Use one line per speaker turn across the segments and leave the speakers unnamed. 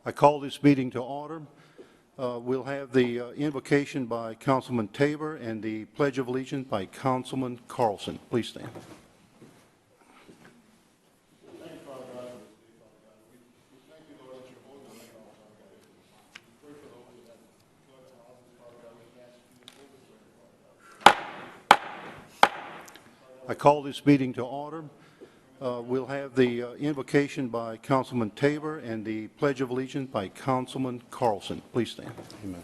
I call this meeting to order. We'll have the invocation by Councilman Tabor and the Pledge of Allegiance by Councilman Carlson. Please stand.
Thank you, Father God, for this day, Father God. We thank you, Lord, that you're holding the name of Father God. We pray for those that flood houses, Father God. We ask you to hold this way, Father God.
I call this meeting to order. We'll have the invocation by Councilman Tabor and the Pledge of Allegiance by Councilman Carlson. Please stand. Amen.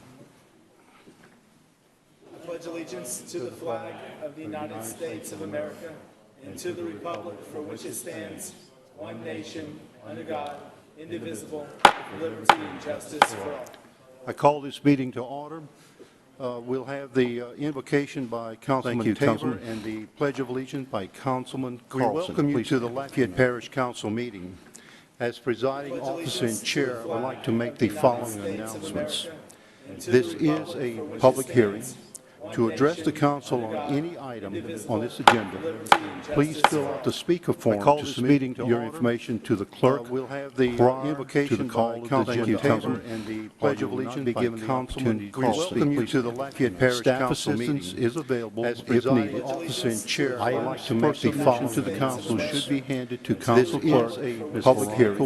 I pledge allegiance to the flag of the United States of America and to the republic for which it stands, one nation, under God, indivisible, with liberty and justice for all.
I call this meeting to order. We'll have the invocation by Councilman Tabor and the Pledge of Allegiance by Councilman Carlson. We welcome you to the Lafayette Parish Council meeting. As presiding officer and chair, I would like to make the following announcements. This is a public hearing. To address the council on any item on this agenda, please fill out the speaker form to submit your information to the clerk. We'll have the invocation by Councilman Tabor and the Pledge of Allegiance be given Councilman Carlson. Welcome you to the Lafayette Parish Council meeting. Is available as presiding officer and chair. I would like to make the following to the council should be handed to council clerk. A public hearing.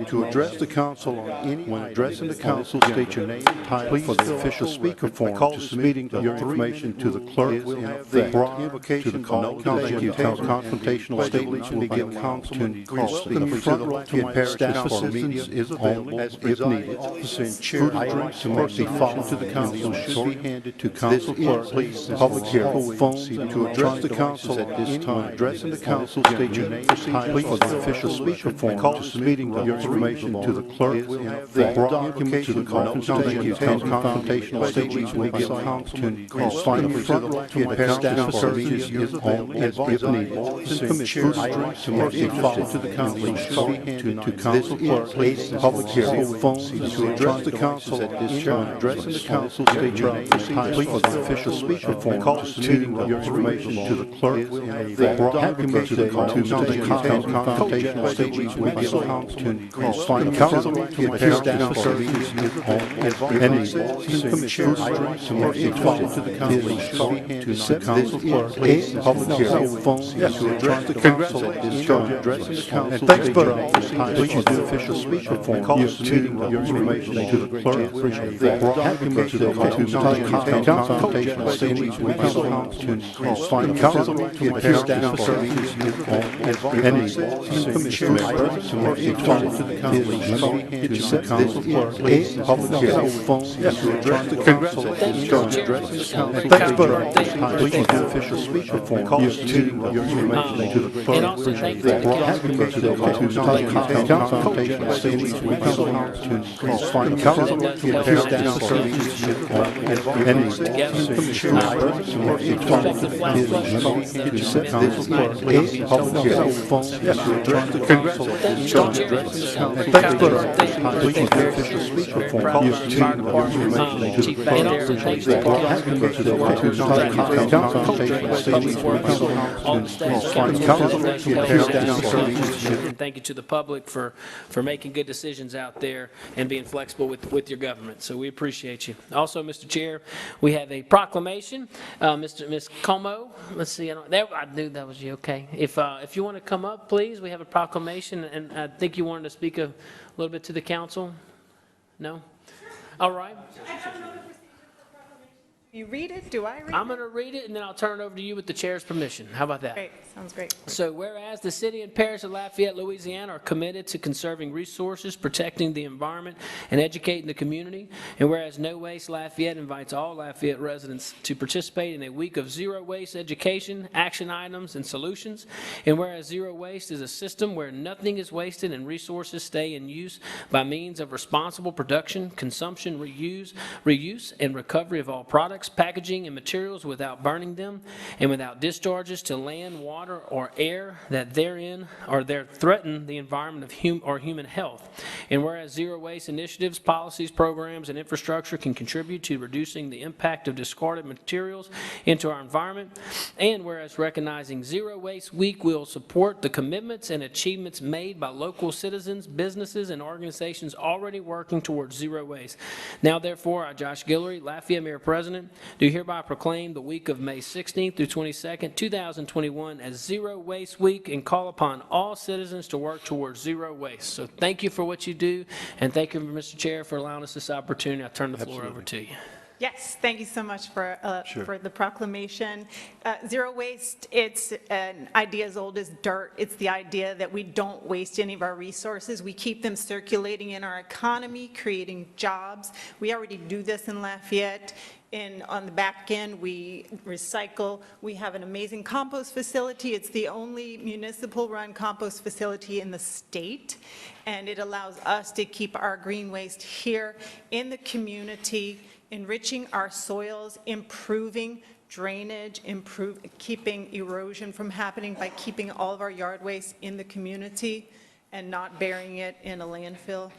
To address the council on any when addressing the council, state your name and title for the official speaker form to submit your information to the clerk. We'll have the invocation by confrontational statement will be given Councilman Carlson. The front Lafayette Parish Council media is available as needed. Officer and chair, I would like to make the following to the council should be handed to council clerk. Public hearing. Phones to address the council at this time. Addressing the council, state your name and title for the official speaker form to submitting your information to the clerk. We'll have the invocation by confrontational statement will be given Councilman Finally, front Lafayette Parish Council media is available as needed. Officer and chair, I would like to make the following to the council should be handed to council clerk. Public hearing. Phones to address the council at this time. Addressing the council, state your name and title for the official speaker form to submitting your information to the clerk. We'll have the invocation to confrontational statement will be given Councilman Carlson. Council Lafayette Parish Council media is available as needed. Officer and chair, I would like to make the following to the council should be handed to council clerk. Public hearing. Phones to address the council at this time. Addressing the council, state your name and title for the official speaker form to submitting your information to the clerk. The invocation to confrontational statement will be given Councilman Carlson. Council Lafayette Parish Council media is available as needed. Officer and chair, I would like to make the following to the council should be handed to council clerk. Public hearing. Phones to address the council at this time. Addressing the council, thanks, brother. Please the official speaker form to your information to the clerk.
And also thank you to the
confrontational statement will be given Council Lafayette Parish Council and public hearing. Phones to address the council at this time. Addressing the council, thanks, brother. Please the official speaker form to your information to the clerk.
And thank you to the public for making good decisions out there and being flexible with your government. So we appreciate you. Also, Mr. Chair, we have a proclamation. Ms. Como, let's see. I knew that was you. Okay. If you want to come up, please. We have a proclamation, and I think you wanted to speak a little bit to the council. No? All right.
You read it? Do I read it?
I'm going to read it, and then I'll turn it over to you with the chair's permission. How about that?
Great. Sounds great.
So, whereas the city and parish of Lafayette, Louisiana are committed to conserving resources, protecting the environment, and educating the community, and whereas No Waste Lafayette invites all Lafayette residents to participate in a week of zero waste education, action items, and solutions, and whereas zero waste is a system where nothing is wasted and resources stay in use by means of responsible production, consumption, reuse, and recovery of all products, products, packaging, and materials without burning them and without discharges to land, water, or air that therein or there threaten the environment or human health. And whereas zero waste initiatives, policies, programs, and infrastructure can contribute to reducing the impact of discarded materials into our environment, and whereas recognizing Zero Waste Week will support the commitments and achievements made by local citizens, businesses, and organizations already working towards zero waste. Now, therefore, I, Josh Guillory, Lafayette Mayor President, do hereby proclaim the week of May 16th through 22nd, 2021 as Zero Waste Week and call upon all citizens to work towards zero waste. So thank you for what you do, and thank you, Mr. Chair, for allowing us this opportunity. I turn the floor over to you.
Yes, thank you so much for the proclamation. Zero waste, it's an idea as old as dirt. It's the idea that we don't waste any of our resources. We keep them circulating in our economy, creating jobs. We already do this in Lafayette. On the back end, we recycle. We have an amazing compost facility. It's the only municipal-run compost facility in the state, and it allows us to keep our green waste here in the community, enriching our soils, improving drainage, keeping erosion from happening by keeping all of our yard waste in the community and not burying it in a landfill.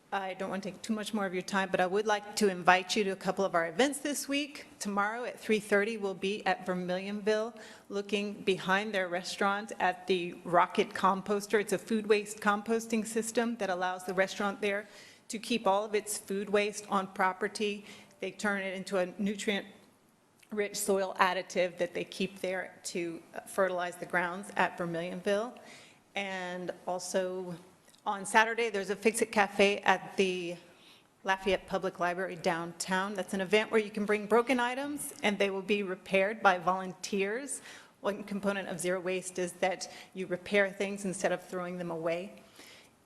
I don't want to take too much more of your time, but I would like to invite you to a couple of our events this week. Tomorrow at 3:30, we'll be at Vermilionville, looking behind their restaurant at the Rocket Composter. It's a food waste composting system that allows the restaurant there to keep all of its food waste on property. They turn it into a nutrient-rich soil additive that they keep there to fertilize the grounds at Vermilionville. And also on Saturday, there's a Fix-It Cafe at the Lafayette Public Library downtown. That's an event where you can bring broken items and they will be repaired by volunteers. One component of zero waste is that you repair things instead of throwing them away.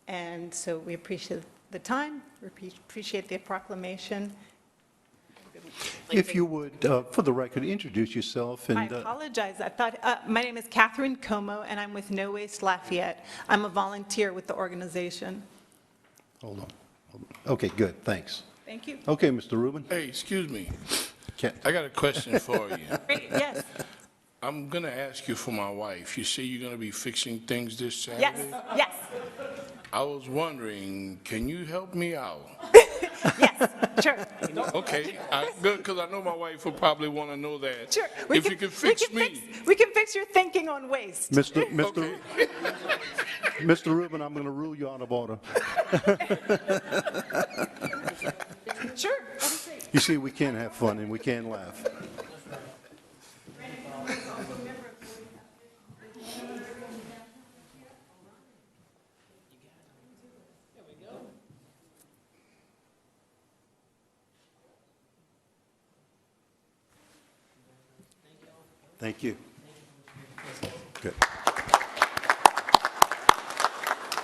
And so we appreciate the time, we appreciate the proclamation.
If you would, for the record, introduce yourself. And
I apologize. I thought, my name is Catherine Como, and I'm with No Waste Lafayette. I'm a volunteer with the organization.
Hold on. Okay, good, thanks.
Thank you.
Okay, Mr. Rubin.
Hey, excuse me.
Can-
I got a question for you.
Great, yes,
I'm going to ask you for my wife. You say you're going to be fixing things this Saturday?
yes,
I was wondering, can you help me out?
yes, sure.
Okay, good, because I know my wife will probably want to know that.
Sure.
If you could fix me.
We can fix your thinking on waste.
Mr.
Okay.
Mr. Rubin, I'm going to rule you out of order.
Sure, that'd be great.
You see, we can have fun and we can laugh. Thank you. Good.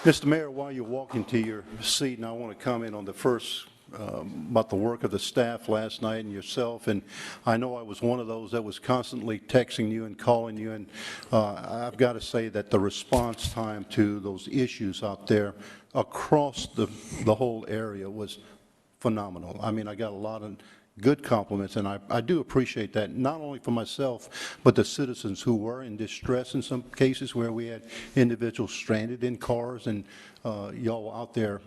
Mr. Mayor, while you're walking to your seat, and I want to comment on the first about the work of the staff last night and yourself, and I know I was one of those that was constantly texting you and calling you, and I've got to say that the response time to those issues out there across the whole area was phenomenal. I mean, I got a lot of good compliments, and I do appreciate that, not only for myself, but the citizens who were in distress in some cases where we had individuals stranded in cars, and y'all out there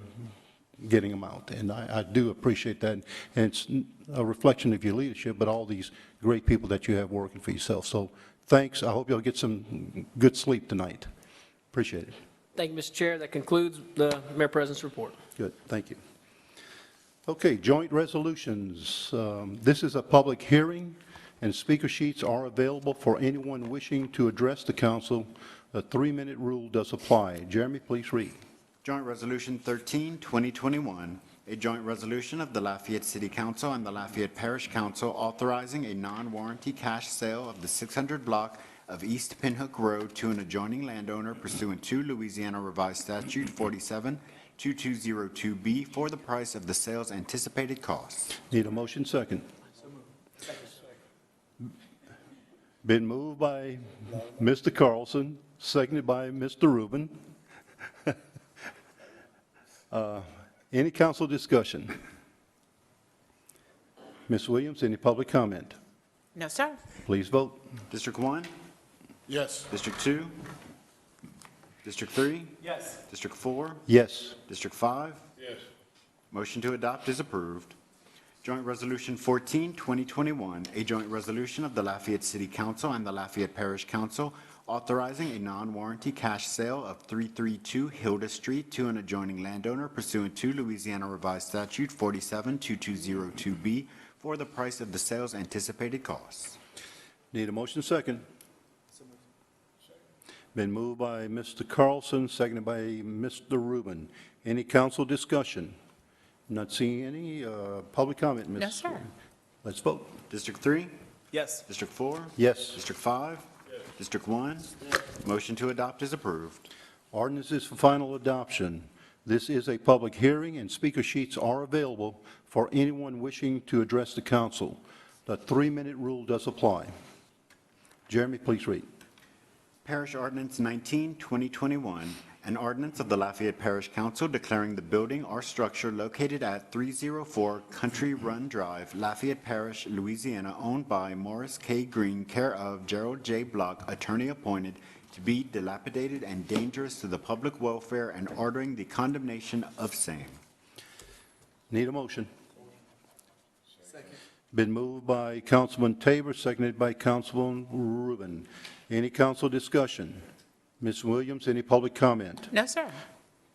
getting them out. And I do appreciate that, and it's a reflection of your leadership, but all these great people that you have working for yourself. So thanks. I hope you'll get some good sleep tonight. Appreciate it.
Thank you, Mr. Chair. That concludes the Mayor President's report.
Good. Thank you. Okay, joint resolutions. This is a public hearing, and speaker sheets are available for anyone wishing to address the council. A 3-minute rule does apply. Jeremy, please read.
Joint Resolution 13, 2021, a joint resolution of the Lafayette City Council and the Lafayette Parish Council authorizing a non-warranty cash sale of the 600 block of East Pinhook Road to an adjoining landowner pursuant to Louisiana Revised Statute 47-2202B for the price of the sale's anticipated costs.
Need a motion second. Been moved by Mr. Carlson, seconded by Mr. Rubin. Any council discussion? Ms. Williams, any public comment?
No, sir.
Please vote.
District 1,
Yes.
District 2, District 3,
Yes.
District 4,
Yes.
District 5.
Yes.
Motion to adopt is approved. Joint Resolution 14, 2021, a joint resolution of the Lafayette City Council and the Lafayette Parish Council authorizing a non-warranty cash sale of 332 Hilda Street to an adjoining landowner pursuant to Louisiana Revised Statute 472202B for the price of the sale's anticipated costs.
Need a motion second. Been moved by Mr. Carlson, seconded by Mr. Rubin. Any council discussion? Not seeing any. Public comment, Ms.
No, sir.
Let's vote.
District 3,
Yes.
District 4,
Yes.
District 5, District 1. Motion to adopt is approved.
Ordinances for final adoption. This is a public hearing, and speaker sheets are available for anyone wishing to address the council. The 3-minute rule does apply. Jeremy, please read.
Parish Ordinance 19, 2021, an ordinance of the Lafayette Parish Council declaring the building or structure located at 304 Country Run Drive, Lafayette Parish, Louisiana, owned by Morris K. Green, care of Gerald J. Block, attorney appointed, to be dilapidated and dangerous to the public welfare and ordering the condemnation of same.
Need a motion? Been moved by Councilman Tabor, seconded by Councilman Rubin. Any council discussion? Ms. Williams, any public comment?
No, sir.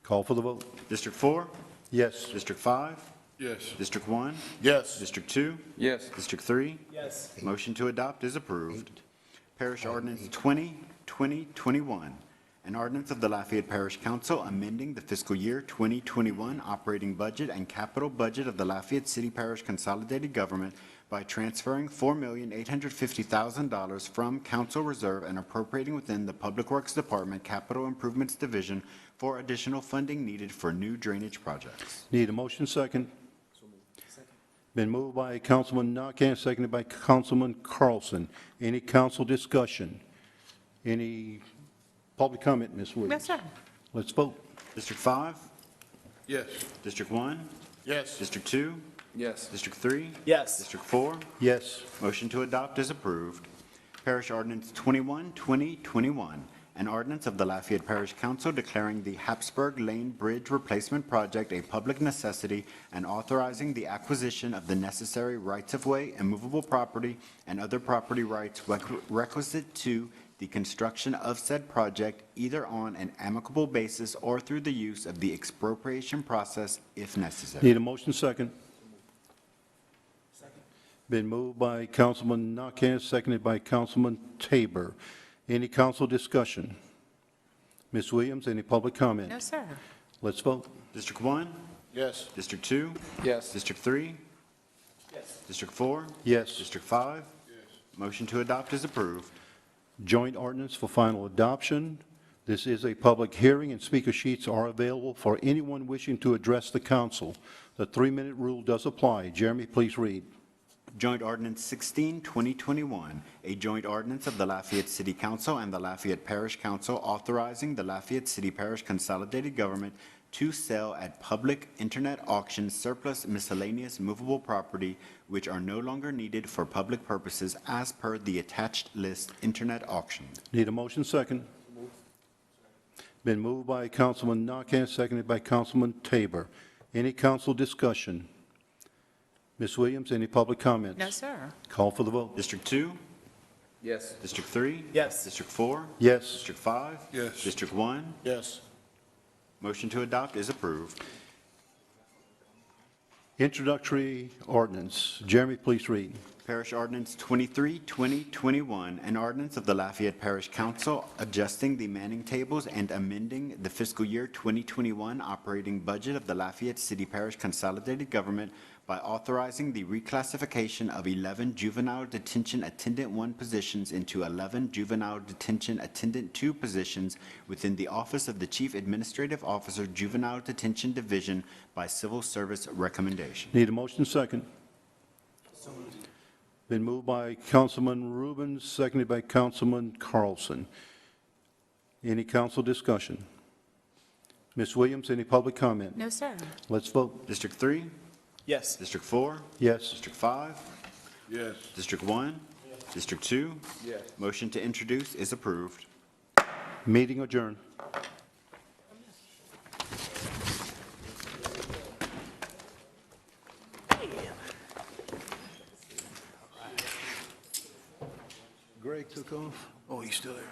Call for the vote.
District 4,
Yes.
District 5,
Yes.
District 1,
Yes.
District 2,
Yes.
District 3.
Yes.
Motion to adopt is approved. Parish Ordinance 20, 2021, an ordinance of the Lafayette Parish Council amending the fiscal year 2021 operating budget and capital budget of the Lafayette City Parish Consolidated Government by transferring $4,850,000 from council reserve and appropriating within the Public Works Department Capital Improvements Division for additional funding needed for new drainage projects.
Need a motion second? Been moved by Councilman Nakhan, seconded by Councilman Carlson. Any council discussion? Any public comment, Ms.
No,
Williams?
sir.
Let's vote.
District 5,
Yes.
District 1,
Yes.
District 2,
Yes.
District 3,
Yes.
District 4.
Yes.
Motion to adopt is approved. Parish Ordinance 21, 2021, an ordinance of the Lafayette Parish Council declaring the Hapsburg Lane Bridge Replacement Project a public necessity and authorizing the acquisition of the necessary rights-of-way, immovable property, and other property rights requisite to the construction of said project either on an amicable basis or through the use of the expropriation process if necessary.
Need a motion second? Been moved by Councilman Nakhan, seconded by Councilman Tabor. Any council discussion? Ms. Williams, any public comment?
No, sir.
Let's vote.
District 1,
Yes.
District 2,
Yes.
District 3,
Yes.
District 4,
Yes.
District 5. Motion to adopt is approved.
Joint ordinance for final adoption. This is a public hearing, and speaker sheets are available for anyone wishing to address the council. The 3-minute rule does apply. Jeremy, please read.
Joint Ordinance 16, 2021, a joint ordinance of the Lafayette City Council and the Lafayette Parish Council authorizing the Lafayette City Parish Consolidated Government to sell at public internet auction surplus miscellaneous movable property which are no longer needed for public purposes as per the attached list internet auction.
Need a motion second? Been moved by Councilman Nakhan, seconded by Councilman Tabor. Any council discussion? Ms. Williams, any public comments?
No, sir.
Call for the vote.
District 2,
Yes.
District 3,
Yes.
District 4,
Yes.
District 5,
Yes.
District 1.
Yes.
Motion to adopt is approved.
Introductory ordinance. Jeremy, please read.
Parish Ordinance 23, 2021, an ordinance of the Lafayette Parish Council adjusting the manning tables and amending the fiscal year 2021 operating budget of the Lafayette City Parish Consolidated Government by authorizing the reclassification of 11 juvenile detention attendant 1 positions into 11 juvenile detention attendant 2 positions within the Office of the Chief Administrative Officer, Juvenile Detention Division by civil service recommendation.
Need a motion second? Been moved by Councilman Rubin, seconded by Councilman Carlson. Any council discussion? Ms. Williams, any public comment?
No, sir.
Let's vote.
District 3,
Yes.
District 4,
Yes.
District 5,
Yes.
District 1. District 2?
Yes.
Motion to introduce is approved.
Meeting adjourned.
Greg took off? Oh, he's still there.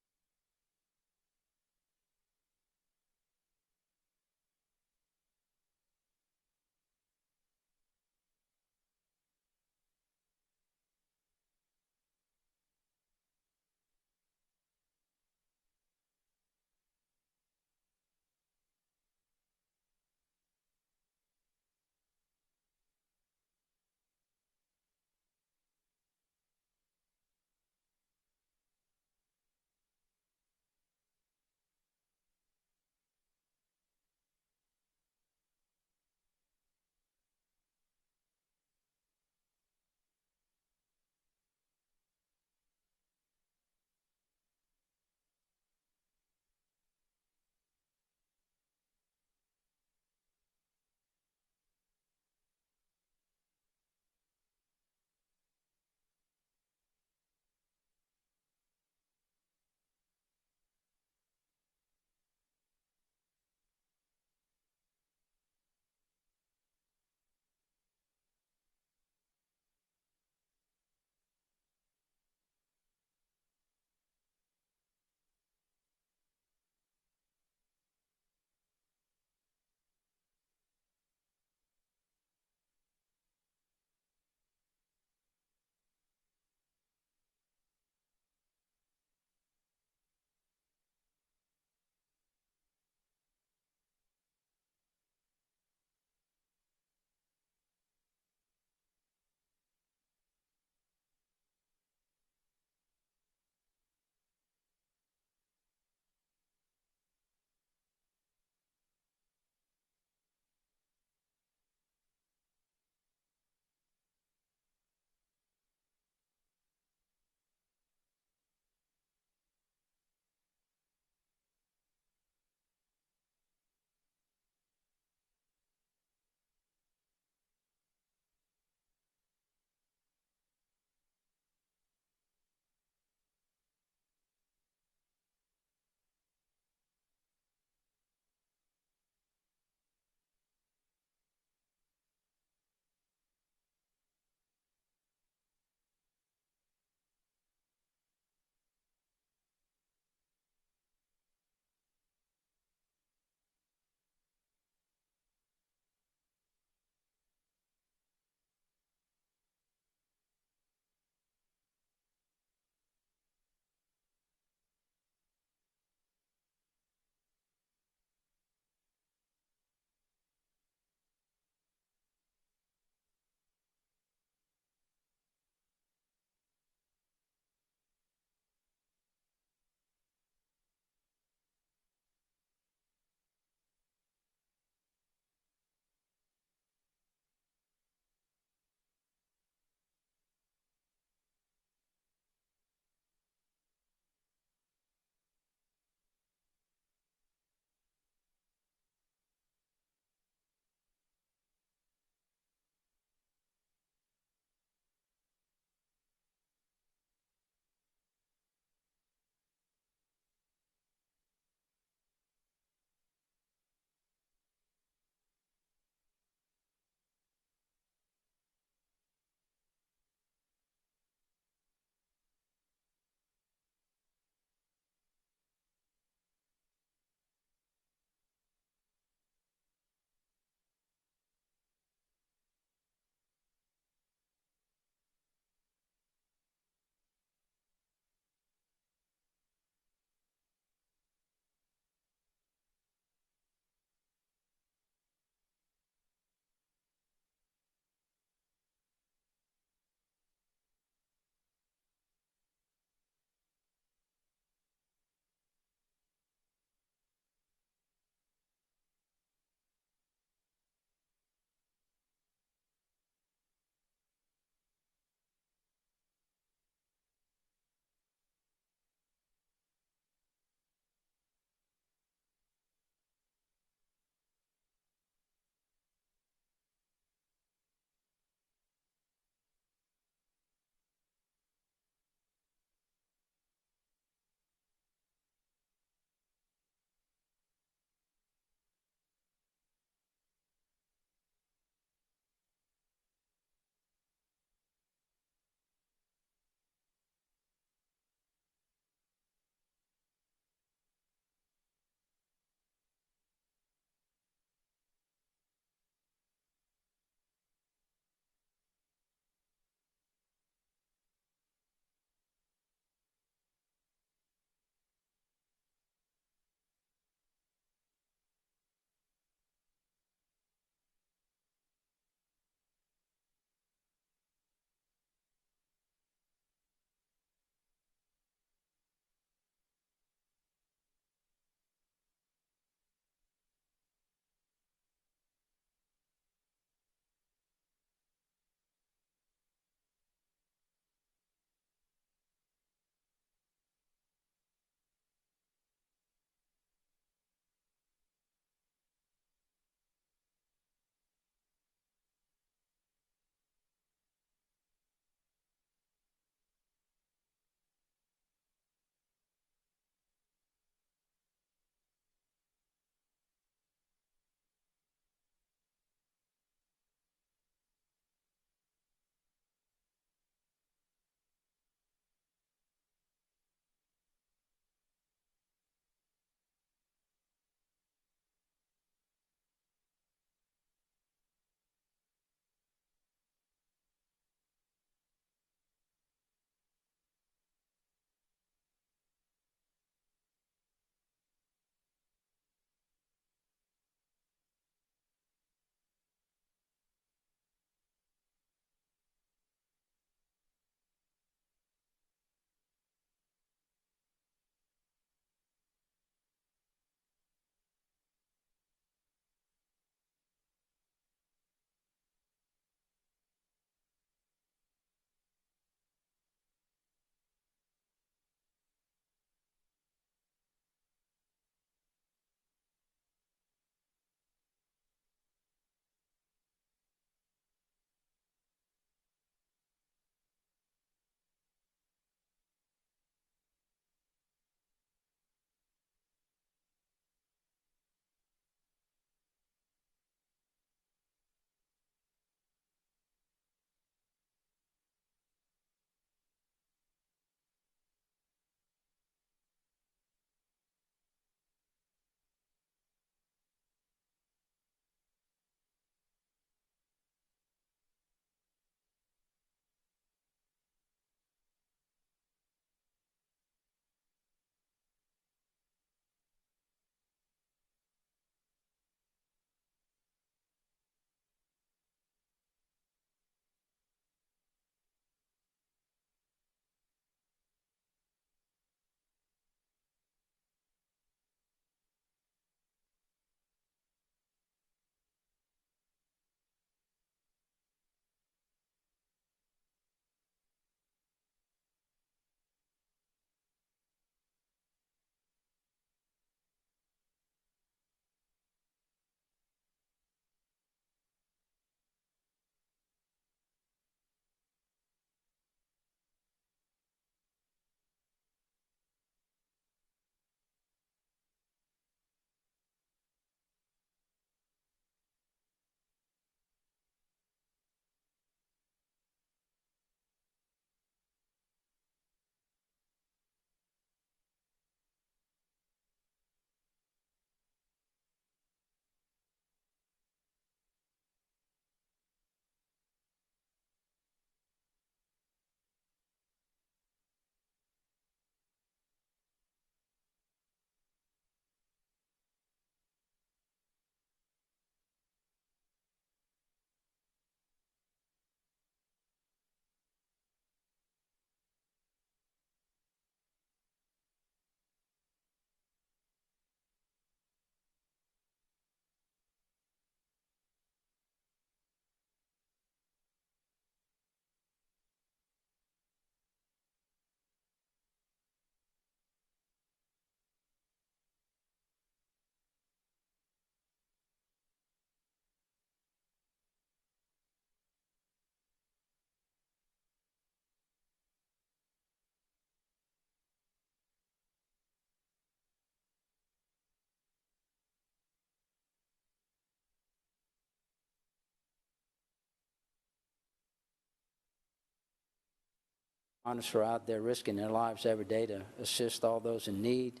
Honest are out there risking their lives every day to assist all those in need.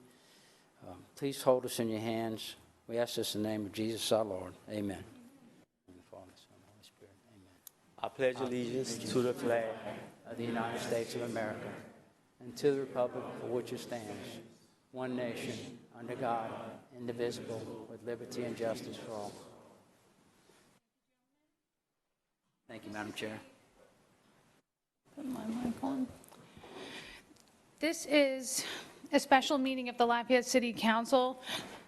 Please hold us in your hands. We ask this in the name of Jesus our Lord. Amen. In the Father, Son, and Holy Spirit. Amen.
I pledge allegiance to the flag
Of the United States of America and to the republic for which it stands, one nation, under God, indivisible, with liberty and justice for all. Thank you, Madam Chair.
Put my mic on. This is a special meeting of the Lafayette City Council.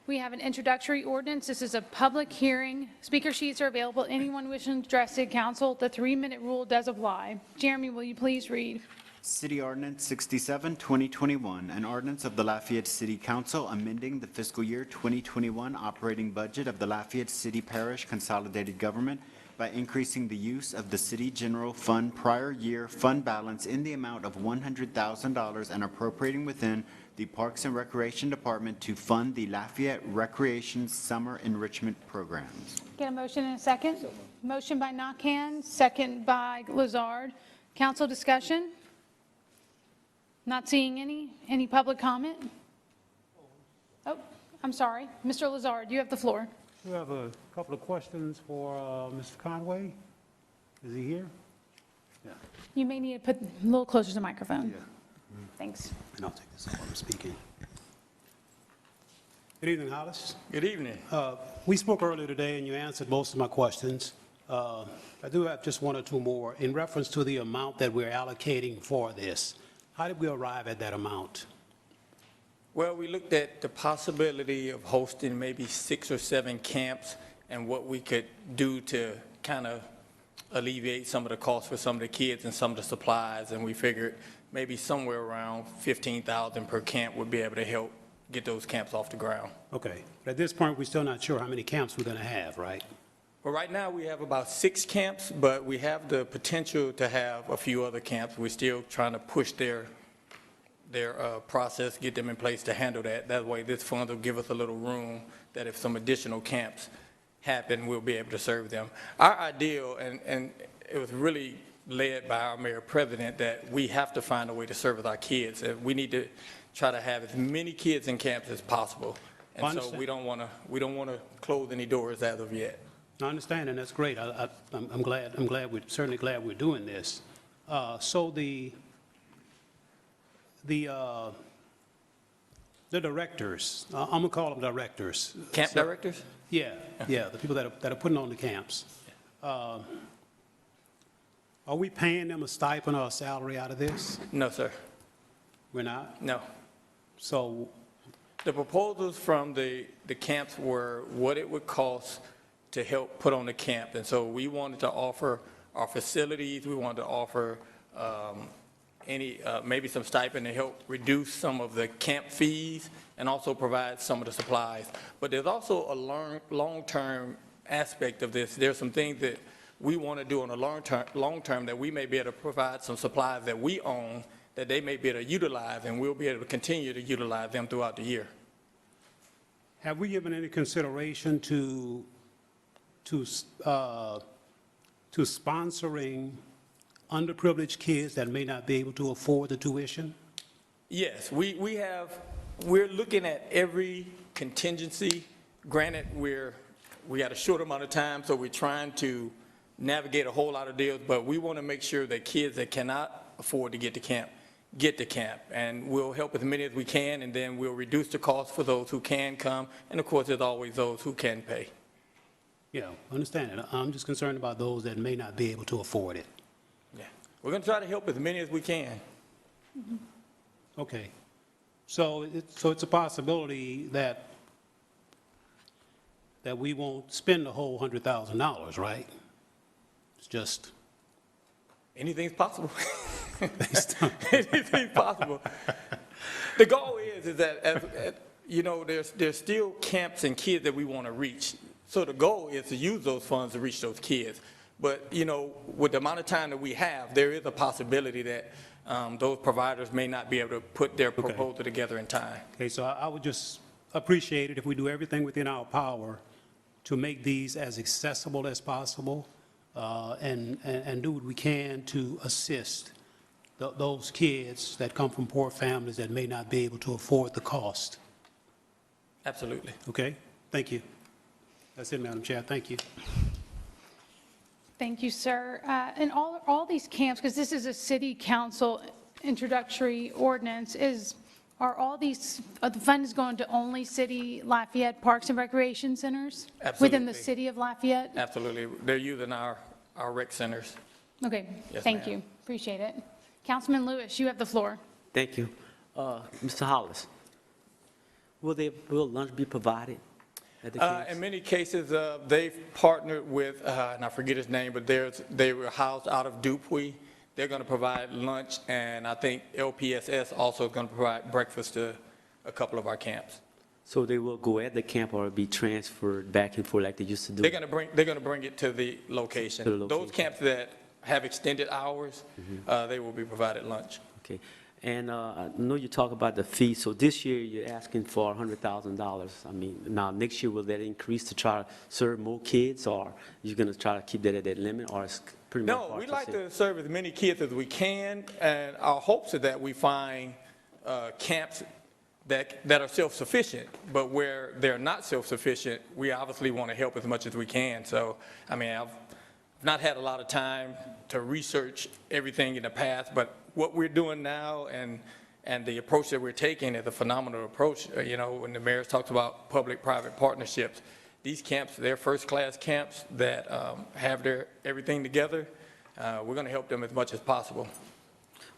We have an introductory ordinance. This is a public hearing. Speaker sheets are available. Anyone wishing to address the council, the 3-minute rule does apply. Jeremy, will you please read?
City Ordinance 67, 2021, an ordinance of the Lafayette City Council amending the fiscal year 2021 operating budget of the Lafayette City Parish Consolidated Government by increasing the use of the City General Fund prior year fund balance in the amount of $100,000 and appropriating within the Parks and Recreation Department to fund the Lafayette Recreation Summer Enrichment Programs.
Get a motion in a second. Motion by Nakhan, second by Lazard. Council discussion? Not seeing any. Any public comment? Oh, I'm sorry. Mr. Lazard, you have the floor.
We have a couple of questions for Mr. Conway. Is he here? Yeah.
You may need to put a little closer to the microphone.
Yeah.
Thanks.
And I'll take this while I'm speaking. Good evening, Hollis.
Good evening.
We spoke earlier today, and you answered most of my questions. I do have just one or two more. In reference to the amount that we're allocating for this, how did we arrive at that amount?
Well, we looked at the possibility of hosting maybe 6 or 7 camps and what we could do to kind of alleviate some of the costs for some of the kids and some of the supplies. And we figured maybe somewhere around $15,000 per camp would be able to help get those camps off the ground.
Okay. But at this point, we're still not sure how many camps we're going to have, right?
Well, right now we have about 6 camps, but we have the potential to have a few other camps. We're still trying to push their process, get them in place to handle that. That way this fund will give us a little room that if some additional camps happen, we'll be able to serve them. Our ideal, and it was really led by our mayor president, that we have to find a way to service our kids. And we need to try to have as many kids in camps as possible. And so we don't want to close any doors as of yet.
I understand, and that's great. I'm glad. We're certainly glad we're doing this. So the directors, I'm gonna call them directors.
Camp directors?
Yeah, the people that are putting on the camps. Are we paying them a stipend or a salary out of this?
No, sir.
We're not?
No.
So
The proposals from the camps were what it would cost to help put on the camp. And so we wanted to offer our facilities, we wanted to offer maybe some stipend to help reduce some of the camp fees and also provide some of the supplies. But there's also a long-term aspect of this. There's some things that we want to do on a long term that we may be able to provide some supplies that we own that they may be able to utilize, and we'll be able to continue to utilize them throughout the year.
have we given any consideration to sponsoring underprivileged kids that may not be able to afford the tuition?
Yes, we're looking at every contingency. Granted, we got a short amount of time, so we're trying to navigate a whole lot of deals, but we want to make sure that kids that cannot afford to get to camp, and we'll help as many as we can, and then we'll reduce the cost for those who can come, and of course, there's always those who can pay.
Yeah, understand it. I'm just concerned about those that may not be able to afford it.
Yeah, we're going to try to help as many as we can.
Mm-hmm.
Okay. So it's a possibility that we won't spend the whole $100,000, right? It's just
Anything's possible. Anything's possible. The goal is that, there's still camps and kids that we want to reach. So the goal is to use those funds to reach those kids. But, with the amount of time that we have, there is a possibility that those providers may not be able to put their proposal together in time.
Okay, so I would just appreciate it if we do everything within our power to make these as accessible as possible, and do what we can to assist those kids that come from poor families that may not be able to afford the cost.
Absolutely.
Okay? Thank you. That's it, Madam Chair. Thank you.
Thank you, sir. And all these camps, because this is a city council introductory ordinance, are all these, are the funds going to only city Lafayette Parks and Recreation Centers? Within the
Absolutely.
city of Lafayette?
Absolutely. They're using our rec centers.
Okay,
Yes,
thank
ma'am.
you. Appreciate it. Councilman Lewis, you have the floor.
Thank you. Mr. Hollis, will lunch be provided at the camps?
In many cases, they've partnered with, and I forget his name, but they were housed out of Dupuy. They're going to provide lunch, and I think LPSS also is going to provide breakfast to a couple of our camps.
So they will go at the camp or be transferred back and forth like they used to do?
They're going to bring it to the location.
To the location.
Those camps that have extended hours, they will be provided lunch.
Okay. And I know you talk about the fee. So this year you're asking for $100,000. I mean, now next year will that increase to try to serve more kids, or you're going to try to keep that at that limit, or it's pretty much
No,
hard
we
to
like
say?
to serve as many kids as we can, and our hopes are that we find camps that are self-sufficient, but where they're not self-sufficient, we obviously want to help as much as we can. So, I mean, I've not had a lot of time to research everything in the past, but what we're doing now and the approach that we're taking is a phenomenal approach. You know, when the mayor talks about public-private partnerships, these camps, they're first-class camps that have their everything together. We're going to help them as much as possible.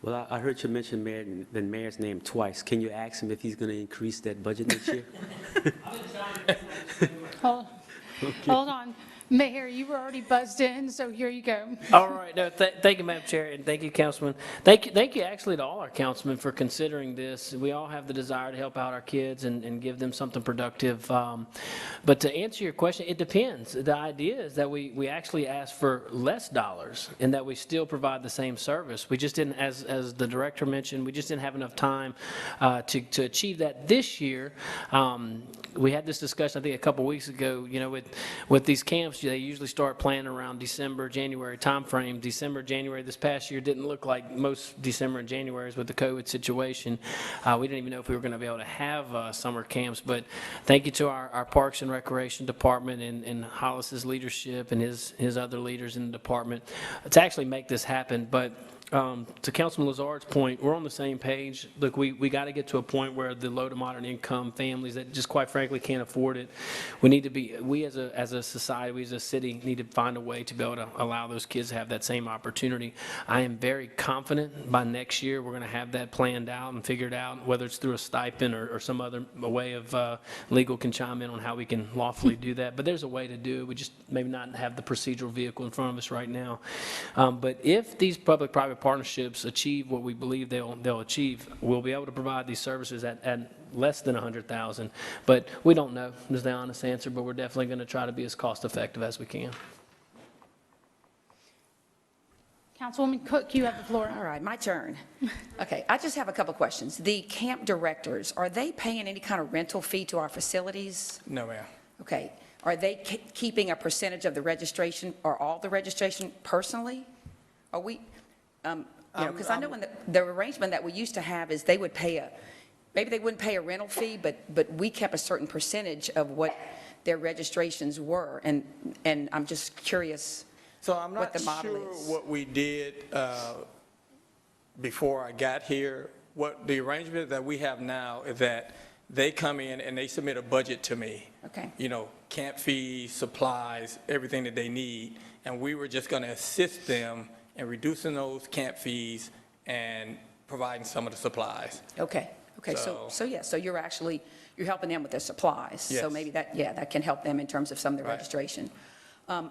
Well, I heard you mention the mayor's name twice. Can you ask him if he's going to increase that budget next year?
Hold on. Mayor, you were already buzzed in, so here you go.
All right, no, thank you, Madam Chair, and thank you, Councilman. Thank you actually to all our councilmen for considering this. We all have the desire to help out our kids and give them something productive. But to answer your question, it depends. The idea is that we actually ask for less dollars and that we still provide the same service. We just didn't, as the director mentioned, we just didn't have enough time to achieve that this year. We had this discussion, I think, a couple weeks ago, you know, with these camps. They usually start planning around December, January timeframe. December, January this past year didn't look like most December and Januaries with the COVID situation. We didn't even know if we were going to be able to have summer camps. But thank you to our Parks and Recreation Department and Hollis's leadership and his other leaders in the department to actually make this happen. But to Councilman Lazard's point, we're on the same page. Look, we got to get to a point where the low to moderate income families that just quite frankly can't afford it, we need to be, we as a society, we as a city need to find a way to be able to allow those kids to have that same opportunity. I am very confident by next year we're going to have that planned out and figured out, whether it's through a stipend or some other way of legal can chime in on how we can lawfully do that. But there's a way to do it. We just maybe not have the procedural vehicle in front of us right now. But if these public-private partnerships achieve what we believe they'll achieve, we'll be able to provide these services at less than $100,000. But we don't know is the honest answer, but we're definitely going to try to be as cost effective as we can.
Councilwoman Cook, you have the floor.
All right, my turn. Okay, I just have a couple questions. The camp directors, are they paying any kind of rental fee to our facilities?
No, ma'am.
Okay. Are they keeping a percentage of the registration or all the registration personally? Are we, because I know when the arrangement that we used to have is they would pay maybe they wouldn't pay a rental fee, but we kept a certain percentage of what their registrations were. And I'm just curious.
So I'm not
what the model
sure
is.
what we did before I got here. What the arrangement that we have now is that they come in and they submit a budget to me.
Okay.
You know, camp fees, supplies, everything that they need. And we were just going to assist them in reducing those camp fees and providing some of the supplies.
Okay. Okay. So yeah, so you're helping them with their supplies.
Yes.
So maybe that can help them in terms of some of the
Right.
registration.
And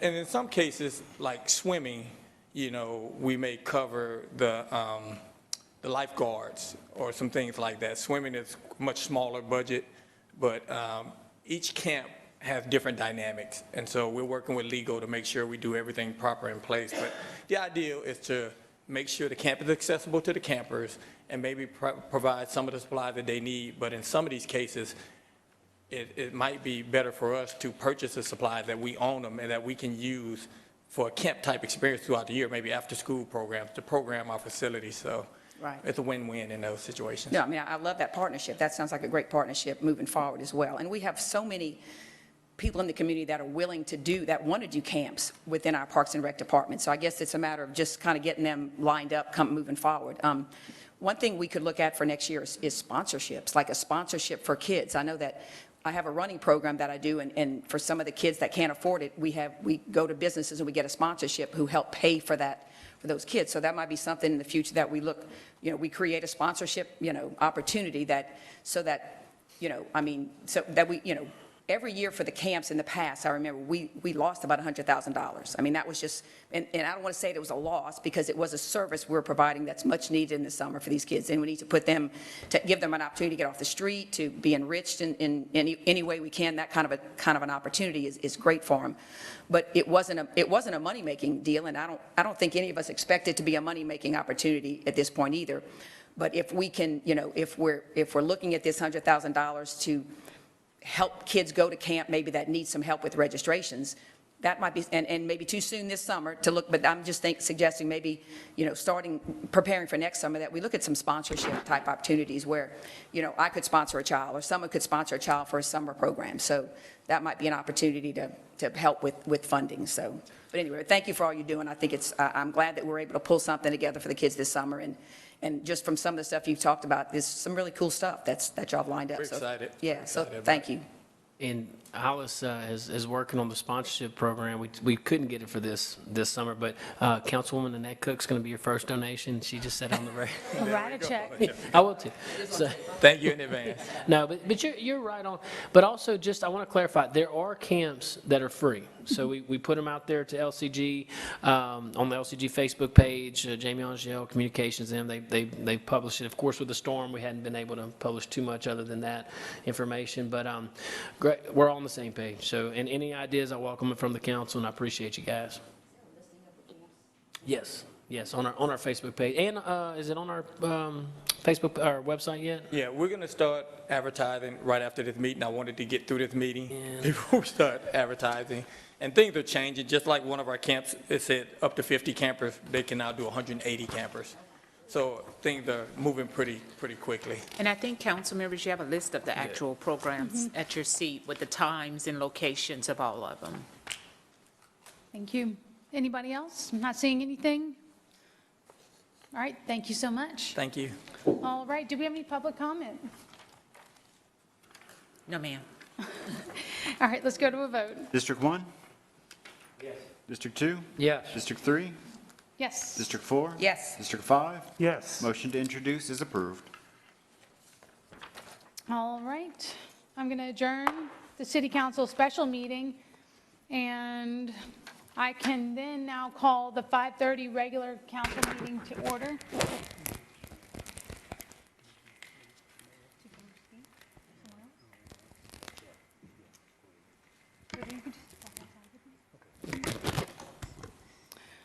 in some cases, like swimming, you know, we may cover the lifeguards or some things like that. Swimming is a much smaller budget, but each camp has different dynamics. And so we're working with legal to make sure we do everything proper in place. But the idea is to make sure the camp is accessible to the campers and maybe provide some of the supplies that they need. But in some of these cases, it might be better for us to purchase the supplies that we own them and that we can use for a camp-type experience throughout the year, maybe after-school programs to program our facilities. So
Right.
it's a win-win in those situations.
No, I mean, I love that partnership. That sounds like a great partnership moving forward as well. And we have so many people in the community that are willing to do, that want to do camps within our Parks and Rec department. So I guess it's a matter of just kind of getting them lined up, moving forward. One thing we could look at for next year is sponsorships, like a sponsorship for kids. I know that I have a running program that I do, and for some of the kids that can't afford it, we go to businesses and we get a sponsorship who help pay for that, for those kids. So that might be something in the future that we look, we create a sponsorship, opportunity so that we, every year for the camps in the past, I remember we lost about $100,000. I mean, that was just, and I don't want to say it was a loss, because it was a service we're providing that's much needed in the summer for these kids, and we need to give them an opportunity to get off the street, to be enriched in any way we can. That kind of an opportunity is great for them. But it wasn't a money-making deal, and I don't think any of us expect it to be a money-making opportunity at this point either. But if we can, if we're looking at this $100,000 to help kids go to camp, maybe that need some help with registrations, that might be, and maybe too soon this summer to look, but I'm just suggesting maybe, preparing for next summer, that we look at some sponsorship type opportunities where, I could sponsor a child, or someone could sponsor a child for a summer program. So that might be an opportunity to help with funding. So, but anyway, thank you for all you're doing. I think I'm glad that we're able to pull something together for the kids this summer, and just from some of the stuff you've talked about, there's some really cool stuff that y'all have lined up.
We're
so,
excited.
Yeah, so thank you.
And Alice is working on the sponsorship program. We couldn't get it for this summer, but Councilwoman Annette Cook's going to be your first donation. She just said on the radio.
Write a check.
I will too. So,
Thank you in advance.
no, but you're right on. But also, just I want to clarify, there are camps that are free. So we put them out there to LCG on the LCG Facebook page. Jamie Angel Communications, they publish it. Of course, with the storm, we hadn't been able to publish too much other than that information. But great, we're all on the same page. So, and any ideas, I welcome them from the council, and I appreciate you guys. Yes, on our Facebook page. And is it on our Facebook, our website yet?
Yeah, we're going to start advertising right after this meeting. I wanted to get through this meeting before we start advertising. And things are changing. Just like one of our camps, it said up to 50 campers, they can now do 180 campers. So things are moving pretty quickly.
And I think, council members, you have a list of the actual programs at your seat with the times and locations of all of them.
Thank you. Anybody else? I'm not seeing anything. All right, thank you so much.
Thank you.
All right, do we have any public comment?
No, ma'am.
All right, let's go to a vote.
District 1? Yes. District 2?
Yes.
District 3?
Yes.
District 4?
Yes.
District 5?
Yes.
Motion to introduce is approved.
All right, I'm going to adjourn the city council special meeting, and I can then now call the 5:30 regular council meeting to order.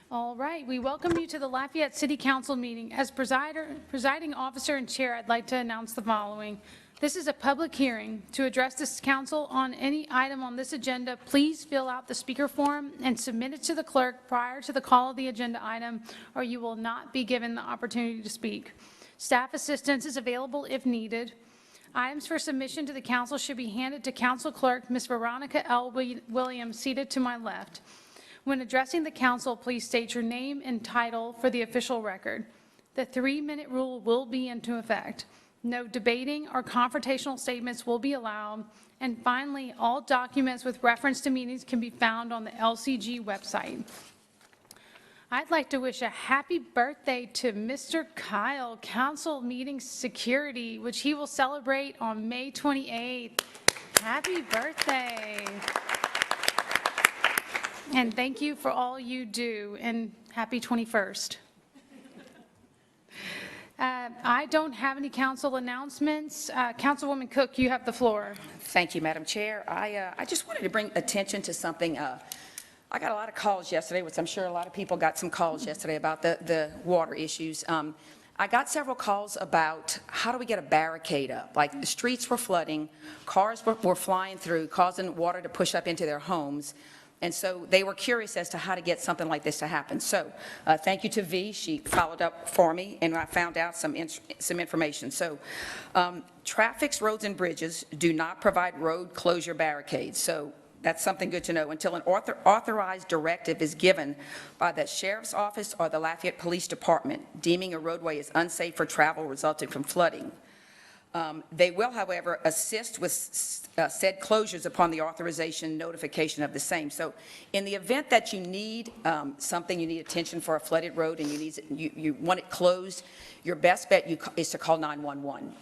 All right, we welcome you to the Lafayette City Council meeting. As presiding officer and chair, I'd like to announce the following. This is a public hearing. To address this council on any item on this agenda, please fill out the speaker form and submit it to the clerk prior to the call of the agenda item, or you will not be given the opportunity to speak. Staff assistance is available if needed. Items for submission to the council should be handed to Council Clerk Ms. Veronica L. Williams, seated to my left. When addressing the council, please state your name and title for the official record. The 3-minute rule will be into effect. No debating or confrontational statements will be allowed. And finally, all documents with reference to meetings can be found on the LCG website. I'd like to wish a happy birthday to Mr. Kyle, Council Meeting Security, which he will celebrate on May 28th. Happy birthday. And thank you for all you do, and happy 21st. I don't have any council announcements. Councilwoman Cook, you have the floor.
Thank you, Madam Chair. I just wanted to bring attention to something. I got a lot of calls yesterday, which I'm sure a lot of people got some calls yesterday about the water issues. I got several calls about how do we get a barricade up? Like the streets were flooding, cars were flying through, causing water to push up into their homes. And so they were curious as to how to get something like this to happen. So thank you to V. She followed up for me, and I found out some information. So traffics, roads, and bridges do not provide road closure barricades. So that's something good to know until an authorized directive is given by the Sheriff's Office or the Lafayette Police Department deeming a roadway is unsafe for travel resulting from flooding. They will, however, assist with said closures upon the authorization notification of the same. So in the event that you need something, you need attention for a flooded road and you want it closed, your best bet is to call 911.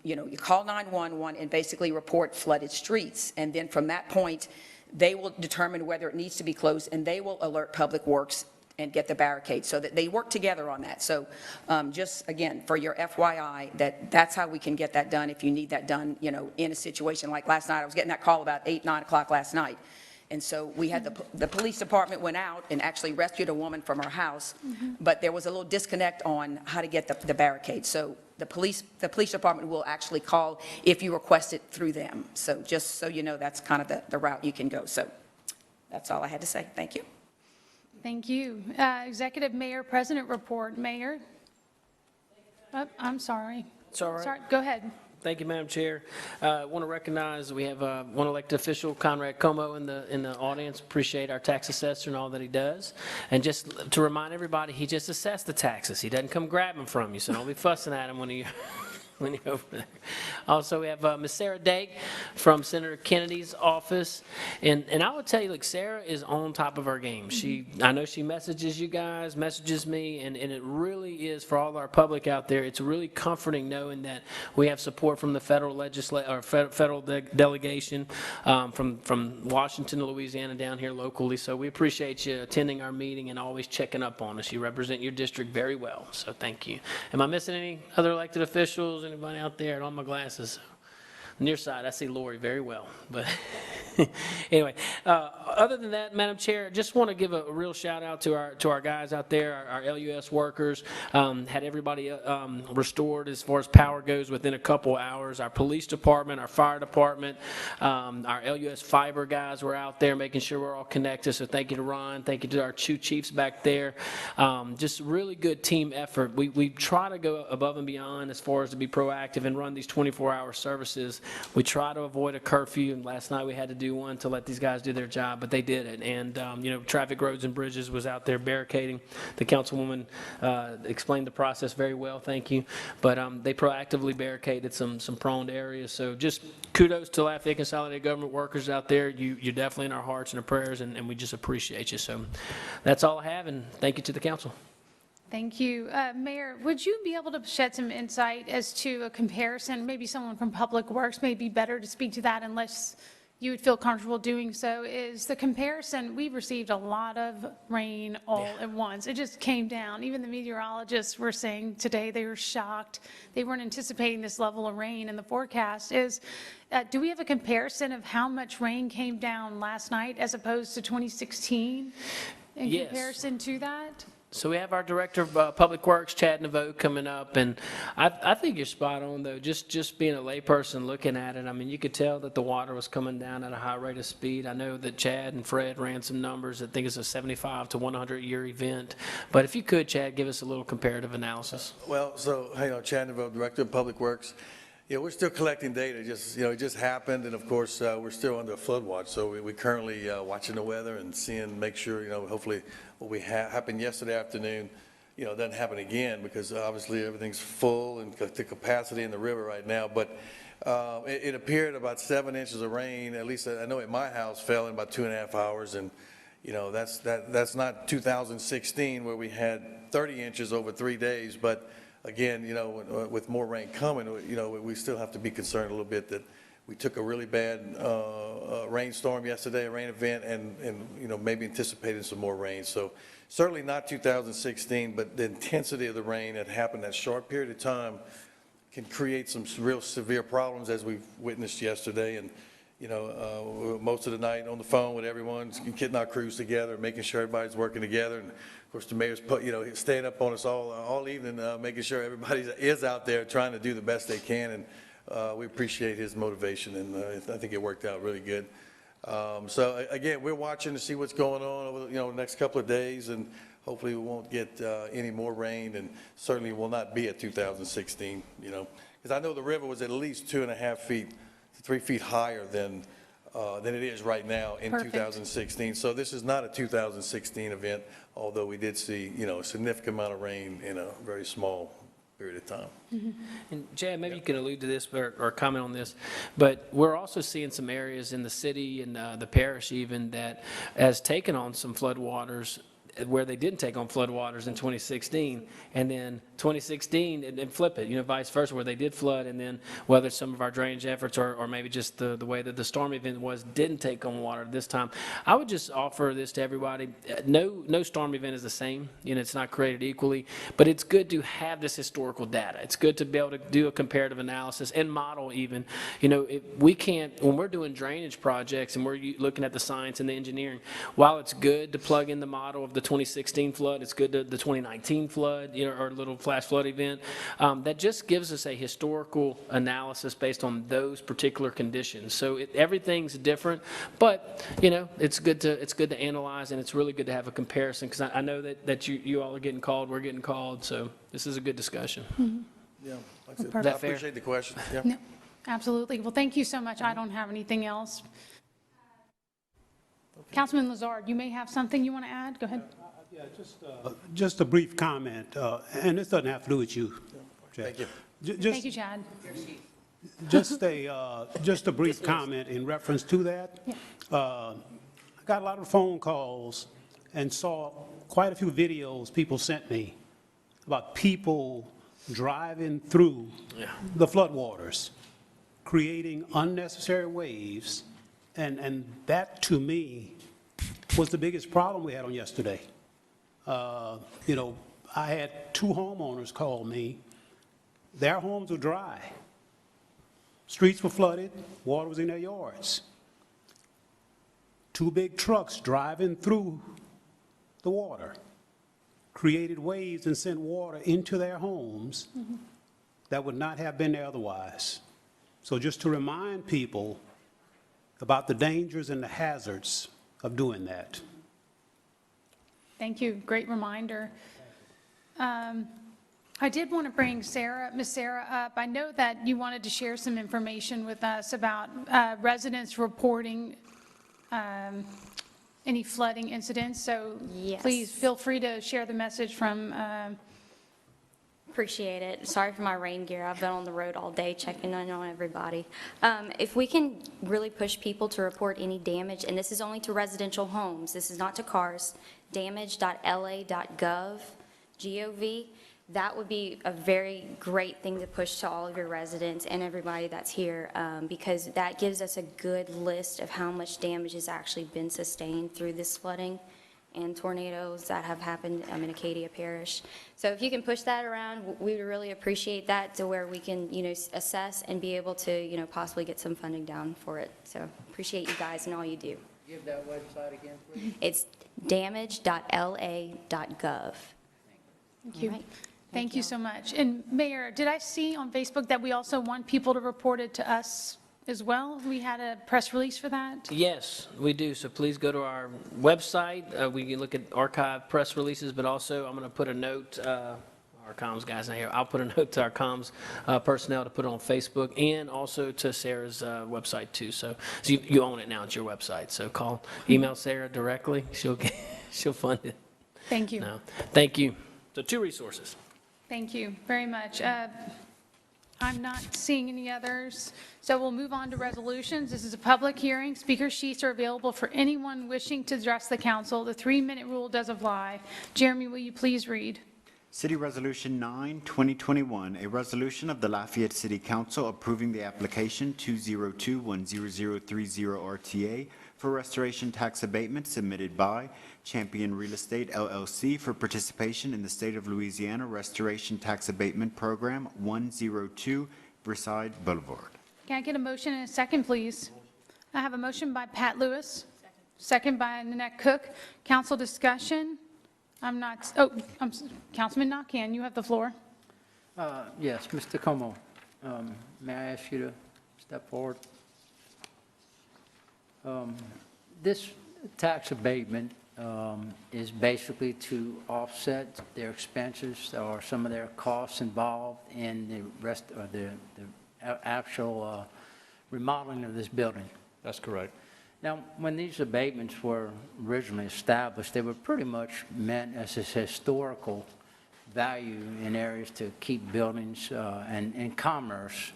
You call 911 and basically report flooded streets. And then from that point, they will determine whether it needs to be closed, and they will alert Public Works and get the barricade, so that they work together on that. So just, again, for your FYI, that's how we can get that done if you need that done, in a situation like last night. I was getting that call about 8, 9 o'clock last night. And so we had the police department went out and actually rescued a woman from her house, but there was a little disconnect on how to get the barricade. So the police department will actually call if you request it through them. So just so you know, that's kind of the route you can go. So that's all I had to say. Thank you.
Thank you. Executive Mayor President report. Mayor? Oh, I'm sorry.
It's all right.
Sorry, go ahead.
Thank you, Madam Chair. I want to recognize we have one elected official, Conrad Como, in the audience. Appreciate our tax assessor and all that he does. And just to remind everybody, he just assessed the taxes. He doesn't come grab them from you, so don't be fussing at him when you're over there. Also, we have Ms. Sarah Dake from Senator Kennedy's office. And I would tell you, look, Sarah is on top of her game. I know she messages you guys, messages me, and it really is, for all our public out there, it's really comforting knowing that we have support from the federal federal delegation, from Washington to Louisiana down here locally. So we appreciate you attending our meeting and always checking up on us. You represent your district very well, so thank you. Am I missing any other elected officials? Anybody out there? And all my glasses. Near side, I see Lori very well. But anyway, other than that, Madam Chair, just want to give a real shout out to our guys out there, our LUS workers. Had everybody restored as far as power goes within a couple hours. Our police department, our fire department, our LUS Fiber guys were out there making sure we're all connected. So thank you to Ron. Thank you to our two chiefs back there. Just really good team effort. We try to go above and beyond as far as to be proactive and run these 24-hour services. We try to avoid a curfew, and last night we had to do one to let these guys do their job, but they did it. And, traffic, roads, and bridges was out there barricading. The councilwoman explained the process very well, thank you. But they proactively barricaded some prone areas. So just kudos to Lafayette Consolidated Government workers out there. You're definitely in our hearts and our prayers, and we just appreciate you. So that's all I have, and thank you to the council.
Thank you. Mayor, would you be able to shed some insight as to a comparison? Maybe someone from Public Works may be better to speak to that unless you would feel comfortable doing so. Is the comparison, we've received a lot of rain all at once. It just came down. Even the meteorologists were saying today they were shocked. They weren't anticipating this level of rain in the forecast. Do we have a comparison of how much rain came down last night as opposed to 2016 in comparison to that?
So we have our Director of Public Works, Chad Naveau, coming up, and I think you're spot on, though. Just being a layperson looking at it, I mean, you could tell that the water was coming down at a high rate of speed. I know that Chad and Fred ran some numbers. I think it's a 75 to 100-year event. But if you could, Chad, give us a little comparative analysis.
Well, so, Chad Naveau, Director of Public Works. Yeah, we're still collecting data. It just happened, and of course, we're still under a flood watch. So we're currently watching the weather and make sure, hopefully what happened yesterday afternoon, doesn't happen again, because obviously everything's full and the capacity in the river right now. But it appeared about 7 inches of rain, at least I know at my house, fell in about 2.5 hours, and that's not 2016 where we had 30 inches over 3 days, but. Again, with more rain coming, we still have to be concerned a little bit that we took a really bad rainstorm yesterday, a rain event, and maybe anticipating some more rain. So certainly not 2016, but the intensity of the rain that happened that short period of time can create some real severe problems, as we've witnessed yesterday. And most of the night on the phone with everyone, getting our crews together, making sure everybody's working together. And of course, the mayor's staying up on us all evening, making sure everybody is out there trying to do the best they can. And we appreciate his motivation, and I think it worked out really good. So again, we're watching to see what's going on over, the next couple of days, and hopefully we won't get any more rain, and certainly will not be at 2016, because I know the river was at least 2.5 feet to 3 feet higher than it is right now in
Perfect.
2016. So this is not a 2016 event, although we did see, a significant amount of rain in a very small period of time.
And Chad, maybe you can allude to this or comment on this, but we're also seeing some areas in the city and the parish even that has taken on some floodwaters where they didn't take on floodwaters in 2016, and then 2016 and flip it, vice versa, where they did flood, and then whether some of our drainage efforts or maybe just the way that the storm event didn't take on water this time. I would just offer this to everybody. No storm event is the same. It's not created equally, but it's good to have this historical data. It's good to be able to do a comparative analysis and model even. We can't, when we're doing drainage projects and we're looking at the science and the engineering, while it's good to plug in the model of the 2016 flood, it's good to the 2019 flood, or little flash flood event. That just gives us a historical analysis based on those particular conditions. So everything's different, but it's good to analyze, and it's really good to have a comparison, because I know that you all are getting called, we're getting called, so this is a good discussion.
Yeah, like I said,
Perfect.
I appreciate the question. Yeah.
No, absolutely. Well, thank you so much. I don't have anything else. Councilman Lazard, you may have something you want to add? Go ahead.
Yeah, just a brief comment, and this doesn't have to do with you, Chad.
Thank you.
Thank you, Chad.
Just a brief comment in reference to that.
Yeah.
I got a lot of phone calls and saw quite a few videos people sent me about people driving through the floodwaters, creating unnecessary waves, and that, to me, was the biggest problem we had on yesterday. I had 2 homeowners call me. Their homes were dry. Streets were flooded. Water was in their yards. 2 big trucks driving through the water created waves and sent water into their homes that would not have been there otherwise. So just to remind people about the dangers and the hazards of doing that.
Thank you. Great reminder. I did want to bring Miss Sarah up. I know that you wanted to share some information with us about residents reporting any flooding incidents. So
Yes.
please feel free to share the message from.
Appreciate it. Sorry for my rain gear. I've been on the road all day checking in on everybody. If we can really push people to report any damage, and this is only to residential homes, this is not to cars, damage.la.gov, G-O-V, that would be a very great thing to push to all of your residents and everybody that's here, because that gives us a good list of how much damage has actually been sustained through this flooding and tornadoes that have happened in Acadia Parish. So if you can push that around, we would really appreciate that, to where we can, assess and be able to, possibly get some funding down for it. So appreciate you guys and all you do.
Give that website again, please.
It's damage.la.gov.
Thank you.
All right.
Thank you so much. And Mayor, did I see on Facebook that we also want people to report it to us as well? We had a press release for that?
Yes, we do. So please go to our website. We can look at archived press releases, but also I'm going to put a note, our comms guys in here, I'll put a note to our comms personnel to put it on Facebook, and also to Sarah's website too. So you own it now, it's your website. So email Sarah directly. She'll fund it.
Thank you.
No, thank you. So 2 resources.
Thank you very much. I'm not seeing any others, so we'll move on to resolutions. This is a public hearing. Speaker sheets are available for anyone wishing to address the council. The 3-minute rule does apply. Jeremy, will you please read?
City Resolution 9, 2021, a resolution of the Lafayette City Council approving the application 202-10030 RTA for restoration tax abatement submitted by Champion Real Estate LLC for participation in the State of Louisiana Restoration Tax Abatement Program 102 Versailles Boulevard.
Can I get a motion and a second, please? I have a motion by Pat Lewis, second by Nanette Cook. Council discussion. Councilman Nakhan, you have the floor.
Yes, Mr. Como, may I ask you to step forward? This tax abatement is basically to offset their expenses or some of their costs involved in the rest of the actual remodeling of this building.
That's correct.
Now, when these abatements were originally established, they were pretty much meant as a historical value in areas to keep buildings and commerce.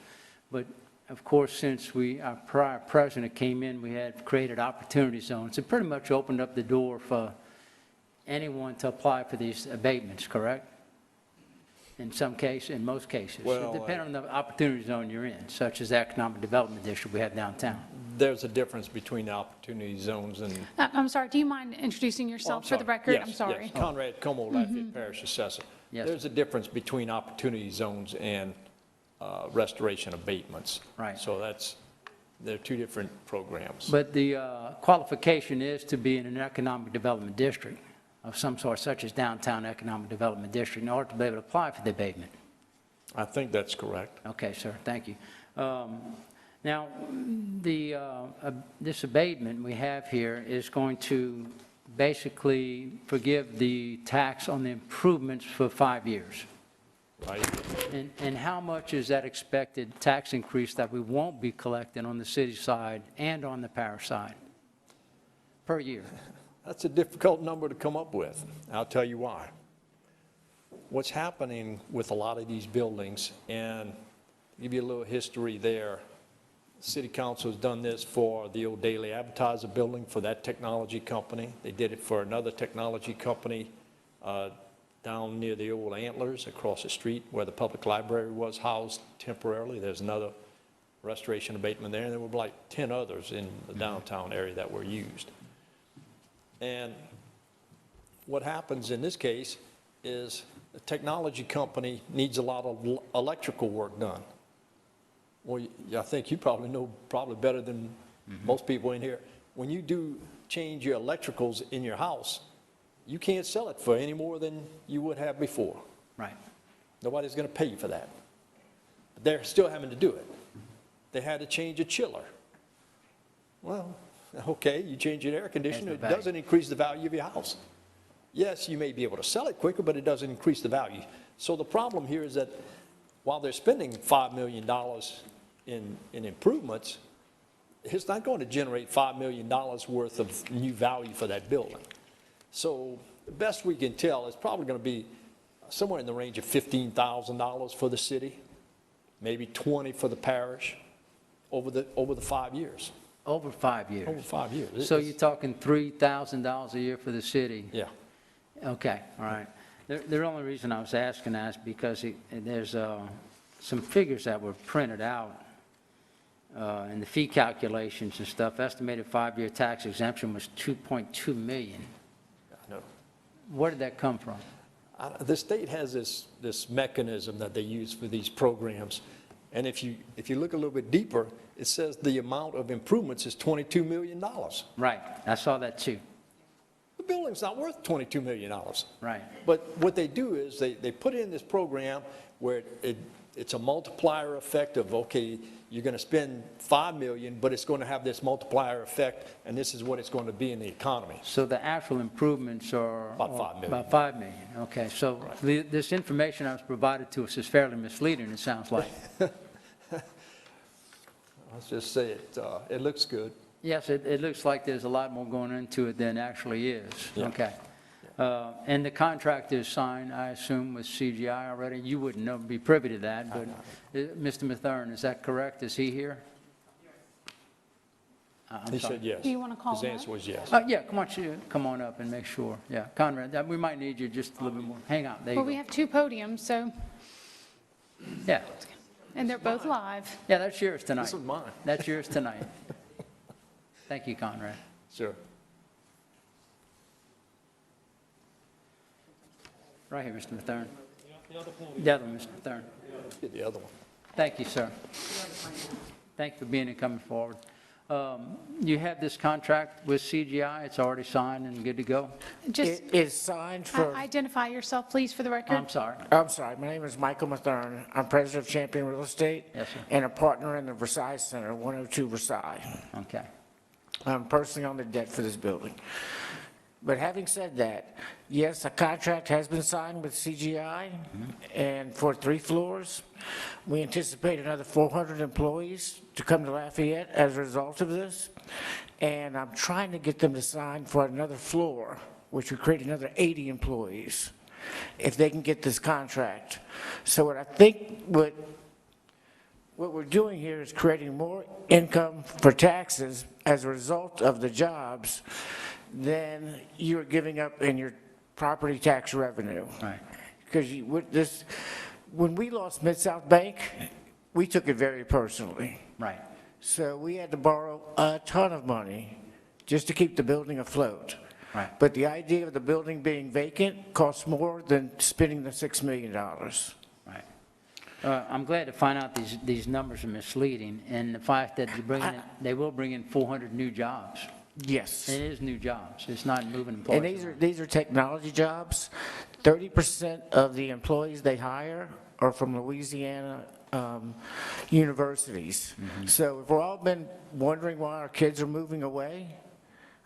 But of course, since our prior president came in, we had created opportunity zones. It pretty much opened up the door for anyone to apply for these abatements, correct? In most cases.
Well,
Depending on the opportunity zone you're in, such as the economic development district we have downtown.
There's a difference between the opportunity zones and...
I'm sorry, do you mind introducing yourself for the record?
Yes,
I'm sorry.
yes. Conrad Como, Lafayette Parish Assessor.
Yes.
There's a difference between opportunity zones and restoration abatements.
Right.
So they're two different programs.
But the qualification is to be in an economic development district of some sort, such as downtown economic development district, in order to be able to apply for the abatement.
I think that's correct.
Okay, sir, thank you. Now, this abatement we have here is going to basically forgive the tax on the improvements for 5 years.
Right.
And how much is that expected tax increase that we won't be collecting on the city side and on the parish side per year?
That's a difficult number to come up with. I'll tell you why. What's happening with a lot of these buildings, and to give you a little history there, City Council has done this for the old Daily Advertiser building for that technology company. They did it for another technology company down near the old Antlers across the street where the public library was housed temporarily. There's another restoration abatement there, and there were like 10 others in the downtown area that were used. And what happens in this case is the technology company needs a lot of electrical work done. Well, I think you probably know better than most people in here. When you do change your electricals in your house, you can't sell it for any more than you would have before.
Right.
Nobody's going to pay you for that. But they're still having to do it. They had to change a chiller. Well, okay, you change your air conditioner, it doesn't increase the value of your house. Yes, you may be able to sell it quicker, but it doesn't increase the value. So the problem here is that while they're spending $5 million in improvements, it's not going to generate $5 million worth of new value for that building. So the best we can tell is probably going to be somewhere in the range of $15,000 for the city, maybe $20,000 for the parish over the 5 years.
Over 5 years?
Over 5 years.
So you're talking $3,000 a year for the city?
Yeah.
Okay, all right. The only reason I was asking that is because there's some figures that were printed out and the fee calculations and stuff. Estimated 5-year tax exemption was $2.2 million.
I know.
Where did that come from?
The state has this mechanism that they use for these programs. And if you look a little bit deeper, it says the amount of improvements is $22 million.
Right, I saw that too.
The building's not worth $22 million.
Right.
But what they do is they put in this program where it's a multiplier effect of, okay, you're going to spend $5 million, but it's going to have this multiplier effect, and this is what it's going to be in the economy.
So the actual improvements are
About $5 million.
About $5 million, okay. So this information I was provided to us is fairly misleading, it sounds like.
Let's just say it looks good.
Yes, it looks like there's a lot more going into it than actually is.
Yeah.
Okay. And the contract is signed, I assume, with CGI already? You wouldn't be privy to that, but Mr. Mathern, is that correct? Is he here?
He said yes.
Do you want to call
His
him
answer was yes.
Yeah, come on up and make sure. Yeah, Conrad, we might need you just a little bit more. Hang on, there you
Well,
go.
we have 2 podiums, so,
Yeah.
and they're both live.
Yeah, that's yours tonight.
This is mine.
That's yours tonight. Thank you, Conrad.
Sure.
Right here, Mr. Mathern. The other one, Mr. Mathern.
Get the other one.
Thank you, sir. Thank you for being and coming forward. You have this contract with CGI. It's already signed and good to go?
Just
It is signed for,
identify yourself, please, for the record.
I'm sorry.
I'm sorry, my name is Michael Mathern. I'm president of Champion Real Estate
Yes, sir.
and a partner in the Versailles Center, 102 Versailles.
Okay.
personally on the debt for this building. But having said that, yes, a contract has been signed with CGI, and for 3 floors. We anticipate another 400 employees to come to Lafayette as a result of this. And I'm trying to get them to sign for another floor, which would create another 80 employees, if they can get this contract. So what I think what we're doing here is creating more income for taxes as a result of the jobs than you're giving up in your property tax revenue.
Right.
Because when we lost Mid-South Bank, we took it very personally.
Right.
So we had to borrow a ton of money just to keep the building afloat.
Right.
But the idea of the building being vacant costs more than spending the $6 million.
Right. I'm glad to find out these numbers are misleading, and the fact that they will bring in 400 new jobs.
Yes.
It is new jobs. It's not moving employees.
And these are technology jobs. 30% of the employees they hire are from Louisiana universities. So if we've all been wondering why our kids are moving away,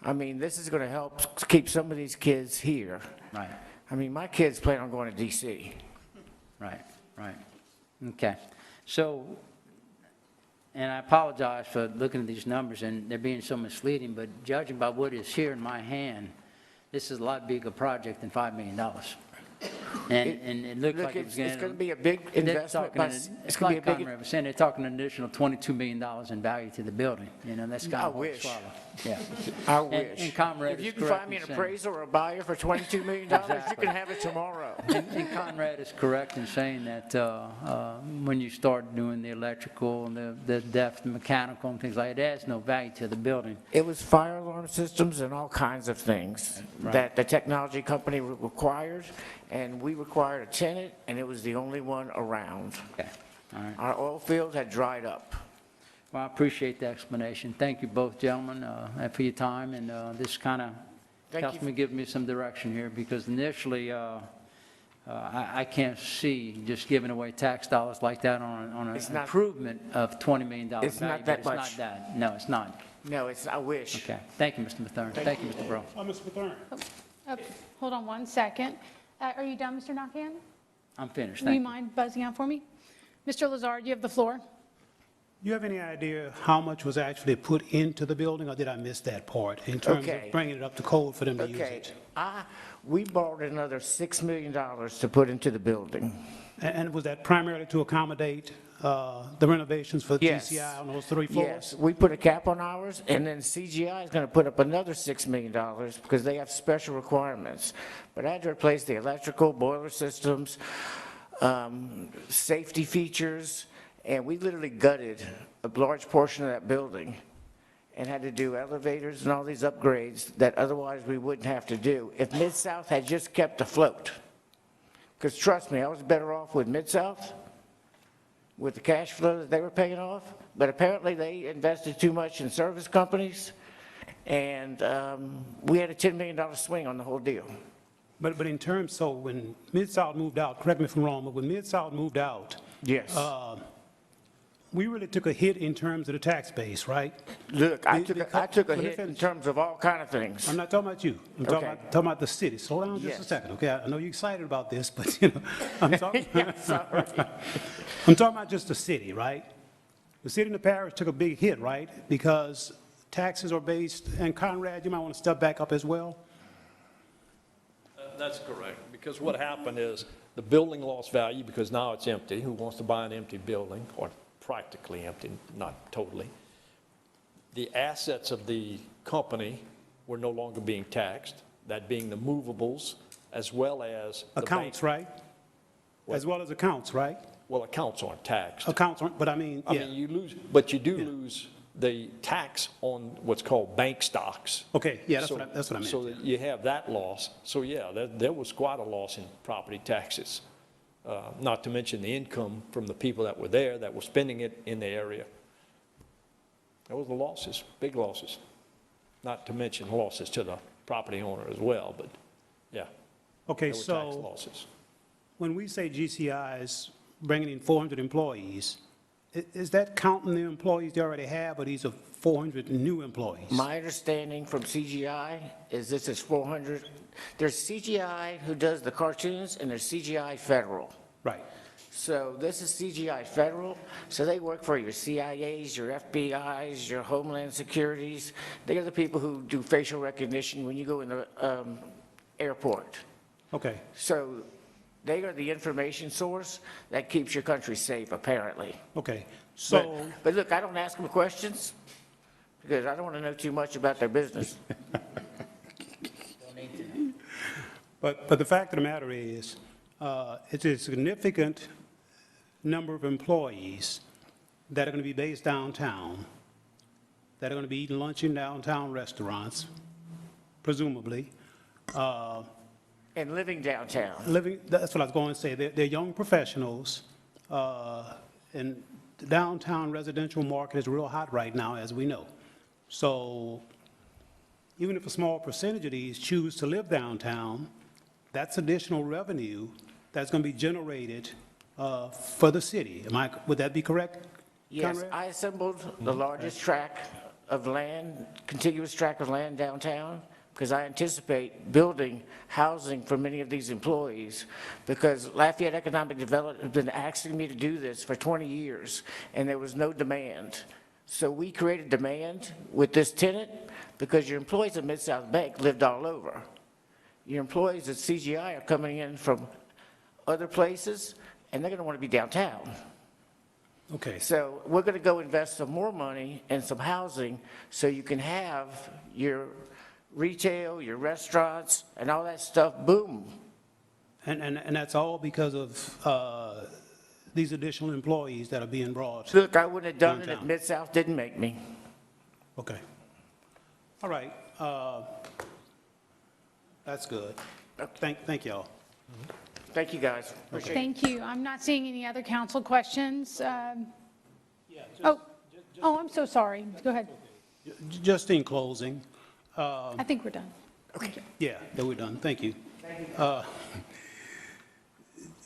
I mean, this is going to help keep some of these kids here.
Right.
I mean, my kids plan on going to D.C.
Right, right. Okay. So, and I apologize for looking at these numbers and they're being so misleading, but judging by what is here in my hand, this is a lot bigger project than $5 million. And it looked like
it's going to be a big investment.
It's going to be a big. Conrad was saying, they're talking an additional $22 million in value to the building. You know, that's kind of hard to swallow. Yeah.
I wish.
And Conrad
if you
is
can
correct
find me
in
an
saying-
appraiser or a buyer for $22 million, you can have it tomorrow.
And Conrad is correct in saying that when you start doing the electrical and the depth, the mechanical and things like that, it adds no value to the building.
It was fire alarm systems and all kinds of things that the technology company required, and we required a tenant, and it was the only one around.
Okay. All right.
Our oil field had dried up.
Well, I appreciate the explanation. Thank you both gentlemen for your time, and this kind of helps me give me some direction here, because initially I can't see just giving away tax dollars like that on an improvement of $20 million value.
It's not that
but
much.
It's not that. No, it's not.
No, it's, I wish.
Okay. Thank you, Mr. Mathern. Thank you, Mr. Bro.
Mr. Mathern.
Hold on one second. Are you done, Mr. Nakhan?
I'm finished.
Do
Thank
you
you.
mind buzzing out for me? Mr. Lazard, you have the floor.
You have any idea how much was actually put into the building, or did I miss that part in terms of bringing it up to code for them to use it?
We borrowed another $6 million to put into the building.
And was that primarily to accommodate the renovations for GCI on those 3 floors?
Yes, we put a cap on ours, and then CGI is going to put up another $6 million because they have special requirements. But I had to replace the electrical, boiler systems, safety features, and we literally gutted a large portion of that building and had to do elevators and all these upgrades that otherwise we wouldn't have to do if Mid-South had just kept afloat. Because trust me, I was better off with Mid-South, with the cash flow that they were paying off, but apparently they invested too much in service companies, and we had a $10 million swing on the whole deal.
But in terms, so when Mid-South moved out, correct me if I'm wrong, but when Mid-South moved out,
yes,
we really took a hit in terms of the tax base, right?
Look, I took a hit in terms of all kind of things.
I'm not talking about you. I'm talking about the city. Slow down just a second, okay? I know you're excited about this, but I'm talking.
Sorry.
I'm talking about just the city, right? The city and the parish took a big hit, right? Because taxes are based, and Conrad, you might want to step back up as well.
That's correct, because what happened is the building lost value because now it's empty. Who wants to buy an empty building, or practically empty, not totally? The assets of the company were no longer being taxed, that being the movables as well as the
accounts, right? As well as accounts, right?
Well, accounts aren't taxed.
Accounts aren't, but I mean, yeah.
I mean, you lose, but you do lose the tax on what's called bank stocks.
Okay, yeah, that's what I meant.
So that you have that loss. So yeah, there was quite a loss in property taxes, not to mention the income from the people that were there that were spending it in the area. There was the losses, big losses, not to mention losses to the property owner as well, but yeah.
Okay,
there were
so
tax losses.
when we say GCI is bringing in 400 employees, Is that counting the employees they already have, or these are 400 new employees?
My understanding from CGI is this is 400. There's CGI who does the cartoons, and there's CGI Federal.
Right.
So this is CGI Federal, so they work for your CIAs, your FBIs, your Homeland Securities. They are the people who do facial recognition when you go in the airport.
Okay.
So they are the information source that keeps your country safe, apparently.
Okay. So,
But look, I don't ask them questions because I don't want to know too much about their business.
but the fact of the matter is, it's a significant number of employees that are going to be based downtown, that are going to be eating lunch in downtown restaurants, presumably.
And living downtown.
That's what I was going to say. They're young professionals, and the downtown residential market is real hot right now, as we know. So even if a small percentage of these choose to live downtown, that's additional revenue that's going to be generated for the city. Would that be correct,
Yes,
Conrad?
I assembled the largest tract of land, contiguous tract of land downtown, because I anticipate building housing for many of these employees, because Lafayette Economic Development has been asking me to do this for 20 years, and there was no demand. So we created demand with this tenant, because your employees at Mid-South Bank lived all over. Your employees at CGI are coming in from other places, and they're going to want to be downtown.
Okay.
So we're going to go invest some more money in some housing so you can have your retail, your restaurants, and all that stuff boom.
And that's all because of these additional employees that are being brought.
Look, I wouldn't have done it if
downtown.
Mid-South didn't make me.
Okay. All right. That's good. Thank y'all.
Thank you, guys. Appreciate it.
Thank you. I'm not seeing any other council questions. Oh, I'm so sorry. Go ahead.
Just in closing.
I think we're done.
Yeah, we're done. Thank you.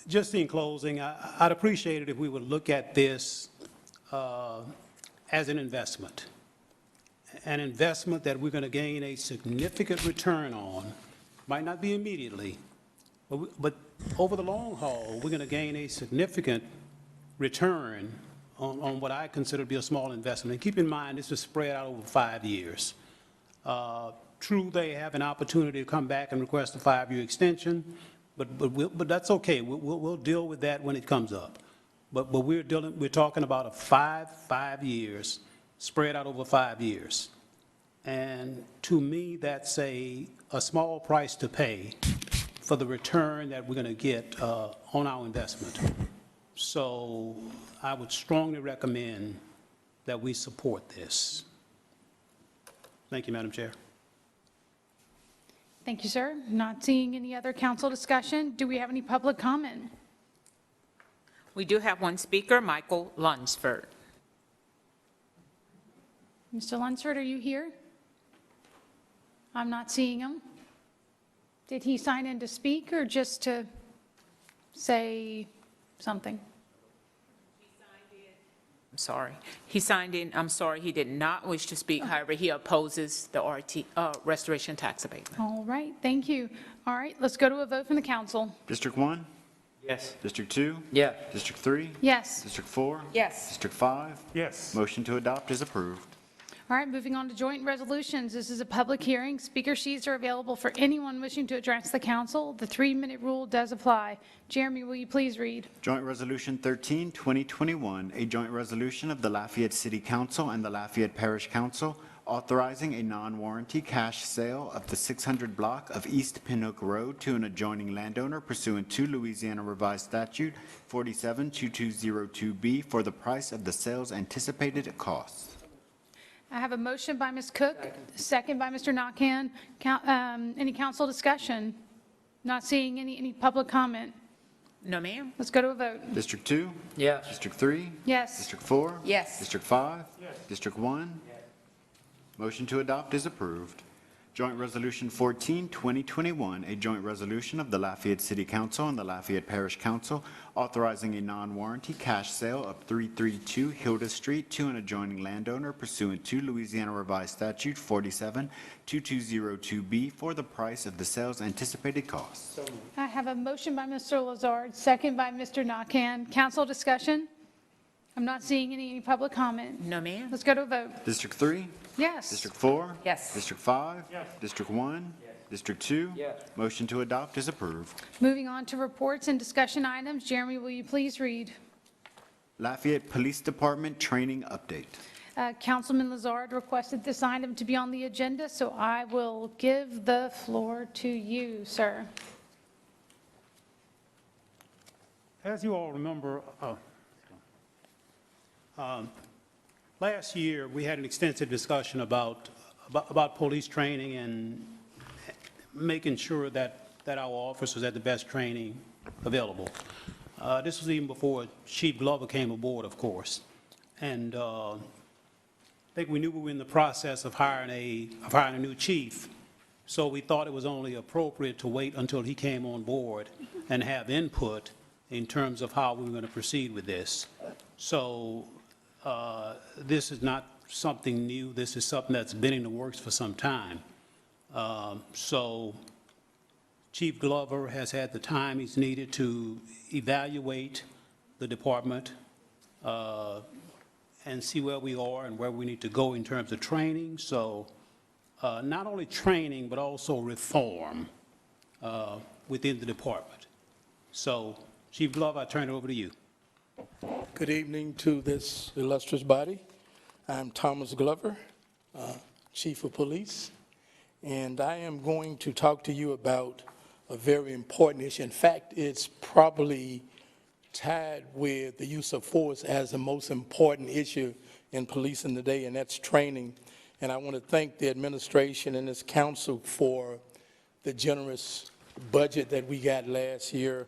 Just in closing, I'd appreciate it if we would look at this as an investment that we're going to gain a significant return on. Might not be immediately, but over the long haul, we're going to gain a significant return on what I consider to be a small investment. And keep in mind, this is spread out over 5 years. True, they have an opportunity to come back and request a 5-year extension, but that's okay. We'll deal with that when it comes up. But we're talking about a 5 years spread out over 5 years. And to me, that's a small price to pay for the return that we're going to get on our investment. So I would strongly recommend that we support this. Thank you, Madam Chair.
Thank you, sir. Not seeing any other council discussion. Do we have any public comment?
We do have one speaker, Michael Lunsford.
Mr. Lunsford, are you here? I'm not seeing him. Did he sign in to speak or just to say something?
I'm sorry. He signed in, I'm sorry, he did not wish to speak. However, he opposes the restoration tax abatement.
All right, thank you. All right, let's go to a vote from the council.
District 1?
Yes.
District 2?
Yeah.
District 3?
Yes.
District 4?
Yes.
District 5?
Yes.
Motion to adopt is approved.
All right, moving on to joint resolutions. This is a public hearing. Speaker sheets are available for anyone wishing to address the council. The 3-minute rule does apply. Jeremy, will you please read?
Joint Resolution 13, 2021, a joint resolution of the Lafayette City Council and the Lafayette Parish Council authorizing a non-warranty cash sale of the 600 block of East Pinoak Road to an adjoining landowner pursuant to Louisiana Revised Statute 472202B for the price of the sale's anticipated costs.
I have a motion by Ms. Cook, second by Mr. Nakhan. Any council discussion? Not seeing any public comment.
No, ma'am.
Let's go to a vote.
District 2?
Yes.
District 3?
Yes.
District 4?
Yes.
District 5? Yes. District 1? Motion to adopt is approved. Joint Resolution 14, 2021, a joint resolution of the Lafayette City Council and the Lafayette Parish Council authorizing a non-warranty cash sale of 332 Hilda Street to an adjoining landowner pursuant to Louisiana Revised Statute 47-2202B for the price of the sale's anticipated cost.
I have a motion by Mr. Lazard, second by Mr. Nakhan. Council discussion? I'm not seeing any public comment.
No, ma'am.
Let's go to a vote.
District 3?
Yes.
District 4?
Yes.
District 5? Yes. District 1? Yes. District 2?
Yes.
Motion to adopt is approved.
Moving on to reports and discussion items. Jeremy, will you please read?
Lafayette Police Department Training Update.
Councilman Lazard requested this item to be on the agenda, so I will give the floor to you, sir.
As you all remember, last year, we had an extensive discussion about police training and making sure that our officers had the best training available. This was even before Chief Glover came aboard, of course. And I think we knew we were in the process of hiring a new chief, so we thought it was only appropriate to wait until he came on board and have input in terms of how we were going to proceed with this. So this is not something new. This is something that's been in the works for some time. So Chief Glover has had the time he's needed to evaluate the department and see where we are and where we need to go in terms of training. So not only training, but also reform within the department. So Chief Glover, I turn it over to you.
Good evening to this illustrious body. I'm Thomas Glover, Chief of Police, and I am going to talk to you about a very important issue. In fact, it's probably tied with the use of force as the most important issue in policing today, and that's training. And I want to thank the administration and this council for the generous budget that we got last year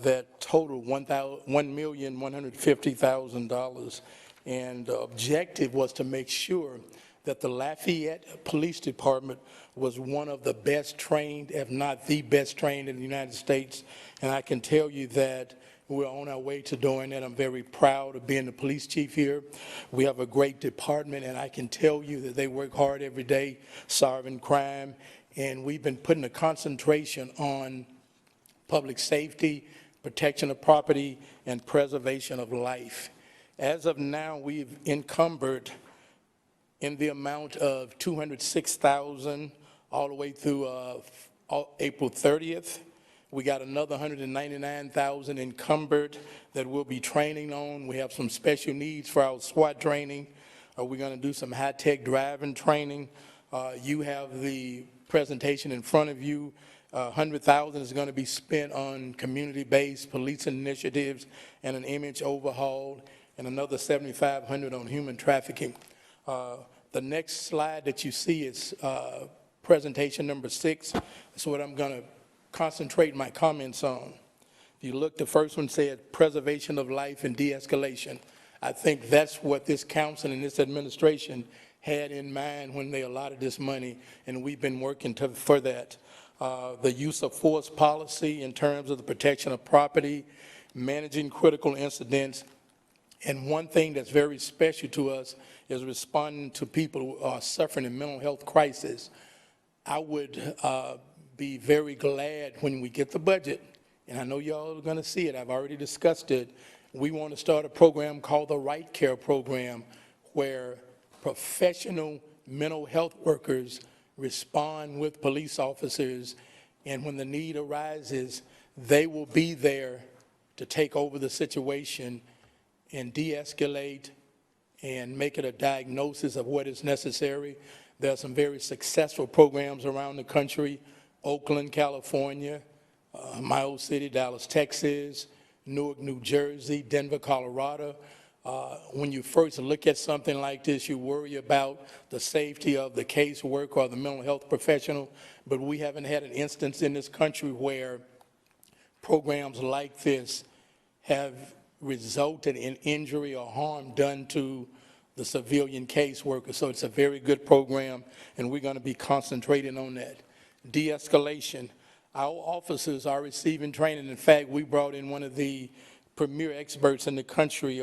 that totaled $1,150,000. And the objective was to make sure that the Lafayette Police Department was one of the best trained, if not the best trained in the United States. And I can tell you that we're on our way to doing that. I'm very proud of being the police chief here. We have a great department, and I can tell you that they work hard every day solving crime. And we've been putting a concentration on public safety, protection of property, and preservation of life. As of now, we've encumbered in the amount of $206,000 all the way through April 30th. We got another $199,000 encumbered that we'll be training on. We have some special needs for our SWAT training. We're going to do some high-tech driving training. You have the presentation in front of you. $100,000 is going to be spent on community-based police initiatives and an image overhaul, and another $7,500 on human trafficking. The next slide that you see is presentation number 6. That's what I'm going to concentrate my comments on. If you look, the first one said preservation of life and de-escalation. I think that's what this council and this administration had in mind when they allotted this money, and we've been working for that. The use of force policy in terms of the protection of property, managing critical incidents, and one thing that's very special to us is responding to people who are suffering a mental health crisis. I would be very glad when we get the budget, and I know y'all are going to see it. I've already discussed it. We want to start a program called the Right Care Program, where professional mental health workers respond with police officers, and when the need arises, they will be there to take over the situation and de-escalate and make it a diagnosis of what is necessary. There are some very successful programs around the country: Oakland, California, my old city, Dallas, Texas, Newark, New Jersey, Denver, Colorado. When you first look at something like this, you worry about the safety of the caseworker or the mental health professional, but we haven't had an instance in this country where programs like this have resulted in injury or harm done to the civilian caseworker. So it's a very good program, and we're going to be concentrating on that. De-escalation. Our officers are receiving training. In fact, we brought in one of the premier experts in the country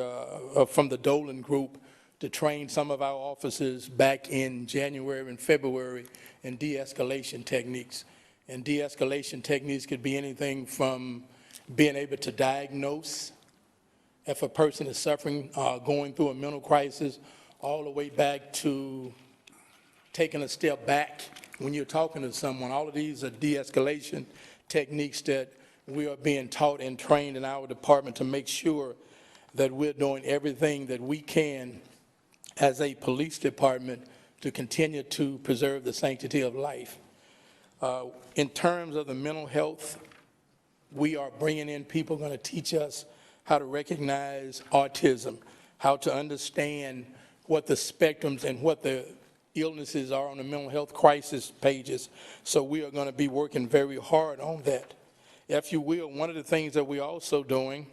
from the Dolan Group to train some of our officers back in January and February in de-escalation techniques. And de-escalation techniques could be anything from being able to diagnose if a person is suffering, going through a mental crisis, all the way back to taking a step back when you're talking to someone. All of these are de-escalation techniques that we are being taught and trained in our department to make sure that we're doing everything that we can as a police department to continue to preserve the sanctity of life. In terms of the mental health, we are bringing in people going to teach us how to recognize autism, how to understand what the spectrums and what the illnesses are on the mental health crisis pages. So we are going to be working very hard on that. If you will, one of the things that we're also doing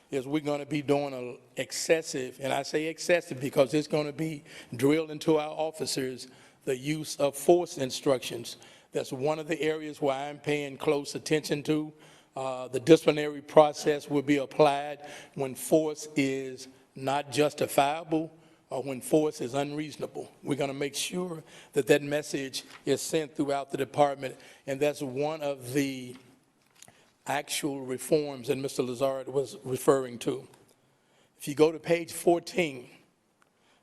is we're going to be doing an excessive, and I say excessive because it's going to be drilled into our officers, the use of force instructions. That's one of the areas where I'm paying close attention to. The disciplinary process will be applied when force is not justifiable or when force is unreasonable. We're going to make sure that that message is sent throughout the department, and that's one of the actual reforms that Mr. Lazard was referring to. If you go to page 14,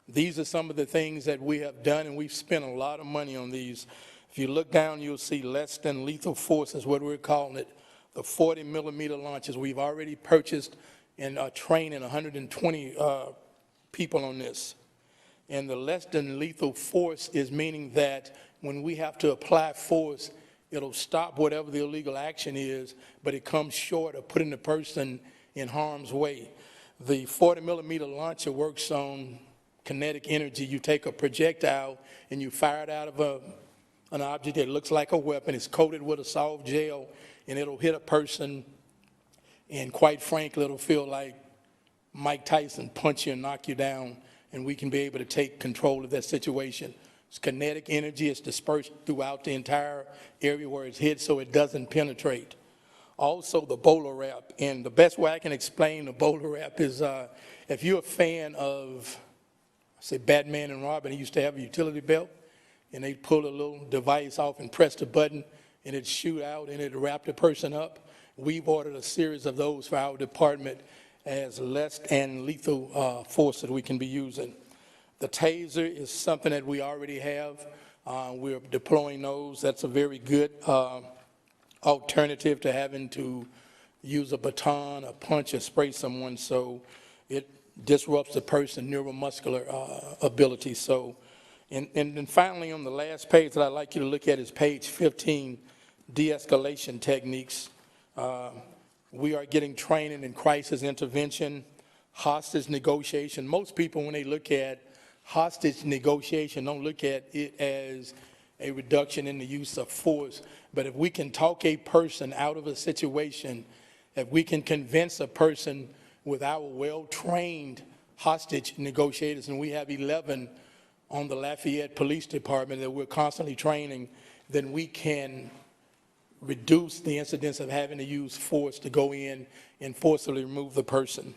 these are some of the things that we have done, and we've spent a lot of money on these. If you look down, you'll see less than lethal force is what we're calling it. The 40-millimeter launchers, we've already purchased and are training 120 people on this. And the less than lethal force is meaning that when we have to apply force, it'll stop whatever the illegal action is, but it comes short of putting the person in harm's way. The 40-millimeter launcher works on kinetic energy. You take a projectile and you fire it out of an object that looks like a weapon. It's coated with a soft gel, and it'll hit a person, and quite frankly, it'll feel like Mike Tyson punch you and knock you down, and we can be able to take control of that situation. It's kinetic energy. It's dispersed throughout the entire area where it's hit so it doesn't penetrate. Also, the bowler wrap, and the best way I can explain the bowler wrap is if you're a fan of, say, Batman and Robin, he used to have a utility belt, and they'd pull a little device off and press the button, and it'd shoot out, and it'd wrap the person up. We've ordered a series of those for our department as less and lethal force that we can be using. The taser is something that we already have. We're deploying those. That's a very good alternative to having to use a baton, a punch, or spray someone, so it disrupts the person's neuromuscular ability. So, and then finally, on the last page that I'd like you to look at is page 15, de-escalation techniques. We are getting training in crisis intervention, hostage negotiation. Most people, when they look at hostage negotiation, don't look at it as a reduction in the use of force. But if we can talk a person out of a situation, if we can convince a person with our well-trained hostage negotiators, and we have 11 on the Lafayette Police Department that we're constantly training, then we can reduce the incidence of having to use force to go in and forcibly remove the person.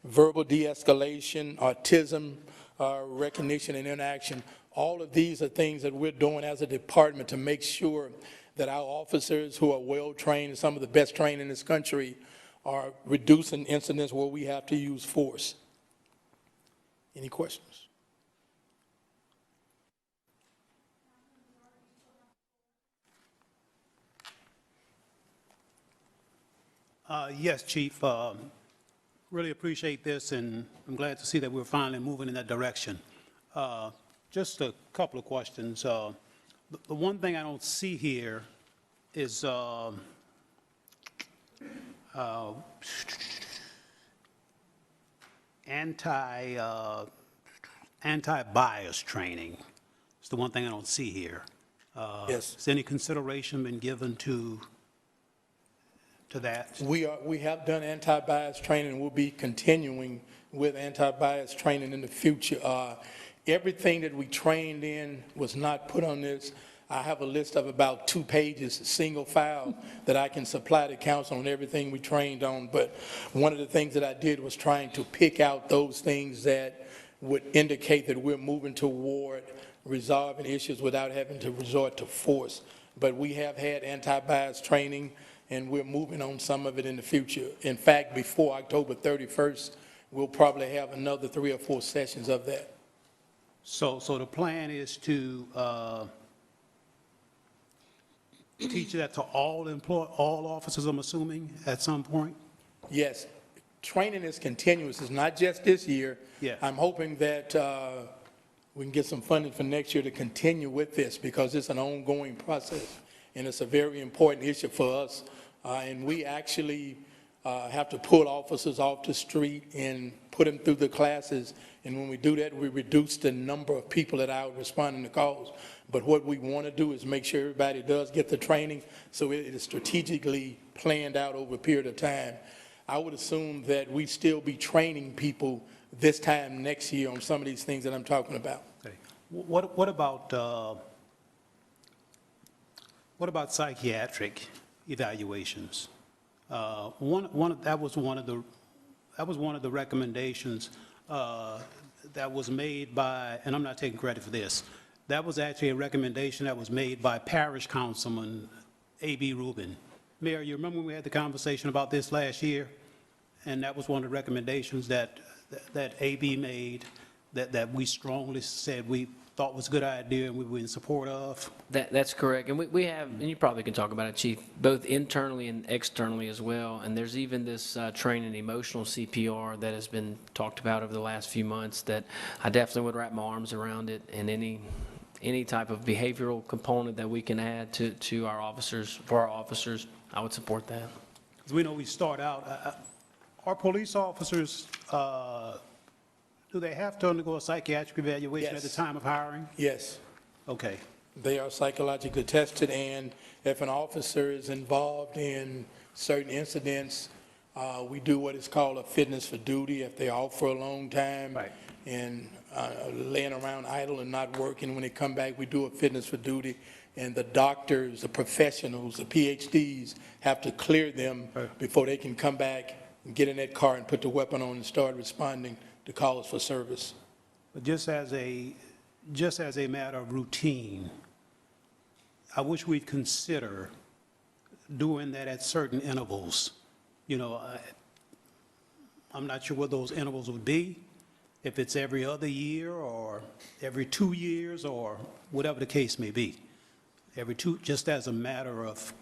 Verbal de-escalation, autism, recognition and interaction, all of these are things that we're doing as a department to make sure that our officers who are well-trained, some of the best trained in this country, are reducing incidents where we have to use force. Any questions?
Yes, Chief. Really appreciate this, and I'm glad to see that we're finally moving in that direction. Just a couple of questions. The one thing I don't see here is anti-bias training. It's the one thing I don't see here.
Yes.
Has any consideration been given to to that?
We have done anti-bias training, and we'll be continuing with anti-bias training in the future. Everything that we trained in was not put on this. I have a list of about 2 pages, single file, that I can supply to council on everything we trained on. But one of the things that I did was trying to pick out those things that would indicate that we're moving toward resolving issues without having to resort to force. But we have had anti-bias training, and we're moving on some of it in the future. In fact, before October 31st, we'll probably have another 3 or 4 sessions of that.
So the plan is to teach that to all officers, I'm assuming, at some point?
Yes. Training is continuous. It's not just this year.
Yeah.
I'm hoping that we can get some funding for next year to continue with this, because it's an ongoing process, and it's a very important issue for us. And we actually have to pull officers off the street and put them through the classes. And when we do that, we reduce the number of people that are out responding to calls. But what we want to do is make sure everybody does get the training, so it is strategically planned out over a period of time. I would assume that we'd still be training people this time next year on some of these things that I'm talking about.
Okay. What about psychiatric evaluations? That was one of the recommendations that was made by, and I'm not taking credit for this, that was actually a recommendation that was made by Parish Councilman A.B. Rubin. Mayor, you remember when we had the conversation about this last year? And that was one of the recommendations that A.B. made, that we strongly said we thought was a good idea and we were in support of.
That's correct. And we have, and you probably can talk about it, Chief, both internally and externally as well. And there's even this training emotional CPR that has been talked about over the last few months that I definitely would wrap my arms around it, and any type of behavioral component that we can add to our officers, for our officers, I would support that.
Because we know we start out, our police officers, do they have to undergo a psychiatric evaluation at the time of hiring?
Yes.
Okay.
They are psychologically tested, and if an officer is involved in certain incidents, we do what is called a fitness for duty. If they're off for a long time and laying around idle and not working, when they come back, we do a fitness for duty. And the doctors, the professionals, the PhDs have to clear them before they can come back and get in that car and put the weapon on and start responding to calls for service.
But just as a matter of routine, I wish we'd consider doing that at certain intervals. You know, I'm not sure what those intervals would be, if it's every other year or every 2 years or whatever the case may be. Every 2, just as a matter of,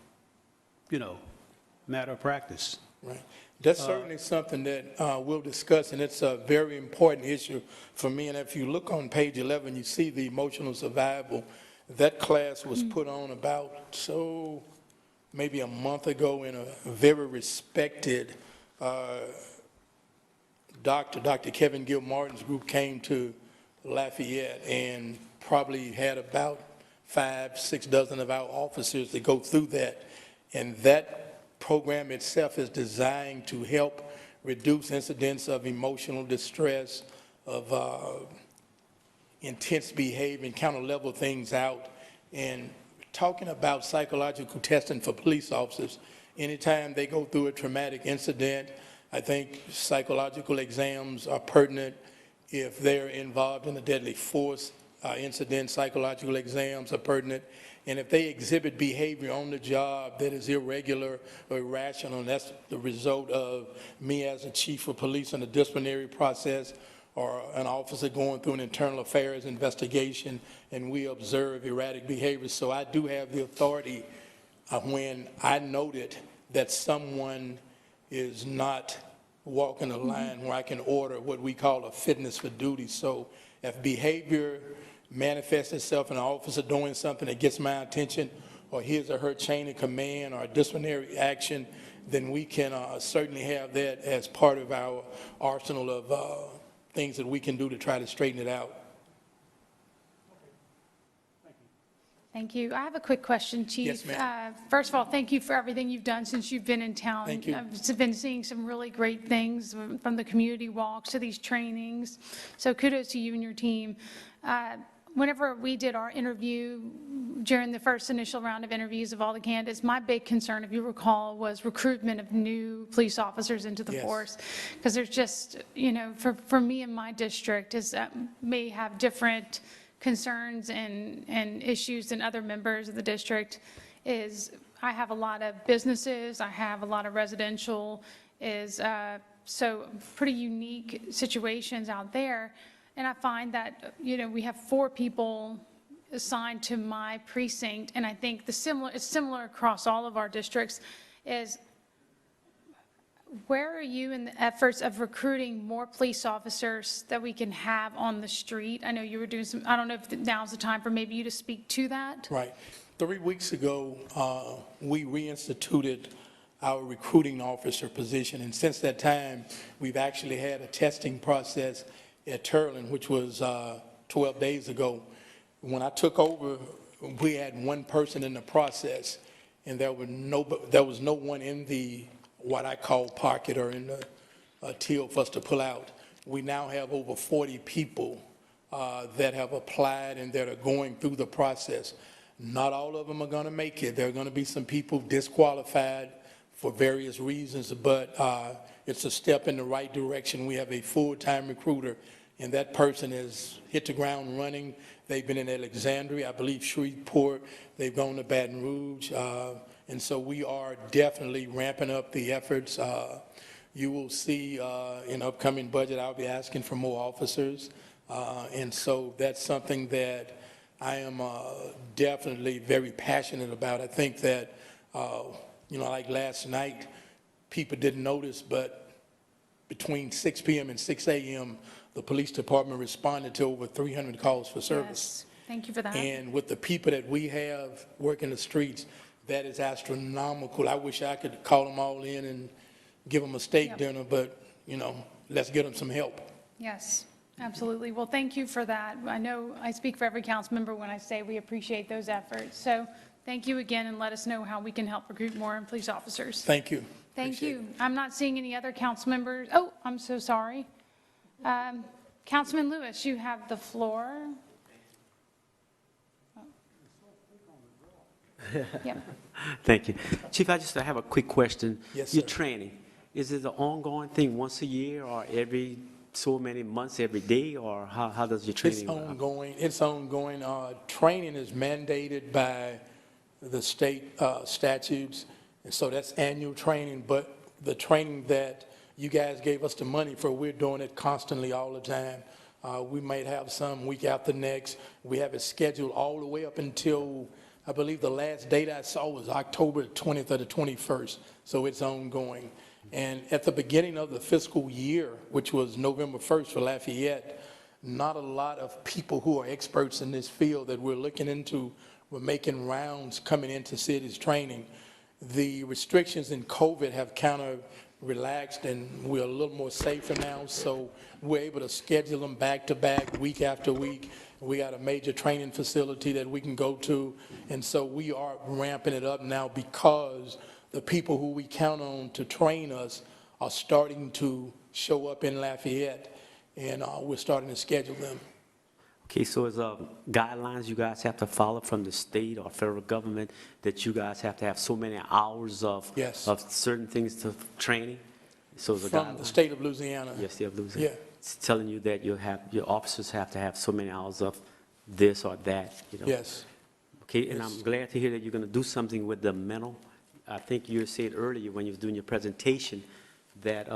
matter of practice.
Right. That's certainly something that we'll discuss, and it's a very important issue for me. And if you look on page 11, you see the emotional survival. That class was put on about, maybe a month ago, in a very respected doctor. Dr. Kevin Gilmartin's group came to Lafayette and probably had about 5-6 dozen of our officers that go through that. And that program itself is designed to help reduce incidents of emotional distress, of intense behavior, and kind of level things out. And talking about psychological testing for police officers, anytime they go through a traumatic incident, I think psychological exams are pertinent. If they're involved in a deadly force incident, psychological exams are pertinent. And if they exhibit behavior on the job that is irregular or irrational, and that's the result of me as a chief of police in a disciplinary process, or an officer going through an internal affairs investigation, and we observe erratic behavior. So I do have the authority when I noted that someone is not walking the line, where I can order what we call a fitness for duty. So if behavior manifests itself in an officer doing something that gets my attention, or his or her chain of command, or a disciplinary action, then we can certainly have that as part of our arsenal of things that we can do to try to straighten it out.
Thank you. I have a quick question, Chief.
Yes, ma'am.
First of all, thank you for everything you've done since you've been in town.
Thank you.
I've been seeing some really great things from the community walks to these trainings. So kudos to you and your team. Whenever we did our interview during the first initial round of interviews of all the candidates, my big concern, if you recall, was recruitment of new police officers into the force. Because there's just, you know, for me in my district, is may have different concerns and issues than other members of the district. Is I have a lot of businesses, I have a lot of residential, so pretty unique situations out there. And I find that, you know, we have 4 people assigned to my precinct, and I think it's similar across all of our districts, is where are you in the efforts of recruiting more police officers that we can have on the street? I know you were doing some, I don't know if now's the time for maybe you to speak to that.
Right. 3 weeks ago, we reinstituted our recruiting officer position, and since that time, we've actually had a testing process at Turlin, which was 12 days ago. When I took over, we had 1 person in the process, and there was no one in the, what I call pocket or in the till for us to pull out. We now have over 40 people that have applied and that are going through the process. Not all of them are going to make it. There are going to be some people disqualified for various reasons, but it's a step in the right direction. We have a full-time recruiter, and that person has hit the ground running. They've been in Alexandria, I believe Shreveport, they've gone to Baton Rouge, and so we are definitely ramping up the efforts. You will see in the upcoming budget, I'll be asking for more officers, and so that's something that I am definitely very passionate about. I think that, you know, like last night, people didn't notice, but between 6 p.m. and 6 a.m., the police department responded to over 300 calls for service.
Yes. Thank you for that.
And with the people that we have working the streets, that is astronomical. I wish I could call them all in and give them a steak dinner, but, you know, let's get them some help.
Yes, absolutely. Well, thank you for that. I know I speak for every council member when I say we appreciate those efforts. So thank you again, and let us know how we can help recruit more police officers.
Thank you.
Thank you. I'm not seeing any other council members. Oh, I'm so sorry. Councilman Lewis, you have the floor. Yep.
Thank you. Chief, I just have a quick question.
Yes,
Your
sir.
training, is it an ongoing thing once a year or every so many months, every day, or how does your training
It's
work?
ongoing. It's ongoing. Training is mandated by the state statutes, and so that's annual training. But the training that you guys gave us the money for, we're doing it constantly all the time. We might have some week after next. We have it scheduled all the way up until, I believe the last date I saw was October 20th or the 21st, so it's ongoing. And at the beginning of the fiscal year, which was November 1st for Lafayette, not a lot of people who are experts in this field that we're looking into were making rounds coming into cities training. The restrictions in COVID have kind of relaxed, and we're a little more safer now, so we're able to schedule them back to back, week after week. We got a major training facility that we can go to, and so we are ramping it up now because the people who we count on to train us are starting to show up in Lafayette, and we're starting to schedule them.
Okay, so is guidelines you guys have to follow from the state or federal government that you guys have to have so many hours of certain things to training? So is a
From the state of Louisiana.
Yes, state of Louisiana.
Yeah.
It's telling you that your officers have to have so many hours of this or that, you know?
Yes.
Okay, and I'm glad to hear that you're going to do something with the mental. I think you said earlier when you was doing your presentation that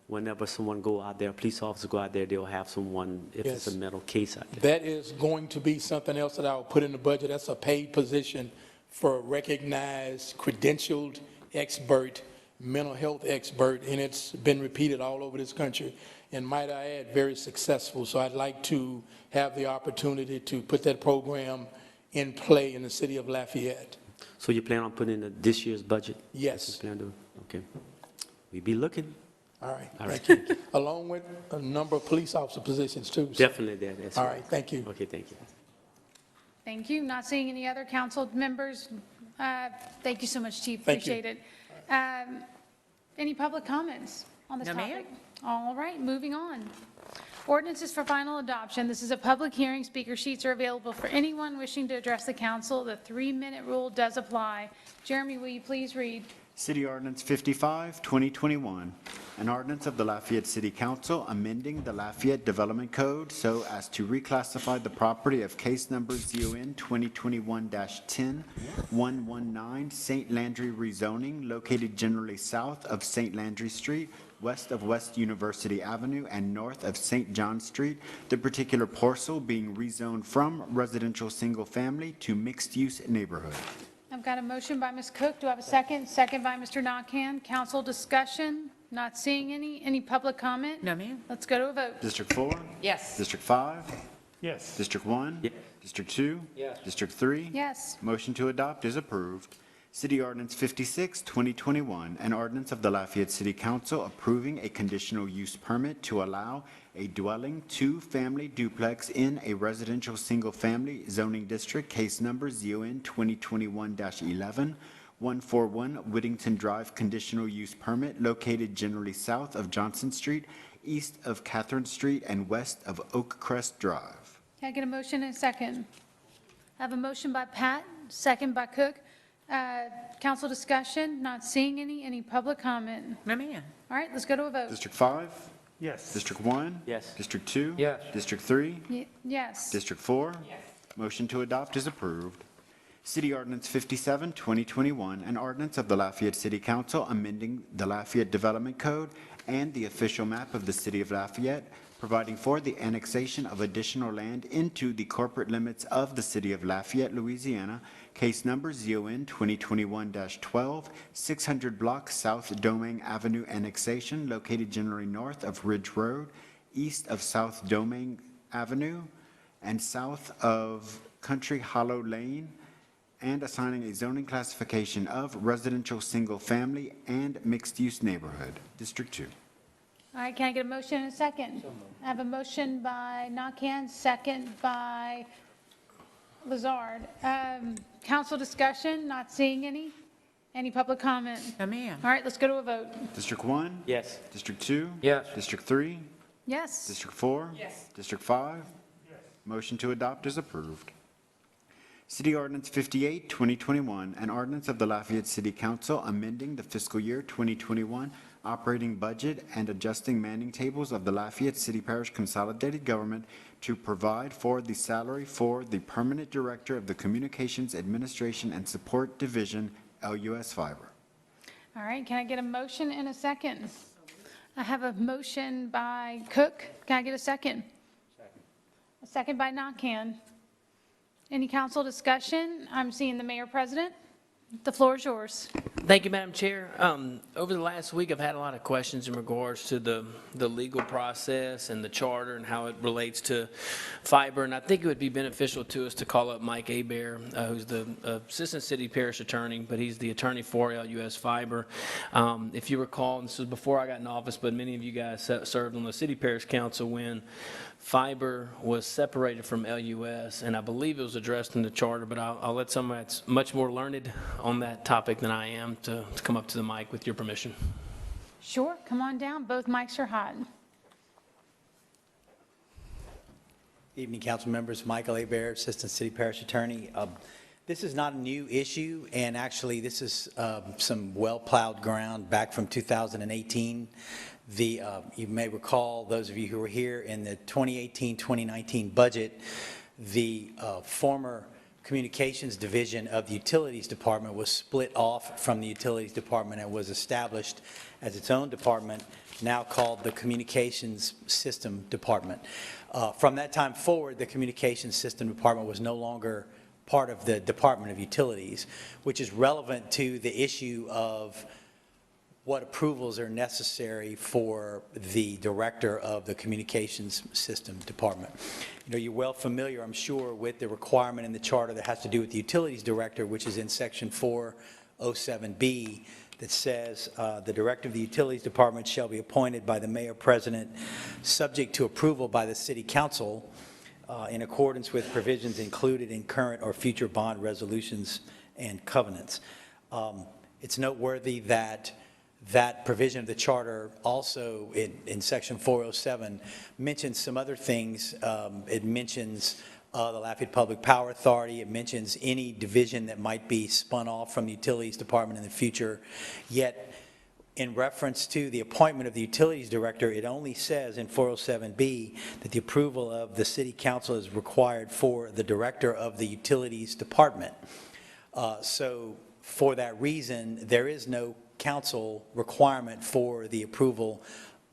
whenever someone go out there, a police officer go out there, they'll have someone, if it's a mental case out there.
That is going to be something else that I'll put in the budget. That's a paid position for a recognized, credentialed expert, mental health expert, and it's been repeated all over this country. And might I add, very successful. So I'd like to have the opportunity to put that program in play in the city of Lafayette.
So you plan on putting in this year's budget?
Yes.
That's what you plan to do? Okay. We be looking.
All right.
All right.
Thank you. Along with a number of police officer positions too. So.
Definitely that's
all right. Thank you.
Okay, thank you.
Thank you. Not seeing any other council members. Thank you so much, Chief.
Thank you.
Appreciate it. Any public comments on this
No, ma'am.
topic? All right, moving on. Ordinances for final adoption. This is a public hearing. Speaker sheets are available for anyone wishing to address the council. The 3-minute rule does apply. Jeremy, will you please read?
City Ordinance 55, 2021, an ordinance of the Lafayette City Council amending the Lafayette Development Code so as to reclassify the property of case number ZON 2021-10-119 St. Landry rezoning located generally south of St. Landry Street, west of West University Avenue, and north of St. John Street, the particular parcel being rezoned from residential single-family to mixed-use neighborhood.
I've got a motion by Ms. Cook. Do I have a second? Second by Mr. Nakhan. Council discussion? Not seeing any. Any public comment?
No, ma'am.
Let's go to a vote.
District 4?
Yes.
District 5?
Yes.
District 1?
Yes.
District 2?
Yes.
District 3?
Yes.
Motion to adopt is approved. City Ordinance 56, 2021, an ordinance of the Lafayette City Council approving a conditional use permit to allow a dwelling 2-family duplex in a residential single-family zoning district, case number ZON 2021-11-141 Whittington Drive conditional use permit located generally south of Johnson Street, east of Catherine Street, and west of Oakcrest Drive.
Can I get a motion and a second? I have a motion by Pat, second by Cook. Council discussion? Not seeing any. Any public comment?
No, ma'am.
All right, let's go to a vote.
District 5?
Yes.
District 1?
Yes.
District 2?
Yes.
District 3?
Yes.
District 4? Yes. Motion to adopt is approved. City Ordinance 57, 2021, an ordinance of the Lafayette City Council amending the Lafayette Development Code and the official map of the City of Lafayette, providing for the annexation of additional land into the corporate limits of the City of Lafayette, Louisiana, case number ZON 2021-12, 600 block South Domingue Avenue annexation located generally north of Ridge Road, east of South Domingue Avenue, and south of Country Hollow Lane, and assigning a zoning classification of residential single-family and mixed-use neighborhood. District 2.
All right, can I get a motion and a second? I have a motion by Nakhan, second by Lazard. Council discussion? Not seeing any. Any public comment?
No, ma'am.
All right, let's go to a vote.
District 1?
Yes.
District 2?
Yes.
District 3?
Yes.
District 4?
Yes.
District 5? Yes. Motion to adopt is approved. City Ordinance 58, 2021, an ordinance of the Lafayette City Council amending the fiscal year 2021 operating budget and adjusting manning tables of the Lafayette City Parish Consolidated Government to provide for the salary for the permanent director of the Communications Administration and Support Division, LUS Fiber.
All right, can I get a motion and a second? I have a motion by Cook. Can I get a second? Second. A second by Nakhan. Any council discussion? I'm seeing the mayor president. The floor is yours.
Thank you, Madam Chair. Over the last week, I've had a lot of questions in regards to the legal process and the charter and how it relates to fiber. And I think it would be beneficial to us to call up Mike Hebert, who's the Assistant City Parish Attorney, but he's the attorney for LUS Fiber. If you recall, and this was before I got in office, but many of you guys served on the City Parish Council when fiber was separated from LUS, and I believe it was addressed in the charter, but I'll let someone that's much more learned on that topic than I am to come up to the mic with your permission.
Sure, come on down. Both mics are hot.
Evening, council members. Michael Hebert, Assistant City Parish Attorney. This is not a new issue, and actually this is some well-plowed ground back from 2018. You may recall, those of you who were here, in the 2018-2019 budget, the former Communications Division of the Utilities Department was split off from the Utilities Department and was established as its own department, now called the Communications System Department. From that time forward, the Communications System Department was no longer part of the Department of Utilities, which is relevant to the issue of what approvals are necessary for the director of the Communications System Department. You know, you're well familiar, I'm sure, with the requirement in the charter that has to do with the Utilities Director, which is in Section 407B, that says the director of the Utilities Department shall be appointed by the mayor president, subject to approval by the City Council, in accordance with provisions included in current or future bond resolutions and covenants. It's noteworthy that that provision of the charter also in section 407 mentions some other things. It mentions the Lafayette Public Power Authority. It mentions any division that might be spun off from the Utilities Department in the future. Yet, in reference to the appointment of the Utilities Director, it only says in 407B that the approval of the City Council is required for the Director of the Utilities Department. So for that reason, there is no council requirement for the approval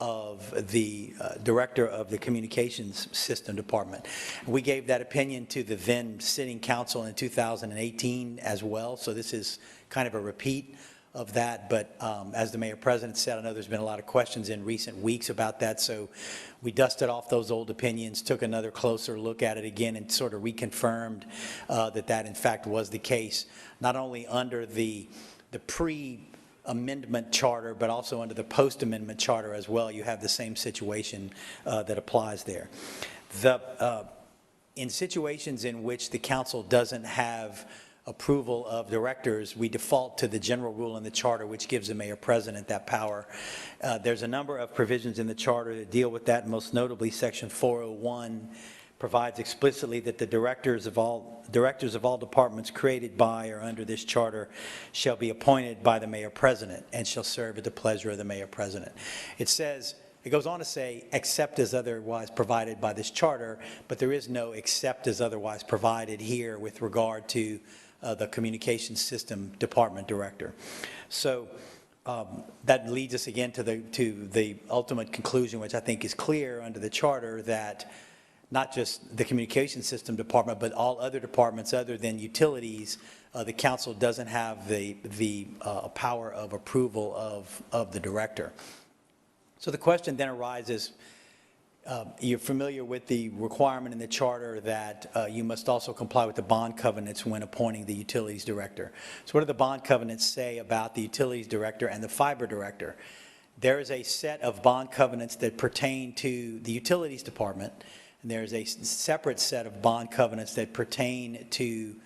of the Director of the Communications System Department. We gave that opinion to the then sitting council in 2018 as well, so this is kind of a repeat of that, but as the Mayor President said, I know there's been a lot of questions in recent weeks about that, so we dusted off those old opinions, took another closer look at it again, and sort of reconfirmed that in fact was the case, not only under the pre-amendment charter, but also under the post-amendment charter as well. You have the same situation that applies there. In situations in which the council doesn't have approval of directors, we default to the general rule in the charter, which gives the Mayor President that power. There's a number of provisions in the charter that deal with that, most notably Section 401 provides explicitly that the directors of all departments created by or under this charter shall be appointed by the Mayor President and shall serve at the pleasure of the Mayor President. It goes on to say, except as otherwise provided by this charter, but there is no except as otherwise provided here with regard to the Communications System Department Director. So that leads us again to the ultimate conclusion, which I think is clear under the charter, that not just the Communications System Department, but all other departments other than utilities, the council doesn't have the power of approval of the director. So the question then arises, you're familiar with the requirement in the charter that you must also comply with the bond covenants when appointing the utilities director. So what do the bond covenants say about the utilities director and the fiber director? There is a set of bond covenants that pertain to the utilities department, and there's a separate set of bond covenants that pertain to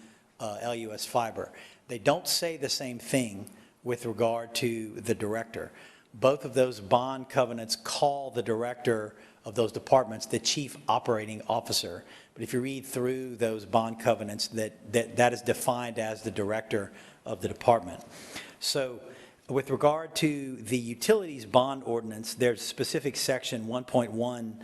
LUS Fiber. They don't say the same thing with regard to the director. Both of those bond covenants call the director of those departments the chief operating officer. But if you read through those bond covenants, that is defined as the director of the department. So with regard to the utilities bond ordinance, there's a specific section 1.1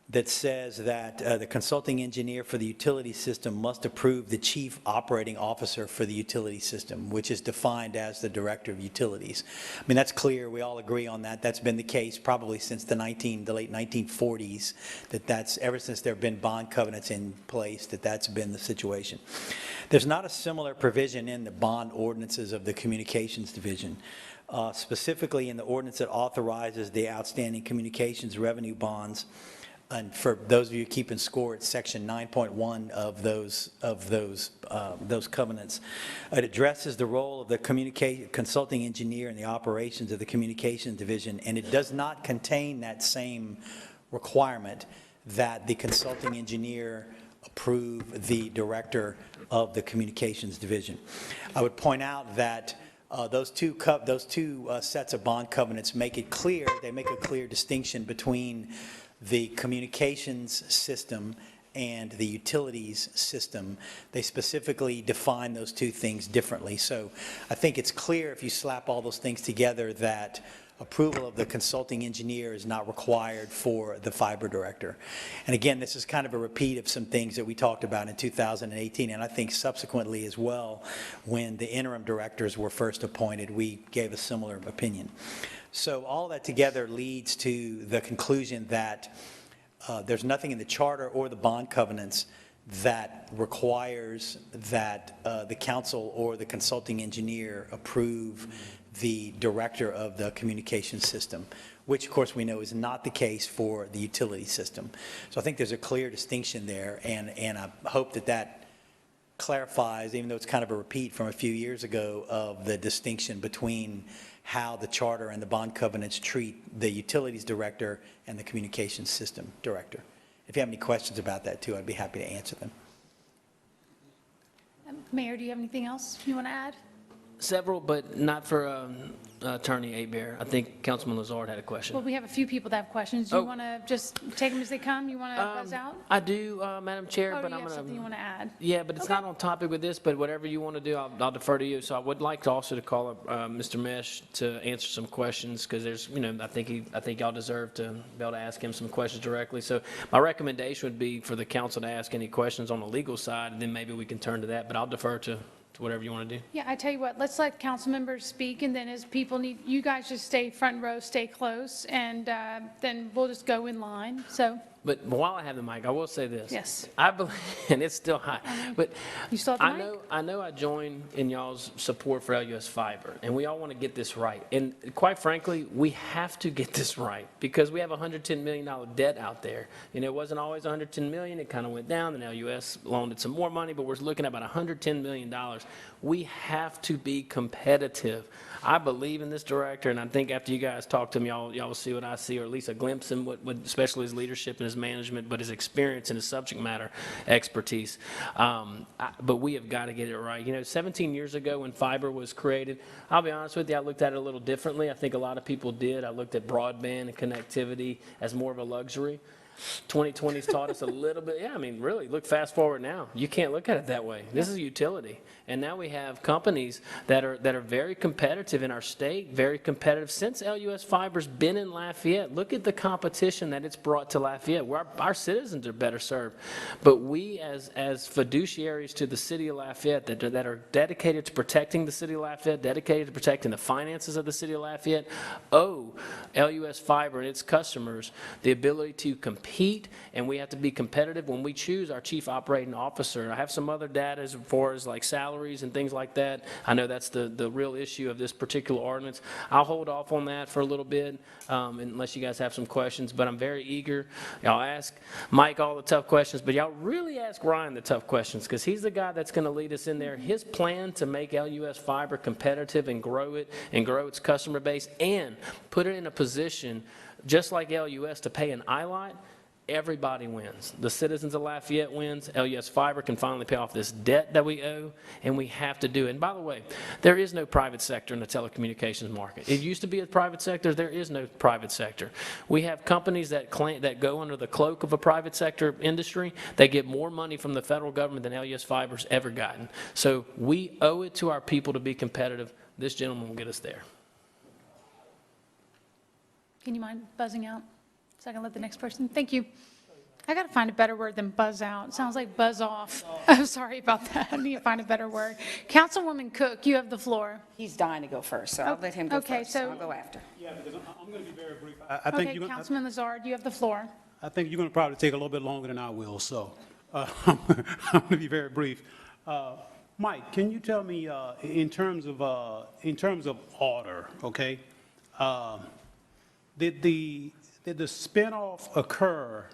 that says that the consulting engineer for the utility system must approve the chief operating officer for the utility system, which is defined as the director of utilities. I mean, that's clear. We all agree on that. That's been the case probably since the late 1940s, that's ever since there have been bond covenants in place, that's been the situation. There's not a similar provision in the bond ordinances of the Communications Division. Specifically in the ordinance that authorizes the outstanding communications revenue bonds. And for those of you keeping score, it's section 9.1 of those covenants. It addresses the role of the consulting engineer in the operations of the Communications Division, and it does not contain that same requirement that the consulting engineer approve the director of the Communications Division. I would point out that those two sets of bond covenants make it clear, they make a clear distinction between the communications system and the utilities system. They specifically define those two things differently. So I think it's clear if you slap all those things together that approval of the consulting engineer is not required for the fiber director. And again, this is kind of a repeat of some things that we talked about in 2018, and I think subsequently as well, when the interim directors were first appointed, we gave a similar opinion. So all that together leads to the conclusion that there's nothing in the charter or the bond covenants that requires that the council or the consulting engineer approve the director of the communication system, which of course we know is not the case for the utility system. So I think there's a clear distinction there, and I hope that clarifies, even though it's kind of a repeat from a few years ago, of the distinction between how the charter and the bond covenants treat the utilities director and the communications system director. if you have any questions about that too, I'd be happy to answer them.
Mayor, do you have anything else you want to add?
Several, but not for Attorney Abear. I think Councilman Lazard had a question.
Well, we have a few people that have questions. Do you want to just take them as they come? You want to buzz out?
I do, Madam Chair,
Oh,
but
you
I'm
have
going
something you want to add?
Yeah, but it's not on topic with this, but whatever you want to do, I'll defer to you. So I would like to also to call up Mr. Mesh to answer some questions, because there's, I think y'all deserve to be able to ask him some questions directly. So my recommendation would be for the council to ask any questions on the legal side, and then maybe we can turn to that, but I'll defer to whatever you want to do.
Yeah, I tell you what, let's let council members speak, and then as people need, you guys just stay front row, stay close, and then we'll just go in line, so.
But while I have the mic, I will say this.
Yes.
I believe, and it's still high, but
You still have the mic?
I know I join in y'all's support for LUS Fiber, and we all want to get this right. And quite frankly, we have to get this right, because we have a $110 million debt out there. It wasn't always $110 million. It kind of went down, and LUS loaned it some more money, but we're looking at about $110 million. We have to be competitive. I believe in this director, and I think after you guys talk to him, y'all will see what I see, or at least a glimpse in what especially his leadership and his management, but his experience and his subject matter expertise. But we have got to get it right. 17 years ago when fiber was created, I'll be honest with you, I looked at it a little differently. I think a lot of people did. I looked at broadband and connectivity as more of a luxury. 2020's taught us a little bit. Yeah, really, look, fast forward now. You can't look at it that way. This is utility. And now we have companies that are very competitive in our state, very competitive. Since LUS Fiber's been in Lafayette, look at the competition that it's brought to Lafayette, where our citizens are better served. But we, as fiduciaries to the city of Lafayette, that are dedicated to protecting the city of Lafayette, dedicated to protecting the finances of the city of Lafayette, owe LUS Fiber and its customers the ability to compete, and we have to be competitive when we choose our chief operating officer. I have some other data as far as like salaries and things like that. I know that's the real issue of this particular ordinance. I'll hold off on that for a little bit unless you guys have some questions, but I'm very eager. Y'all ask Mike all the tough questions, but y'all really ask Ryan the tough questions, because he's the guy that's going to lead us in there. His plan to make LUS Fiber competitive and grow it and grow its customer base and put it in a position just like LUS to pay an ILOT, everybody wins. The citizens of Lafayette wins. LUS Fiber can finally pay off this debt that we owe, and we have to do it. And by the way, there is no private sector in the telecommunications market. It used to be a private sector. There is no private sector. We have companies that go under the cloak of a private sector industry. They get more money from the federal government than LUS Fiber's ever gotten. So we owe it to our people to be competitive. This gentleman will get us there.
Can you mind buzzing out so I can let the next person? Thank you. I got to find a better word than buzz out. It sounds like buzz off. I'm sorry about that. I need to find a better word. Councilwoman Cook, you have the floor.
He's dying to go first, so I'll let him go first.
so
I'll go after.
Yeah, because I'm going to be very brief.
Okay, Councilman Lazard, you have the floor.
I think you're going to probably take a little bit longer than I will, so I'm going to be very brief. Mike, can you tell me in terms of order, okay? Did the spinoff occur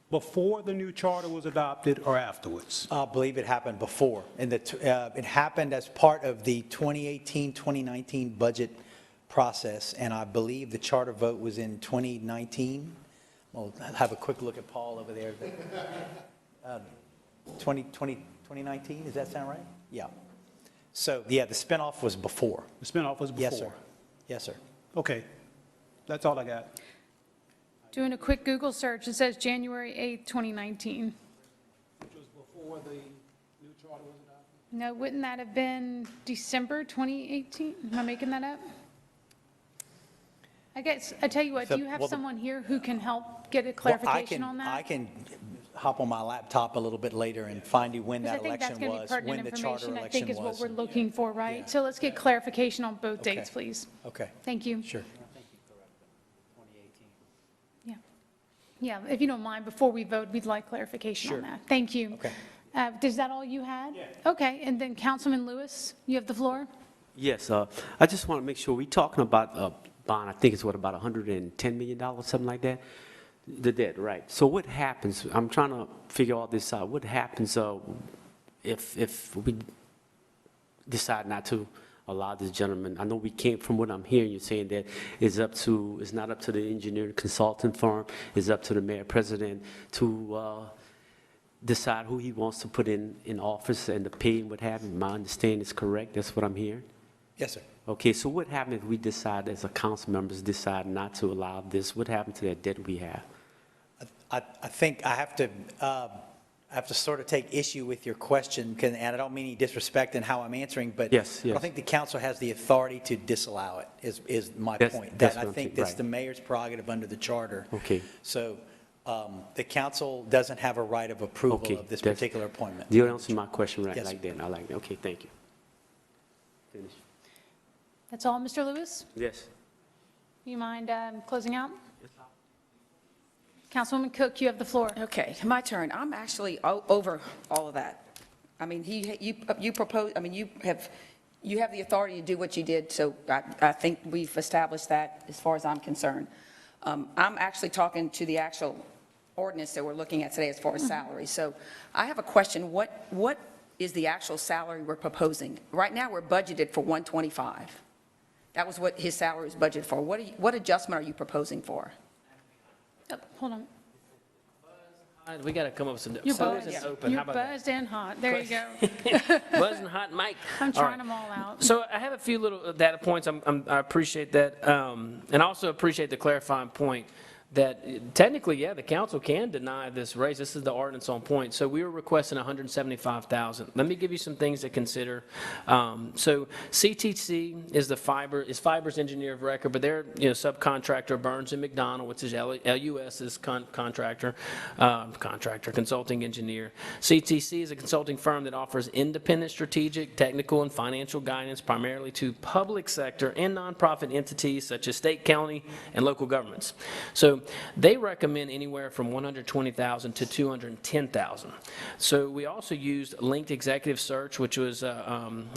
before the new charter was adopted or afterwards?
I believe it happened before. And it happened as part of the 2018-2019 budget process, and I believe the charter vote was in 2019. We'll have a quick look at Paul over there. 2019, does that sound right? Yeah. So, yeah, the spinoff was before.
The spinoff was before?
Yes, sir. Yes, sir.
Okay. That's all I got.
Doing a quick Google search, it says January 8th, 2019.
Which was before the new charter was adopted?
No, wouldn't that have been December 2018? Am I making that up? I guess, I tell you what, do you have someone here who can help get a clarification on that?
I can hop on my laptop a little bit later and find you when that election was, when the charter election was.
I think is what we're looking for, right? Yeah. So let's get clarification on both dates, please.
Okay.
Thank you.
Sure.
Yeah, if you don't mind, before we vote, we'd like clarification on that. Thank you.
Okay.
Is that all you had?
Yeah.
Okay, and then Councilman Lewis, you have the floor.
Yes, I just want to make sure we're talking about a bond. I think it's about $110 million, something like that. The debt, right? So what happens? I'm trying to figure all this out. What happens if we decide not to a lot of these gentlemen, I know we can't, from what I'm hearing, you're saying that it's not up to the engineering consultant firm, it's up to the mayor president to decide who he wants to put in office and the pay and what have you. My understanding is correct, that's what I'm hearing?
Yes, sir.
Okay, so what happens if we decide, as a council members, decide not to allow this? What happens to that debt we have?
I think I have to sort of take issue with your question, and I don't mean any disrespect in how I'm answering, but
Yes,
I
yes.
don't think the council has the authority to disallow it, is my point.
That's
That I
what I'm
think
saying,
that's
right.
the mayor's prerogative under the charter.
Okay.
So the council doesn't have a right of approval
Okay,
of this
that's-
particular appointment.
You answered my question right
Yes,
like that. I like that. Okay, thank you. Finish.
That's all, Mr. Lewis?
Yes.
You mind closing out? Councilwoman Cook, you have the floor.
Okay, my turn. I'm actually over all of that. I mean, you propose, I mean, you have the authority to do what you did, so I think we've established that as far as I'm concerned. I'm actually talking to the actual ordinance that we're looking at today as far as salary. So I have a question. What is the actual salary we're proposing? Right now, we're budgeted for 125. That was what his salary was budgeted for. What adjustment are you proposing for?
Hold on.
We got to come up with some.
You're
so
buzzed.
this is open. How
You're
about that?
buzzed and hot. There you go.
Buzzing hot, Mike.
I'm
All
trying
right.
them all out.
So I have a few little data points. I appreciate that, and also appreciate the clarifying point that technically, yeah, the council can deny this raise. This is the ordinance on point. So we were requesting $175,000. Let me give you some things to consider. So CTC is fiber's engineer of record, but they're subcontractor Burns and McDonnell, which is LUS's contractor, consulting engineer. CTC is a consulting firm that offers independent strategic, technical, and financial guidance primarily to public sector and nonprofit entities such as state, county, and local governments. So they recommend anywhere from $120,000 to $210,000. So we also used Linked Executive Search, which was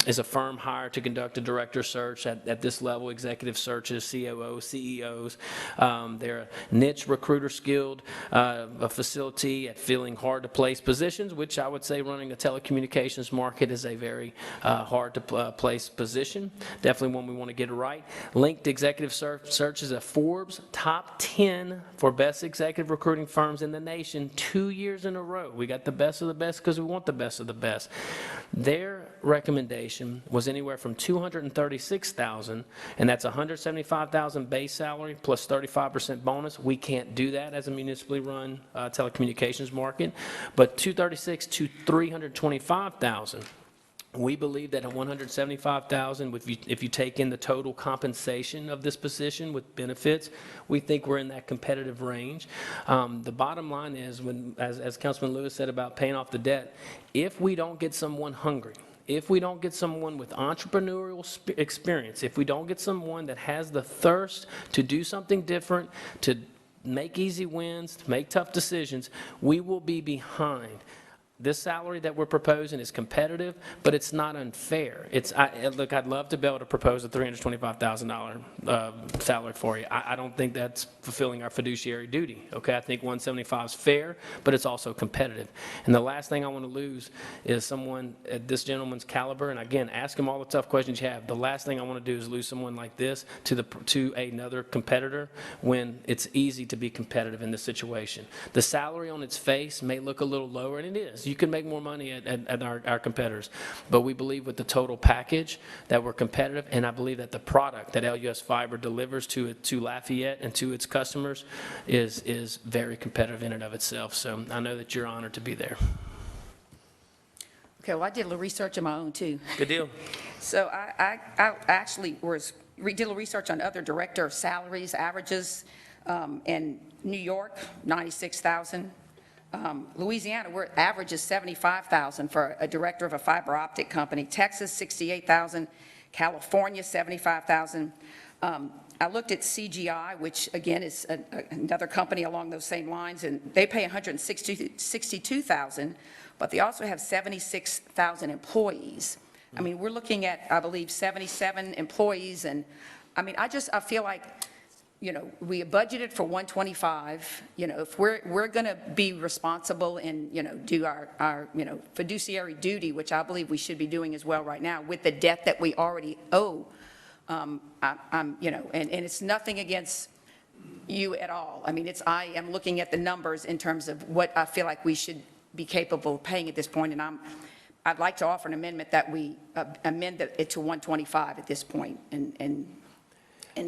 is a firm hired to conduct a director search at this level, executive searches, COOs, CEOs. They're a niche recruiter skilled, a facility at filling hard to place positions, which I would say running the telecommunications market is a very hard to place position. Definitely one we want to get it right. Linked Executive Search is a Forbes top 10 for best executive recruiting firms in the nation 2 years in a row. We got the best of the best because we want the best of the best. Their recommendation was anywhere from $236,000, and that's $175,000 base salary plus 35% bonus. We can't do that as a municipally run telecommunications market, but $236,000 to $325,000. We believe that at $175,000, if you take in the total compensation of this position with benefits, we think we're in that competitive range. The bottom line is, as Councilman Lewis said about paying off the debt, if we don't get someone hungry, if we don't get someone with entrepreneurial experience, if we don't get someone that has the thirst to do something different, to make easy wins, to make tough decisions, we will be behind. This salary that we're proposing is competitive, but it's not unfair. Look, I'd love to be able to propose a $325,000 salary for you. I don't think that's fulfilling our fiduciary duty, okay? I think 175 is fair, but it's also competitive. And the last thing I want to lose is someone at this gentleman's caliber, and again, ask him all the tough questions you have. The last thing I want to do is lose someone like this to another competitor when it's easy to be competitive in this situation. The salary on its face may look a little lower, and it is. You can make more money at our competitors. But we believe with the total package that we're competitive, and I believe that the product that LUS Fiber delivers to Lafayette and to its customers is very competitive in and of itself. So I know that you're honored to be there.
Okay, well, I did a little research of my own, too.
Good deal.
So I actually did a little research on other director salaries, averages. In New York, $96,000. Louisiana, where average is $75,000 for a director of a fiber optic company. Texas, $68,000. California, $75,000. I looked at CGI, which again is another company along those same lines, and they pay $162,000, but they also have 76,000 employees. I mean, we're looking at, I believe, 77 employees, and I mean, I feel like we budgeted for 125, if we're going to be responsible and, do our fiduciary duty, which I believe we should be doing as well right now with the debt that we already owe, and it's nothing against you at all. I mean, I am looking at the numbers in terms of what I feel like we should be capable of paying at this point, and I'd like to offer an amendment that we amend it to 125 at this point and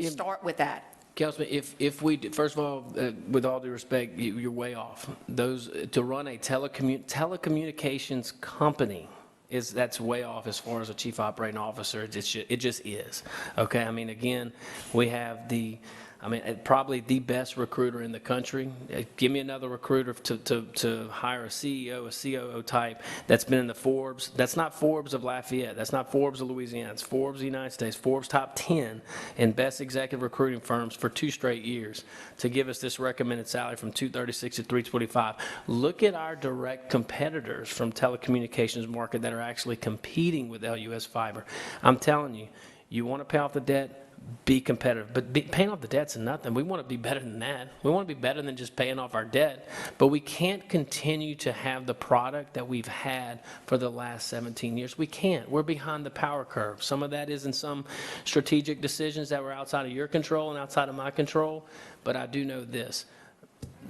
start with that.
Councilman, if we, first of all, with all due respect, you're way off. To run a telecommunications company, that's way off as far as a chief operating officer. It just is. Okay, I mean, again, we have probably the best recruiter in the country. Give me another recruiter to hire a CEO, a COO type that's been in the Forbes. That's not Forbes of Lafayette. That's not Forbes of Louisiana. It's Forbes of the United States. Forbes top 10 in best executive recruiting firms for 2 straight years to give us this recommended salary from $236 to $325. Look at our direct competitors from telecommunications market that are actually competing with LUS Fiber. I'm telling you, you want to pay off the debt, be competitive. But paying off the debt's nothing. We want to be better than that. We want to be better than just paying off our debt. But we can't continue to have the product that we've had for the last 17 years. We can't. We're behind the power curve. Some of that is in some strategic decisions that were outside of your control and outside of my control. But I do know this.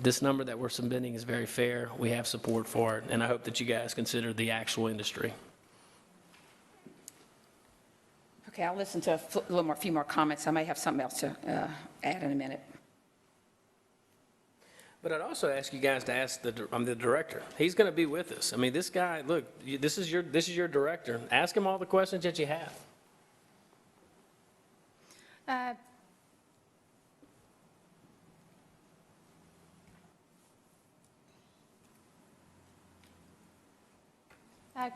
This number that we're submitting is very fair. We have support for it. And I hope that you guys consider the actual industry.
Okay, I'll listen to a few more comments. I may have something else to add in a minute.
But I'd also ask you guys to ask the director. He's going to be with us. I mean, this guy, look, this is your director. Ask him all the questions that you have.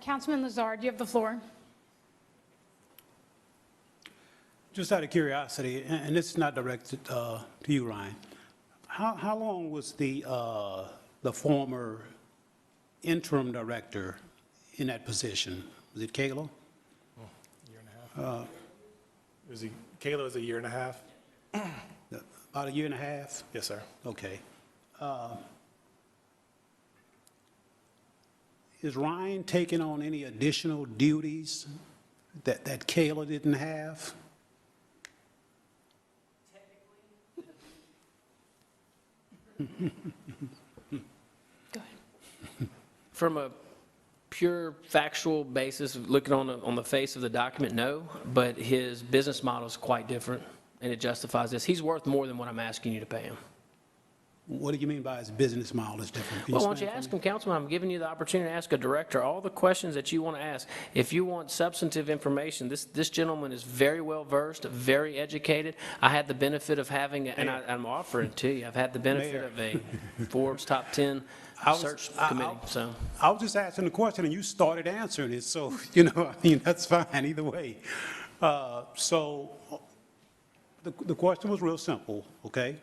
Councilman Lazard, you have the floor.
Just out of curiosity, and this is not directed to you, Ryan, how long was the former interim director in that position? Was it Kayla?
Year and a half. Kayla was a year and a half.
About a year and a half?
Yes, sir.
Okay. Is Ryan taking on any additional duties that Kayla didn't have?
Go ahead.
From a pure factual basis, looking on the face of the document, no, but his business model is quite different, and it justifies this. He's worth more than what I'm asking you to pay him.
What do you mean by his business model is different?
Well, why don't you ask him, Councilman? I'm giving you the opportunity to ask a director all the questions that you want to ask. If you want substantive information, this gentleman is very well versed, very educated. I had the benefit of having, and I'm offering to you, I've had the benefit of a Forbes top 10 search committee. So
I was just asking the question, and you started answering it. So, that's fine either way. So the question was real simple, okay?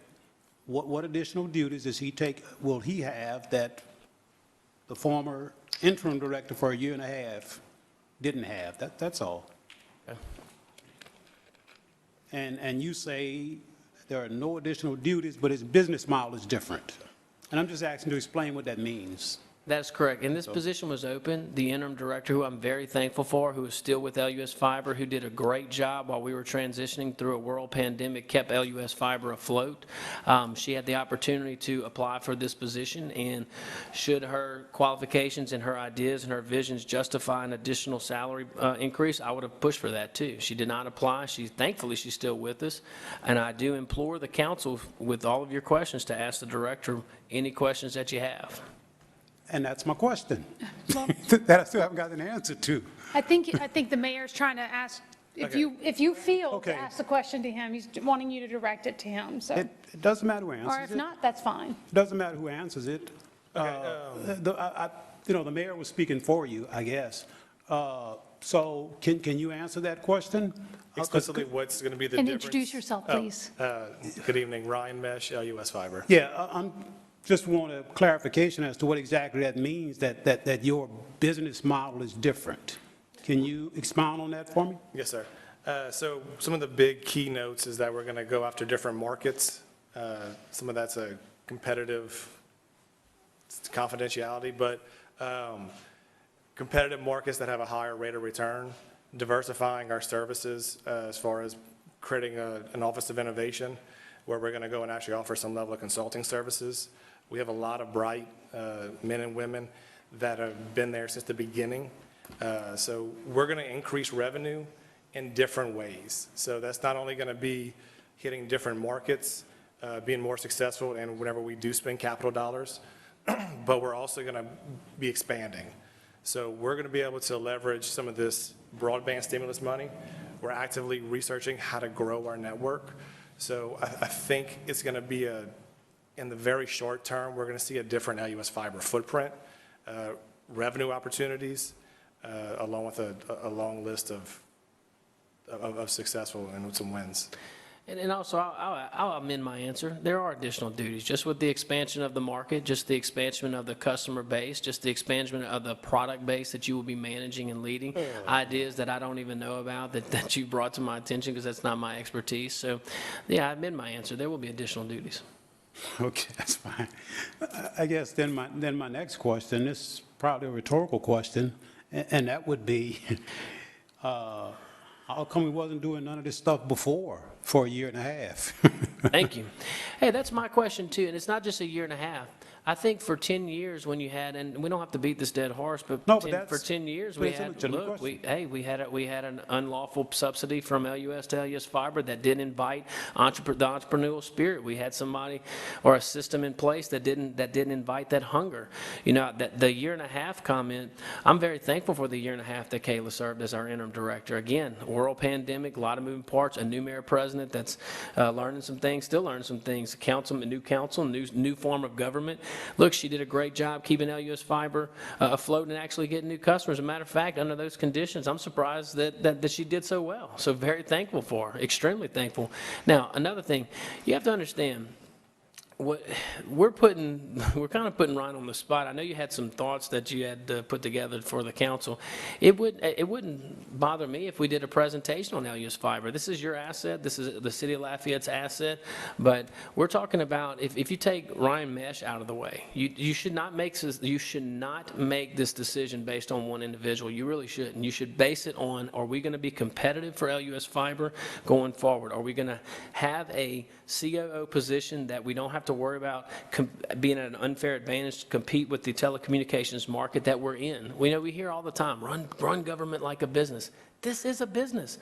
What additional duties does he will he have that the former interim director for a year and a half didn't have? That's all.
Okay.
And you say there are no additional duties, but his business model is different. And I'm just asking to explain what that means.
That's correct. And this position was open. The interim director, who I'm very thankful for, who is still with LUS Fiber, who did a great job while we were transitioning through a world pandemic, kept LUS Fiber afloat. She had the opportunity to apply for this position, and should her qualifications and her ideas and her visions justify an additional salary increase, I would have pushed for that too. She did not apply. Thankfully, she's still with us. And I do implore the council, with all of your questions, to ask the director any questions that you have.
And that's my question. Well, that I still haven't got an answer to.
I think the mayor's trying to ask, if you feel to ask the question to him, he's wanting you to direct it to him, so.
It doesn't matter who answers it.
Or if not, that's fine.
It doesn't matter who answers it. The mayor was speaking for you, I guess. So can you answer that question?
Explicitly, what's going to be the
and
difference?
Introduce yourself, please.
Good evening, Ryan Mesh, LUS Fiber.
Yeah, just want a clarification as to what exactly that means, that your business model is different. Can you expound on that for me?
Yes, sir. So some of the big keynotes is that we're going to go after different markets. Some of that's a competitive confidentiality, but competitive markets that have a higher rate of return, diversifying our services as far as creating an office of innovation where we're going to go and actually offer some level of consulting services. We have a lot of bright men and women that have been there since the beginning. So we're going to increase revenue in different ways. So that's not only going to be hitting different markets, being more successful and whenever we do spend capital dollars, but we're also going to be expanding. So we're going to be able to leverage some of this broadband stimulus money. We're actively researching how to grow our network. So I think it's going to be in the very short term, we're going to see a different LUS Fiber footprint, revenue opportunities, along with a long list of successful and some wins.
And also, I'll amend my answer. There are additional duties, just with the expansion of the market, just the expansion of the customer base, just the expansion of the product base that you will be managing and leading, ideas that I don't even know about that you brought to my attention because that's not my expertise. So, yeah, I amend my answer. There will be additional duties.
Okay, that's fine. I guess then my next question, this is probably a rhetorical question, and that would be, how come we wasn't doing none of this stuff before for a year and a half?
Thank you. Hey, that's my question too, and it's not just a year and a half. I think for 10 years when you had, and we don't have to beat this dead horse, but, for 10 years we had, look, we had an unlawful subsidy from LUS to LUS Fiber that didn't invite the entrepreneurial spirit. We had somebody or a system in place that didn't invite that hunger. You know, that the year and a half comment, I'm very thankful for the year and a half that Kayla served as our interim director. Again, world pandemic, a lot of moving parts, a new mayor president that's learning some things, still learning some things, a new council, new form of government. Look, she did a great job keeping LUS Fiber afloat and actually getting new customers. As a matter of fact, under those conditions, I'm surprised that she did so well. So very thankful for her, extremely thankful. Now, another thing, you have to understand, we're kind of putting Ryan on the spot. I know you had some thoughts that you had put together for the council. It wouldn't bother me if we did a presentation on LUS Fiber. This is your asset. This is the city of Lafayette's asset. But we're talking about if you take Ryan Mesh out of the way, you should not make this decision based on one individual. You really shouldn't. You should base it on: are we going to be competitive for LUS Fiber going forward? Are we going to have a COO position that we don't have to worry about being at an unfair advantage to compete with the telecommunications market that we're in? We hear all the time, run government like a business. This is a business.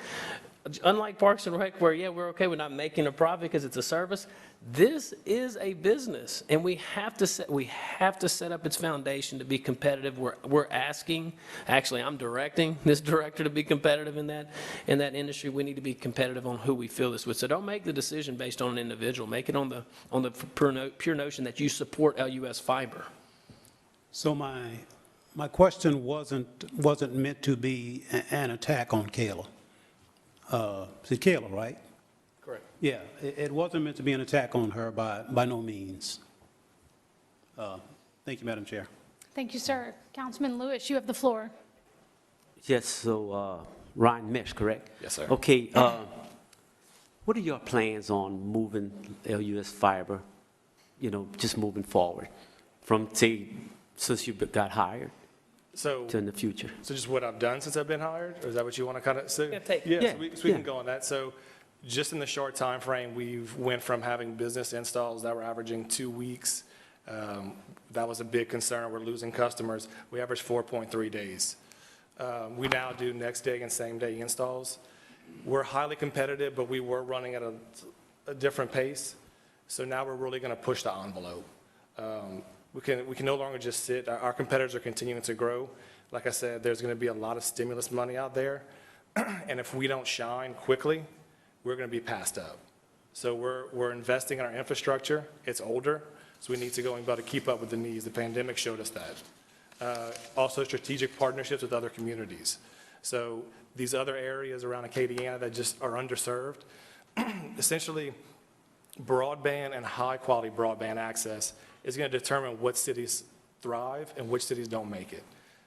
Unlike Parks and Rec, where, yeah, we're okay with not making a profit because it's a service, this is a business, and we have to set up its foundation to be competitive. We're asking, actually, I'm directing this director to be competitive in that industry. We need to be competitive on who we fill this with. So don't make the decision based on an individual. Make it on the pure notion that you support LUS Fiber.
So my question wasn't meant to be an attack on Kayla. It's Kayla, right?
Correct.
Yeah, it wasn't meant to be an attack on her by no means. Thank you, Madam Chair.
Thank you, sir. Councilman Lewis, you have the floor.
Yes, so Ryan Mesh, correct?
Yes, sir.
Okay, what are your plans on moving LUS Fiber, just moving forward from, say, since you got hired?
So
to in the future.
So just what I've done since I've been hired, or is that what you want to kind of say?
Yeah,
So we can go on that. So just in the short time frame, we've went from having business installs that were averaging 2 weeks. That was a big concern. We're losing customers. We average 4.3 days. We now do next day and same day installs. We're highly competitive, but we were running at a different pace. So now we're really going to push the envelope. We can no longer just sit. Our competitors are continuing to grow. Like I said, there's going to be a lot of stimulus money out there. And if we don't shine quickly, we're going to be passed up. So we're investing in our infrastructure. It's older, so we need to go and be able to keep up with the needs. The pandemic showed us that. Also strategic partnerships with other communities. So these other areas around Acadiana that just are underserved, essentially broadband and high quality broadband access is going to determine what cities thrive and which cities don't make it.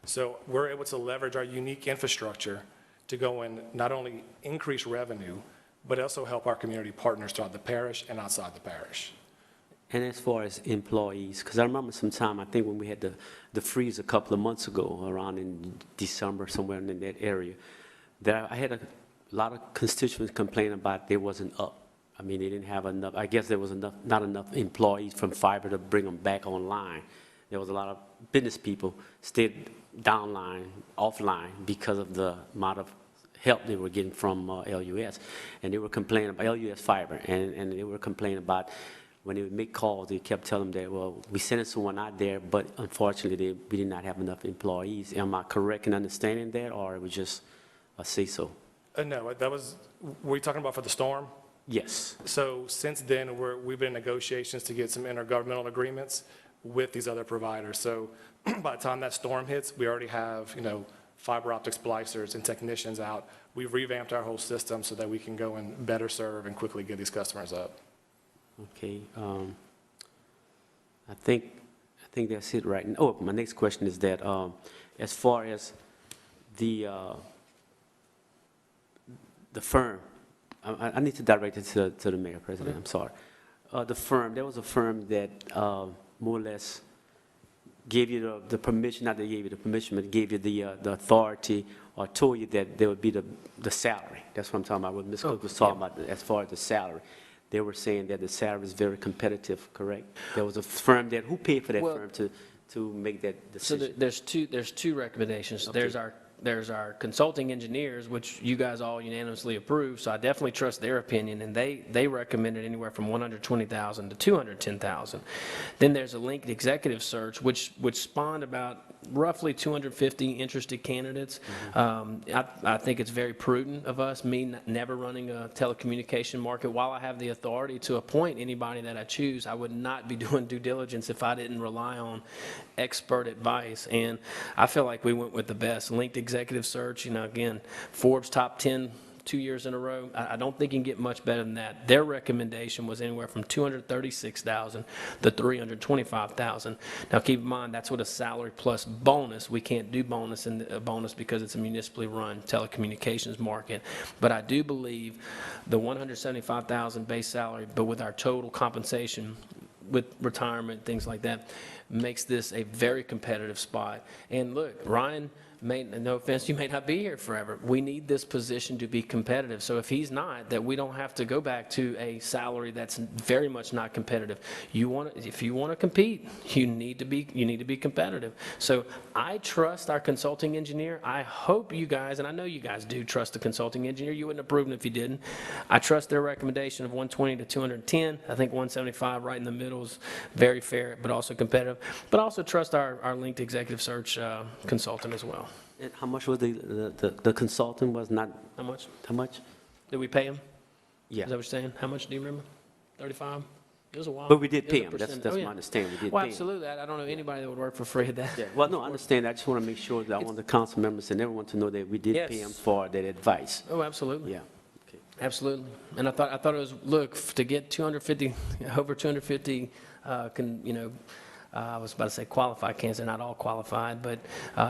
So we're able to leverage our unique infrastructure to go and not only increase revenue, but also help our community partners throughout the parish and outside the parish.
And as far as employees, because I remember some time, I think when we had the freeze a couple of months ago, around in December, somewhere in that area, that I had a lot of constituents complain about they wasn't up. I mean, they didn't have enough, I guess there was not enough employees from fiber to bring them back online. There was a lot of business people stayed downline, offline, because of the amount of help they were getting from LUS. And they were complaining about LUS Fiber, and they were complaining about when they would make calls, they kept telling them that, well, we sent someone out there, but unfortunately, we did not have enough employees. Am I correct in understanding that, or it was just a say-so?
No, that was, were you talking about for the storm?
Yes.
So since then, we've been in negotiations to get some intergovernmental agreements with these other providers. So by the time that storm hits, we already have, fiber optic splicers and technicians out. We've revamped our whole system so that we can go and better serve and quickly get these customers up.
Okay. I think that's it right now. Oh, my next question is that as far as the firm, I need to direct it to the mayor, President. I'm sorry. The firm, there was a firm that more or less gave you the permission, not they gave you the permission, but gave you the authority or told you that there would be the salary. That's what I'm talking about, what Ms. Cook was talking about as far as the salary. They were saying that the salary is very competitive, correct? There was a firm that, who paid for that firm to make that decision?
So there's two recommendations. Okay. There's our consulting engineers, which you guys all unanimously approved, so I definitely trust their opinion, and they recommended anywhere from $120,000 to $210,000. Then there's a linked executive search, which spawned about roughly 250 interested candidates. I think it's very prudent of us, me never running a telecommunication market. While I have the authority to appoint anybody that I choose, I would not be doing due diligence if I didn't rely on expert advice. And I feel like we went with the best. Linked executive search, again, Forbes top 10 2 years in a row. I don't think you can get much better than that. Their recommendation was anywhere from $236,000 to $325,000. Now keep in mind, that's with a salary plus bonus. We can't do bonus because it's a municipally run telecommunications market. But I do believe the $175,000 base salary, but with our total compensation, with retirement, things like that, makes this a very competitive spot. And look, Ryan, no offense, you may not be here forever. We need this position to be competitive. So if he's not, that we don't have to go back to a salary that's very much not competitive. If you want to compete, you need to be competitive. So I trust our consulting engineer. I hope you guys, and I know you guys do trust the consulting engineer. You wouldn't approve it if you didn't. I trust their recommendation of 120 to 210. I think 175 right in the middle is very fair, but also competitive. But I also trust our linked executive search consultant as well.
And how much was the consultant was not?
How much?
How much?
Did we pay him?
Yeah.
Is that what you're saying? How much do you remember? 35? It was a while.
But we did pay him.
Oh,
That's
yeah.
my understanding. We did
Well,
pay him.
absolutely. I don't know anybody that would work for free at that.
Yeah. Well, no, I understand. I just want to make sure that I want the council members and everyone to know that we did pay him for that advice.
Oh, absolutely.
Yeah. Okay.
Absolutely. And I thought it was, look, to get 250, over 250, I was about to say qualified candidates, they're not all qualified, but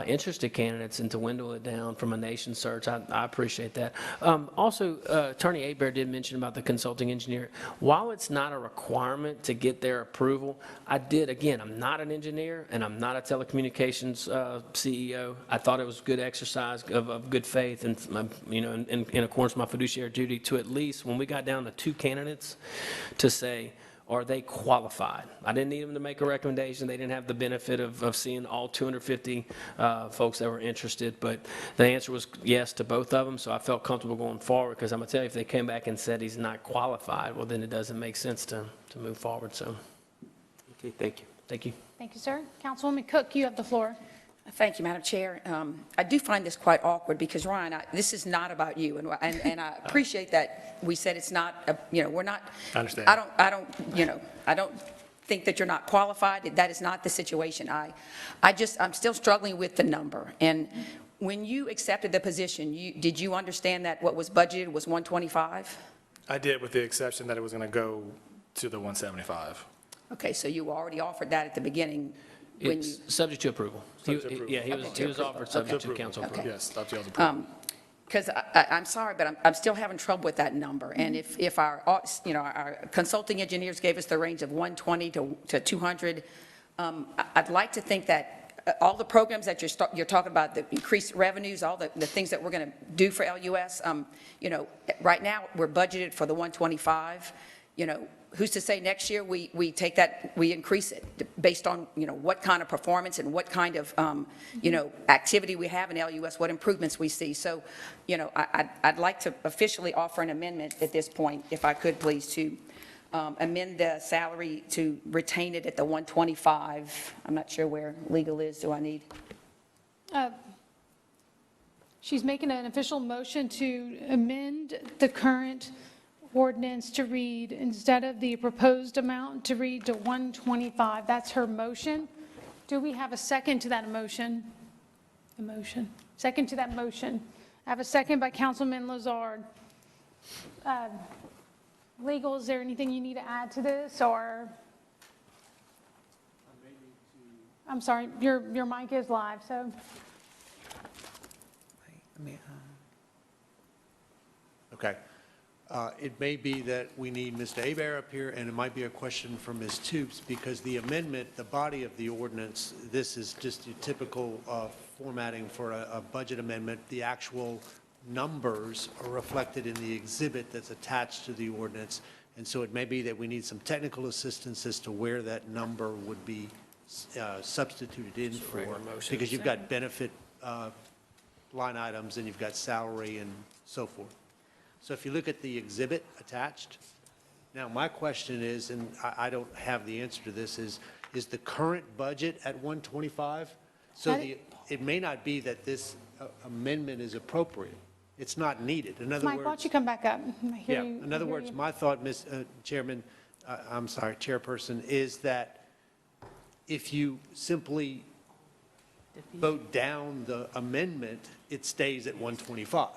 interested candidates, and to dwindle it down from a nation search, I appreciate that. Also, Attorney Hebert did mention about the consulting engineer. While it's not a requirement to get their approval, again, I'm not an engineer and I'm not a telecommunications CEO. I thought it was good exercise of good faith and, in accordance with my fiduciary duty to at least, when we got down to 2 candidates, to say, are they qualified? I didn't need them to make a recommendation. They didn't have the benefit of seeing all 250 folks that were interested, but the answer was yes to both of them, so I felt comfortable going forward, because I'm going to tell you, if they came back and said he's not qualified, well, then it doesn't make sense to move forward. So,
okay, thank you.
Thank you.
Thank you, sir. Councilwoman Cook, you have the floor.
Thank you, Madam Chair. I do find this quite awkward because, Ryan, this is not about you, and I appreciate that we said it's not, we're not.
I understand.
I don't think that you're not qualified. That is not the situation. I'm still struggling with the number. And when you accepted the position, did you understand that what was budgeted was 125?
I did, with the exception that it was going to go to the 175.
Okay, so you already offered that at the beginning.
It's subject to approval.
Subject to approval.
Yeah, he was offered subject to council approval.
Yes, subject to approval.
because I'm sorry, but I'm still having trouble with that number. And if our, our consulting engineers gave us the range of 120 to 200, I'd like to think that all the programs that you're talking about, the increased revenues, all the things that we're going to do for LUS, right now, we're budgeted for the 125. Who's to say next year we take that, we increase it based on, what kind of performance and what kind of, activity we have in LUS, what improvements we see. So, I'd like to officially offer an amendment at this point, if I could please, to amend the salary to retain it at the 125. I'm not sure where legal is. Do I need?
She's making an official motion to amend the current ordinance to read, instead of the proposed amount, to read to 125. That's her motion. Do we have a second to that motion? A motion. Second to that motion. I have a second by Councilman Lazard. Legal, is there anything you need to add to this, or? I'm sorry, your mic is live, so.
Okay. It may be that we need Mr. Hebert up here, and it might be a question for Ms. Toops, because the amendment, the body of the ordinance, this is just your typical formatting for a budget amendment. The actual numbers are reflected in the exhibit that's attached to the ordinance, and so it may be that we need some technical assistance as to where that number would be substituted in for, because you've got benefit line items and you've got salary and so forth. So if you look at the exhibit attached, now my question is, and I don't have the answer to this, is the current budget at 125? So it may not be that this amendment is appropriate. It's not needed. In other
Mike,
words,
why don't you come back up?
yeah. In other words, my thought, Ms. Chairperson, is that if you simply vote down the amendment, it stays at 125.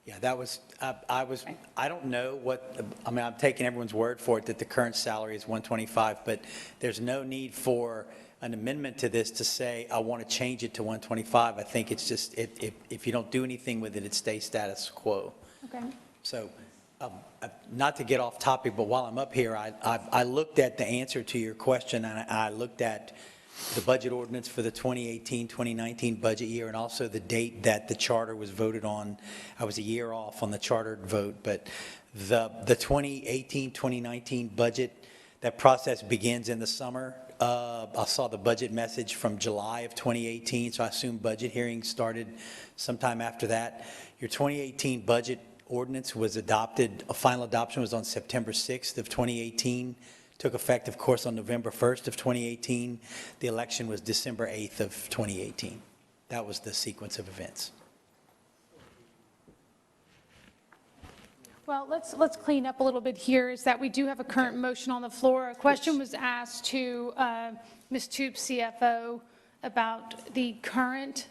Yeah, that was, I don't know what, I'm taking everyone's word for it that the current salary is 125, but there's no need for an amendment to this to say, I want to change it to 125. I think it's just, if you don't do anything with it, it stays status quo.
Okay.
So, not to get off topic, but while I'm up here, I looked at the answer to your question, and I looked at the budget ordinance for the 2018-2019 budget year, and also the date that the charter was voted on. I was a year off on the chartered vote, but the 2018-2019 budget, that process begins in the summer. I saw the budget message from July of 2018, so I assume budget hearings started sometime after that. Your 2018 budget ordinance was adopted, a final adoption was on September 6th of 2018. Took effect, of course, on November 1st of 2018. The election was December 8th of 2018. That was the sequence of events.
Well, let's clean up a little bit here, is that we do have a current motion on the floor. A question was asked to Ms. Toops, CFO, about the current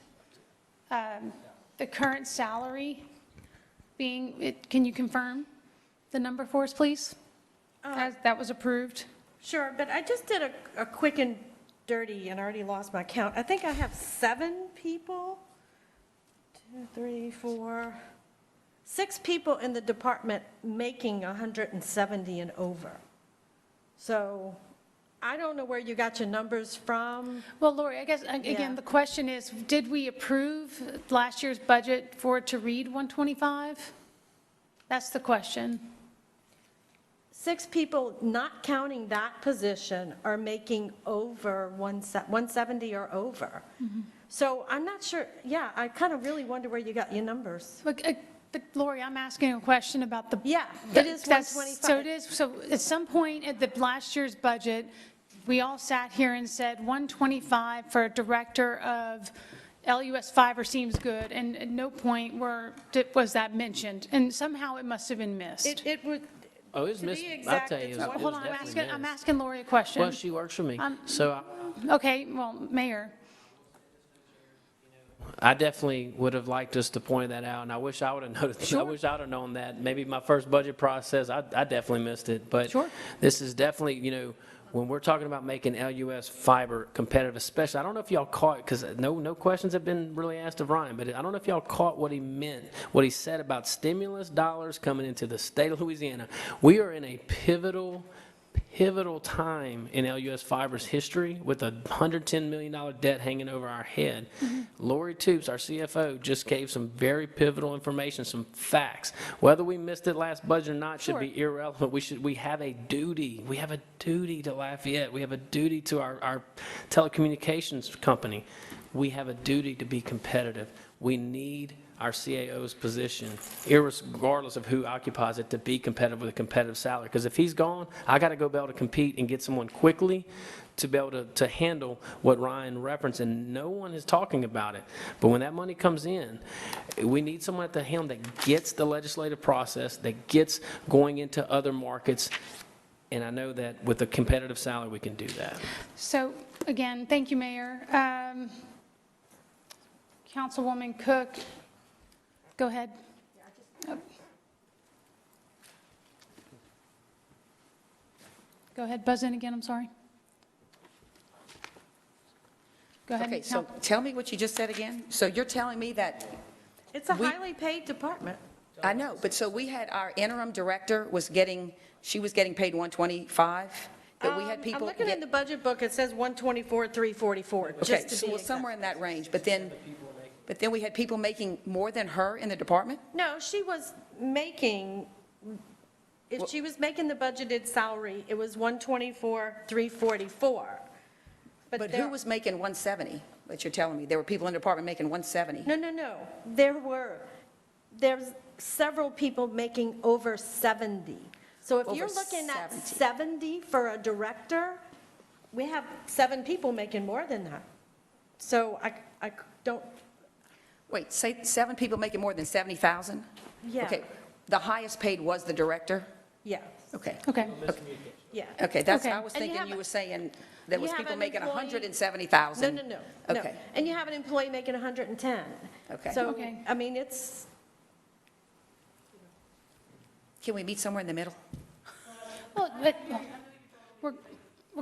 salary being, can you confirm the number for us, please? As that was approved?
Sure, but I just did a quick and dirty, and I already lost my count. I think I have 7 people, 2, 3, 4, 6 people in the department making 170 and over. So I don't know where you got your numbers from.
Well, Lori, I guess, again, the question is, did we approve last year's budget for it to read 125? That's the question.
6 people, not counting that position, are making over 170 or over.
Mm-hmm.
So I'm not sure, yeah, I kind of really wonder where you got your numbers.
But Lori, I'm asking a question about the.
Yeah, it is 125.
So it is, so at some point at the last year's budget, we all sat here and said 125 for a director of LUS Fiber seems good, and at no point was that mentioned, and somehow it must have been missed.
It would.
Oh, it was missed. I'll tell you.
Hold on, I'm asking Lori a question.
Well, she works for me.
Okay, well, Mayor.
I definitely would have liked us to point that out, and I wish I would have noticed.
Sure.
I wish I would have known that. Maybe my first budget process, I definitely missed it. But this is definitely, when we're talking about making LUS Fiber competitive, especially, I don't know if y'all caught, because no questions have been really asked of Ryan, but I don't know if y'all caught what he meant, what he said about stimulus dollars coming into the state of Louisiana. We are in a pivotal time in LUS Fiber's history with a $110 million debt hanging over our head. Lori Toops, our CFO, just gave some very pivotal information, some facts. Whether we missed it last budget or not should be irrelevant. We have a duty. We have a duty to Lafayette. We have a duty to our telecommunications company. We have a duty to be competitive. We need our CAO's position, regardless of who occupies it, to be competitive with a competitive salary. Because if he's gone, I got to go be able to compete and get someone quickly to be able to handle what Ryan referenced, and no one is talking about it. But when that money comes in, we need someone at the helm that gets the legislative process, that gets going into other markets, and I know that with a competitive salary, we can do that.
So, again, thank you, Mayor. Councilwoman Cook, go ahead. Go ahead, buzz in again, I'm sorry. Go ahead.
Okay, so tell me what you just said again. So you're telling me that...
It's a highly paid department.
I know, but so we had our interim director she was getting paid $125, but we had people...
I'm looking in the budget book, it says $124,344,
Okay,
just to
so
be
we're
exact.
somewhere in that range, but then we had people making more than her in the department?
No, she was making, if she was making the budgeted salary, it was $124,344.
But who was making 170, that you're telling me? There were people in the department making 170?
No. There's several people making over 70. So if you're
Over
looking at
70.
70 for a director, we have 7 people making more than that. So I don't...
Wait, say 7 people making more than 70,000?
Yeah.
Okay, the highest paid was the director?
Yeah.
Okay.
Okay.
Yeah.
Okay, that's,
Okay.
I was
And you
thinking
have-
you were saying there
you
was
have
people
an
making
employee-
170,000.
No.
Okay.
And you have an employee making 110.
Okay.
So,
Okay.
I mean, it's...
Can we meet somewhere in the middle?
Well, but we're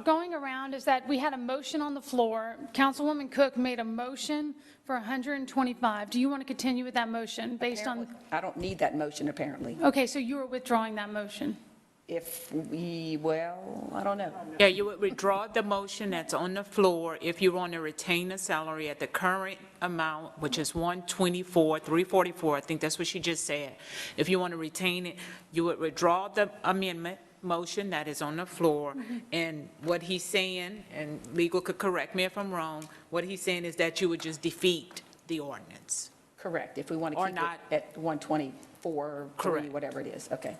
going around is that we had a motion on the floor. Councilwoman Cook made a motion for 125. Do you want to continue with that motion based on?
I don't need that motion, apparently.
Okay, so you are withdrawing that motion.
Well, I don't know.
Yeah, you would withdraw the motion that's on the floor if you want to retain the salary at the current amount, which is $124,344. I think that's what she just said. If you want to retain it, you would withdraw the amendment motion that is on the floor. And what he's saying, and legal could correct me if I'm wrong, what he's saying is that you would just defeat the ordinance.
Correct, if we want to
Or
keep
not.
it at 124,
Correct.
whatever it is, okay.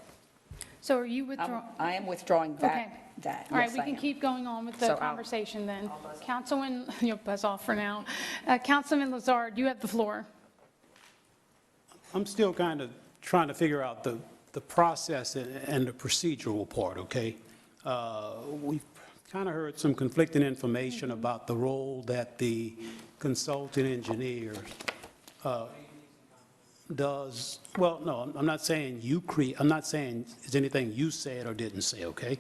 So are you withdrawing?
I am withdrawing
Okay.
that.
All right,
Yes,
we
I
can
am.
keep going on with
So
the
I'll-
conversation then. Councilman, you'll buzz off for now. Councilman Lazard, you have the floor.
I'm still kind of trying to figure out the process and the procedural part, okay? We've kind of heard some conflicting information about the role that the consulting engineer does. Well, no, I'm not saying I'm not saying it's anything you said or didn't say, okay?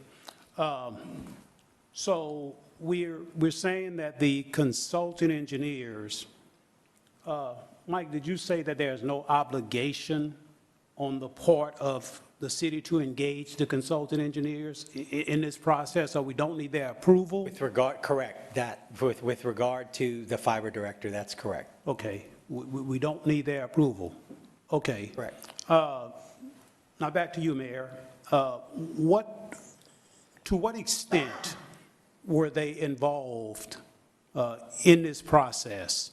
So we're saying that the consulting engineers, Mike, did you say that there's no obligation on the part of the city to engage the consultant engineers in this process, so we don't need their approval?
Correct, with regard to the fiber director, that's correct.
Okay, we don't need their approval. Okay.
Correct.
Now back to you, Mayor. To what extent were they involved in this process?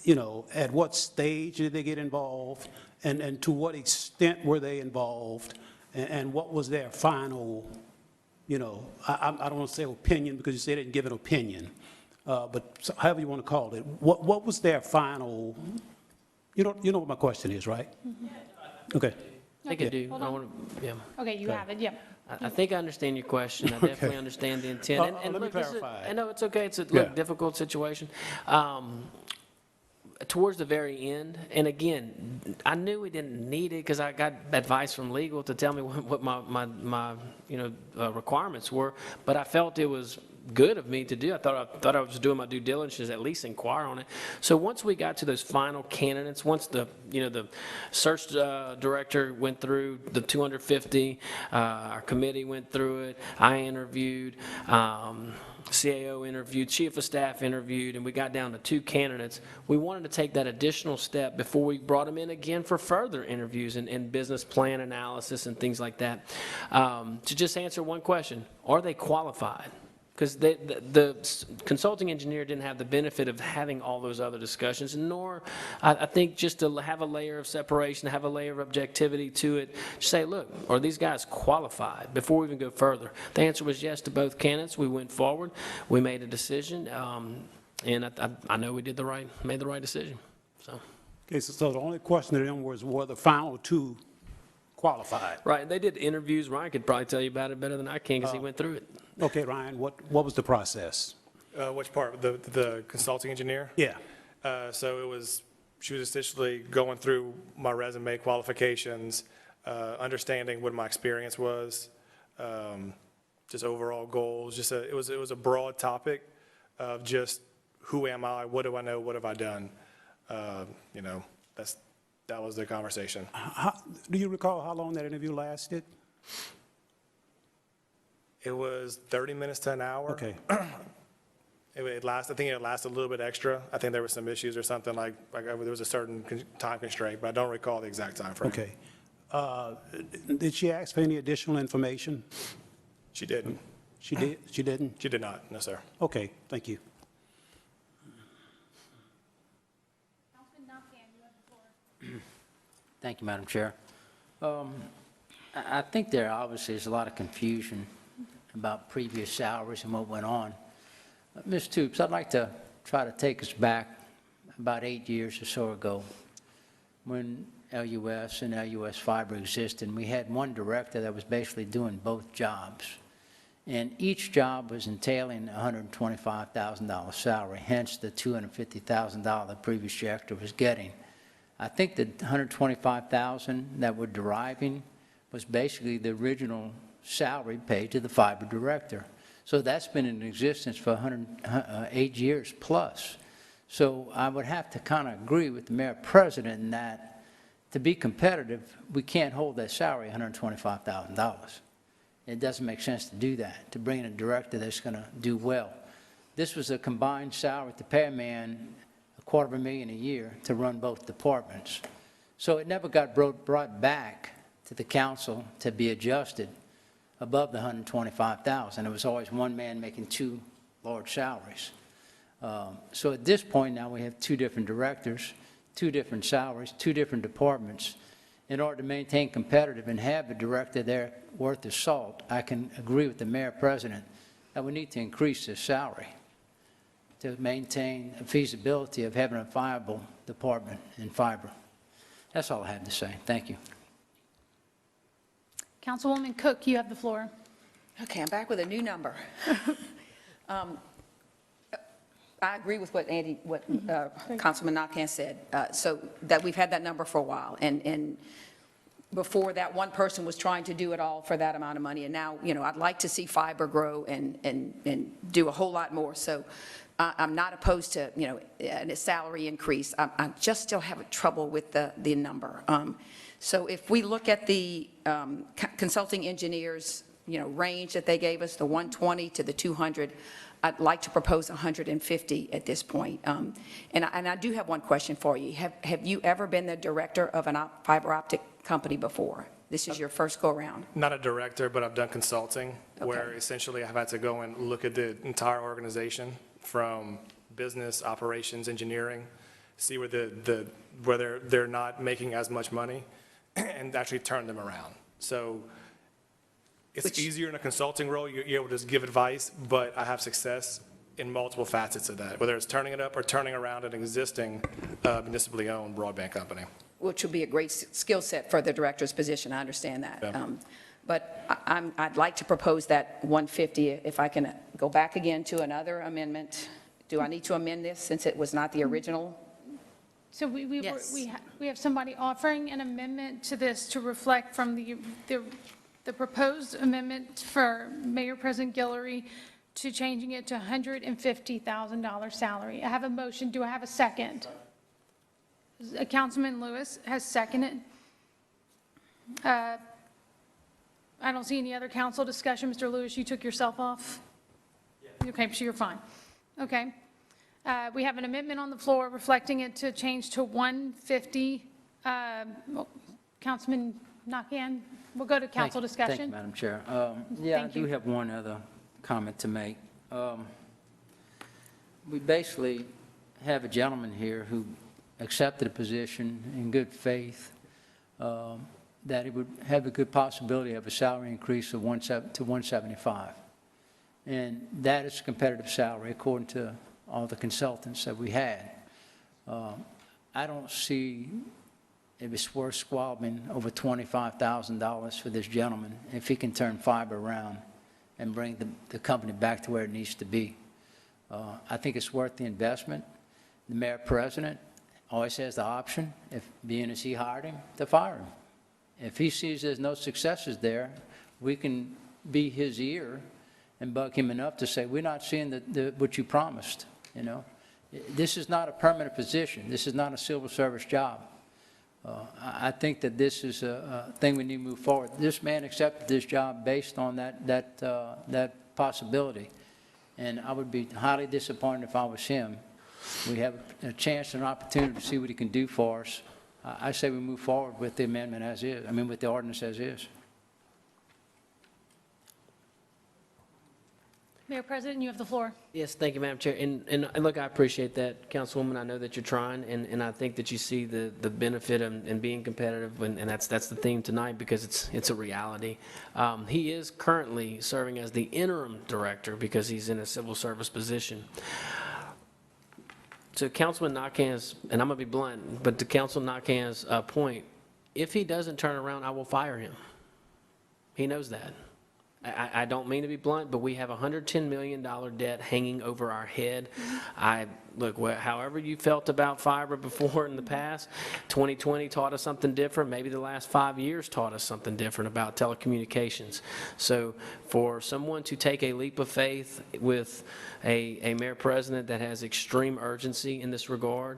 You know, at what stage did they get involved? And to what extent were they involved? And what was their final, you know, I don't want to say opinion because you said they didn't give an opinion, but however you want to call it, what was their final, you know what my question is, right? Okay.
I think I do.
Hold
I
on.
wanna- yeah.
Okay, you have it, yeah.
I think I understand your question. I definitely understand the intent. And
let me
look, this is-
clarify.
I know it's okay. It's a
Yeah.
difficult situation. towards the very end, and again, I knew we didn't need it because I got advice from legal to tell me what my requirements were, but I felt it was good of me to do. I thought I was doing my due diligence, at least inquire on it. So once we got to those final candidates, once the search director went through the 250, our committee went through it, I interviewed, CAO interviewed, chief of staff interviewed, and we got down to 2 candidates. We wanted to take that additional step before we brought them in again for further interviews and business plan analysis and things like that. To just answer one question, are they qualified? Because the consulting engineer didn't have the benefit of having all those other discussions, nor I think just to have a layer of separation, have a layer of objectivity to it, say, look, are these guys qualified before we even go further? The answer was yes to both candidates. We went forward. We made a decision, and I know we made the right decision. So.
Okay, so the only question to them was, were the final 2 qualified?
Right, they did interviews. Ryan could probably tell you about it better than I can because he went through it.
Okay, Ryan, what was the process?
Which part? The consulting engineer?
Yeah.
So she was essentially going through my resume qualifications, understanding what my experience was, just overall goals. It was a broad topic of just who am I, what do I know, what have I done. That was the conversation.
Do you recall how long that interview lasted?
It was 30 minutes to an hour.
Okay.
I think it lasted a little bit extra. I think there were some issues or something like there was a certain time constraint, but I don't recall the exact time frame.
Okay. Did she ask for any additional information?
She didn't.
She did? She didn't?
She did not, no, sir.
Okay, thank you.
Thank you, Madam Chair. I think there obviously is a lot of confusion about previous salaries and what went on. Ms. Toops, I'd like to try to take us back about 8 years or so ago when LUS and LUS Fiber existed. We had one director that was basically doing both jobs. And each job was entailing a $125,000 salary, hence the $250,000 the previous director was getting. I think the $125,000 that we're deriving was basically the original salary paid to the fiber director. So that's been in existence for 8 years plus. So I would have to kind of agree with the mayor president in that to be competitive, we can't hold that salary $125,000. It doesn't make sense to do that, to bring in a director that's going to do well. This was a combined salary to pay a man $250,000 a year to run both departments. So it never got brought back to the council to be adjusted above the $125,000. It was always one man making 2 large salaries. So at this point now we have 2 different directors, 2 different salaries, 2 different departments. In order to maintain competitive and have a director there worth his salt, I can agree with the mayor president that we need to increase his salary to maintain a feasibility of having a viable department in fiber. That's all I have to say. Thank you.
Councilwoman Cook, you have the floor.
Okay, I'm back with a new number. I agree with what Councilman Nakhan said, so that we've had that number for a while. And before that, one person was trying to do it all for that amount of money. And now, I'd like to see fiber grow and do a whole lot more. So I'm not opposed to, a salary increase. I just still have trouble with the number. So if we look at the consulting engineers, range that they gave us, the 120 to the 200, I'd like to propose 150 at this point. And I do have one question for you. Have you ever been the director of a fiber optic company before? This is your first go-around?
Not a director, but I've done consulting, where essentially I've had to go and look at the entire organization from business, operations, engineering, see where they're not making as much money, and actually turn them around. So it's easier in a consulting role. You're able to just give advice, but I have success in multiple facets of that, whether it's turning it up or turning around an existing municipally owned broadband company.
Which would be a great skill set for the director's position. I understand that.
Yeah.
But I'd like to propose that 150, if I can go back again to another amendment. Do I need to amend this since it was not the original
So
Yes.
we have somebody offering an amendment to this to reflect from the proposed amendment for Mayor President Guillory to changing it to $150,000 salary. I have a motion. Do I have a second? Councilman Lewis has seconded. I don't see any other council discussion. Mr. Lewis, you took yourself off? Okay, so you're fine. Okay. We have an amendment on the floor reflecting it to change to 150. Councilman Nakhan, we'll go to council discussion.
Thank you, Madam Chair. Yeah, I
Thank
do
you.
have one other comment to make. We basically have a gentleman here who accepted a position in good faith that he would have a good possibility of a salary increase of to 175. And that is a competitive salary according to all the consultants that we had. I don't see if it's worth squabbling over $25,000 for this gentleman if he can turn fiber around and bring the company back to where it needs to be. I think it's worth the investment. The mayor president always has the option, if being as he hired him, to fire him. If he sees there's no successes there, we can be his ear and bug him enough to say, we're not seeing what you promised, you know. This is not a permanent position. This is not a civil service job. I think that this is a thing we need to move forward. This man accepted this job based on that possibility. And I would be highly disappointed if I was him. We have a chance and an opportunity to see what he can do for us. I say we move forward with the amendment as is, with the ordinance as is.
Mayor President, you have the floor.
Yes, thank you, Madam Chair. And look, I appreciate that, Councilwoman. I know that you're trying, and I think that you see the benefit in being competitive, and that's the theme tonight because it's a reality. He is currently serving as the interim director because he's in a civil service position. To Councilman Nakhan's, and I'm going to be blunt, but to Councilman Nakhan's point, if he doesn't turn around, I will fire him. He knows that. I don't mean to be blunt, but we have a $110 million debt hanging over our head. Look, however you felt about fiber before in the past, 2020 taught us something different. Maybe the last 5 years taught us something different about telecommunications. So for someone to take a leap of faith with a mayor president that has extreme urgency in this regard,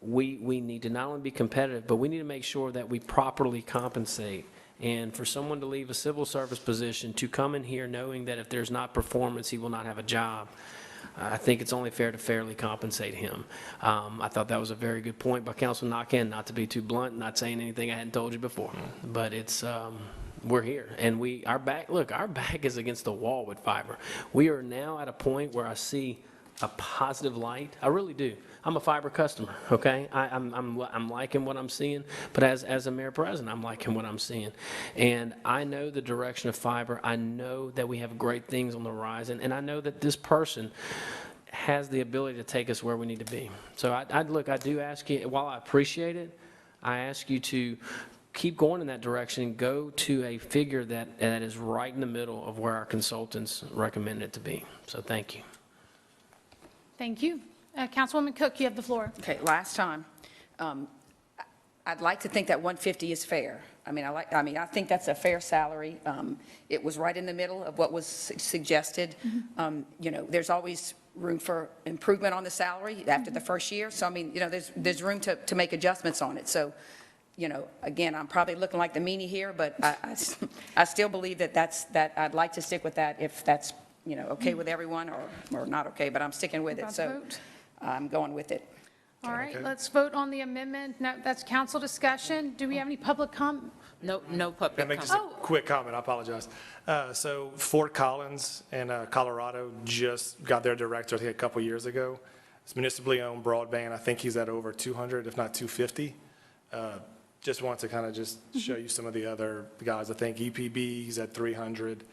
we need to not only be competitive, but we need to make sure that we properly compensate. And for someone to leave a civil service position to come in here knowing that if there's not performance, he will not have a job, I think it's only fair to fairly compensate him. I thought that was a very good point by Councilman Nakhan, not to be too blunt, not saying anything I hadn't told you before. But it's, we're here. And our back is against the wall with fiber. We are now at a point where I see a positive light. I really do. I'm a fiber customer, okay? I'm liking what I'm seeing, but as a mayor president, I'm liking what I'm seeing. And I know the direction of fiber. I know that we have great things on the horizon, and I know that this person has the ability to take us where we need to be. So I do ask you, while I appreciate it, I ask you to keep going in that direction and go to a figure that is right in the middle of where our consultants recommend it to be. So thank you.
Thank you. Councilwoman Cook, you have the floor.
Okay, last time, I'd like to think that 150 is fair. I think that's a fair salary. It was right in the middle of what was suggested. There's always room for improvement on the salary after the first year. So, there's room to make adjustments on it. So, again, I'm probably looking like the meanie here, but I still believe that I'd like to stick with that if that's, okay with everyone or not okay, but I'm sticking with it. So I'm going with it.
All right, let's vote on the amendment. No, that's council discussion. Do we have any public comment?
No public
Can I make just a quick comment? I apologize. So Fort Collins in Colorado just got their director, I think, a couple years ago. It's municipally owned broadband. I think he's at over 200, if not 250. Just want to kind of just show you some of the other guys. I think EPB, he's at 300.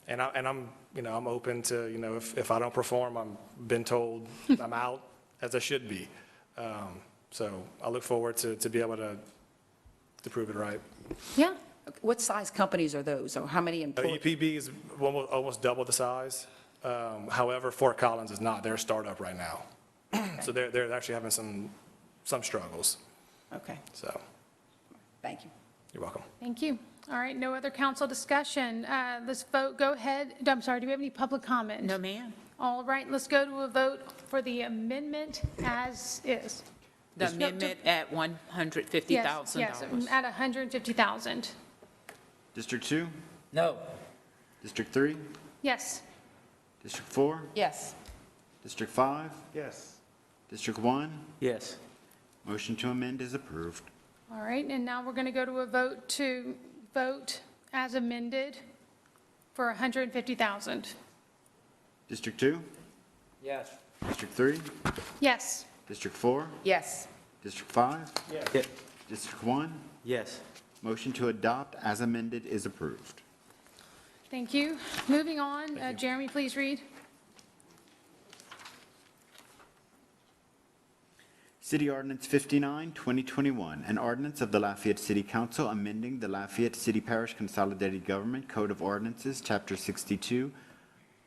And I'm open to, if I don't perform, I've been told I'm out, as I should be. So I look forward to be able to prove it right.
Yeah.
What size companies are those, or how many employees?
EPB is almost double the size. However, Fort Collins is not. They're a startup right now. So they're actually having some struggles.
Okay,
So
thank you.
you're welcome.
Thank you. All right, no other council discussion. Let's vote. Go ahead. I'm sorry, do we have any public comment?
No, ma'am.
All right, let's go to a vote for the amendment as is.
The amendment at $150,000.
Yes, at $150,000.
District 2?
No.
District 3?
Yes.
District 4?
Yes.
District 5?
Yes.
District 1?
Yes.
Motion to amend is approved.
All right, and now we're going to go to a vote to vote as amended for $150,000.
District 2?
Yes.
District 3?
Yes.
District 4?
Yes.
District 5?
Yes.
District 1?
Yes.
Motion to adopt as amended is approved.
Thank you. Moving on, Jeremy, please read.
City Ordinance 59, 2021, an ordinance of the Lafayette City Council amending the Lafayette City Parish Consolidated Government Code of Ordinances, Chapter 62,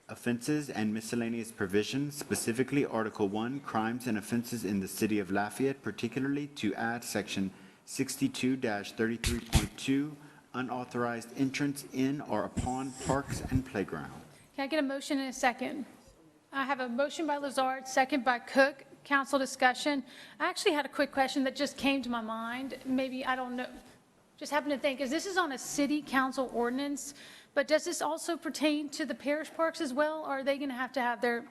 Offenses and Miscellaneous Provisions, specifically Article 1, Crimes and Offenses in the City of Lafayette, particularly to add Section 62-33.2, unauthorized entrance in or upon parks and playground.
Can I get a motion and a second? I have a motion by Lazard, second by Cook. Council discussion. I actually had a quick question that just came to my mind. Maybe, I don't know, just happened to think, is this is on a city council ordinance, but does this also pertain to the parish parks as well? Or are they going to have their,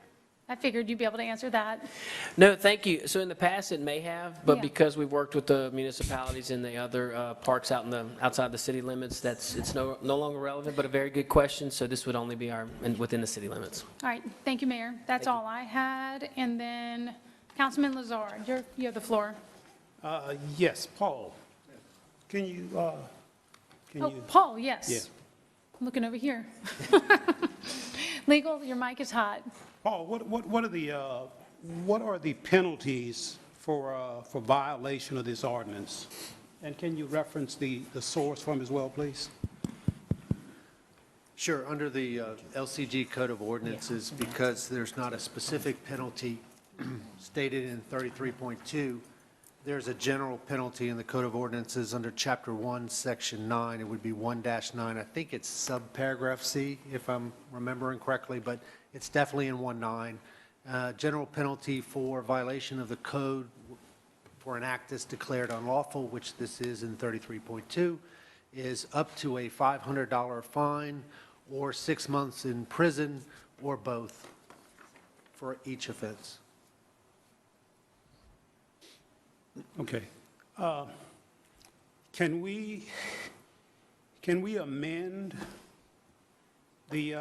I figured you'd be able to answer that.
No, thank you. So in the past, it may have, but
Yeah.
because we've worked with the municipalities and the other parks outside the city limits, it's no longer relevant, but a very good question. So this would only be within the city limits.
All right, thank you, Mayor. That's all I had. And then Councilman Lazard, you have the floor.
Yes, Paul, can you,
Paul, yes.
Yeah.
I'm looking over here. Legal, your mic is hot.
Paul, what are the penalties for violation of this ordinance? And can you reference the source from as well, please?
Sure, under the LCG Code of Ordinances, because there's not a specific penalty stated in 33.2, there's a general penalty in the Code of Ordinances under Chapter 1, Section 9. It would be 1-9. I think it's subparagraph C, if I'm remembering correctly, but it's definitely in 1-9. General penalty for violation of the code for an act that's declared unlawful, which this is in 33.2, is up to a $500 fine or 6 months in prison or both for each offense.
Okay. Can we amend the,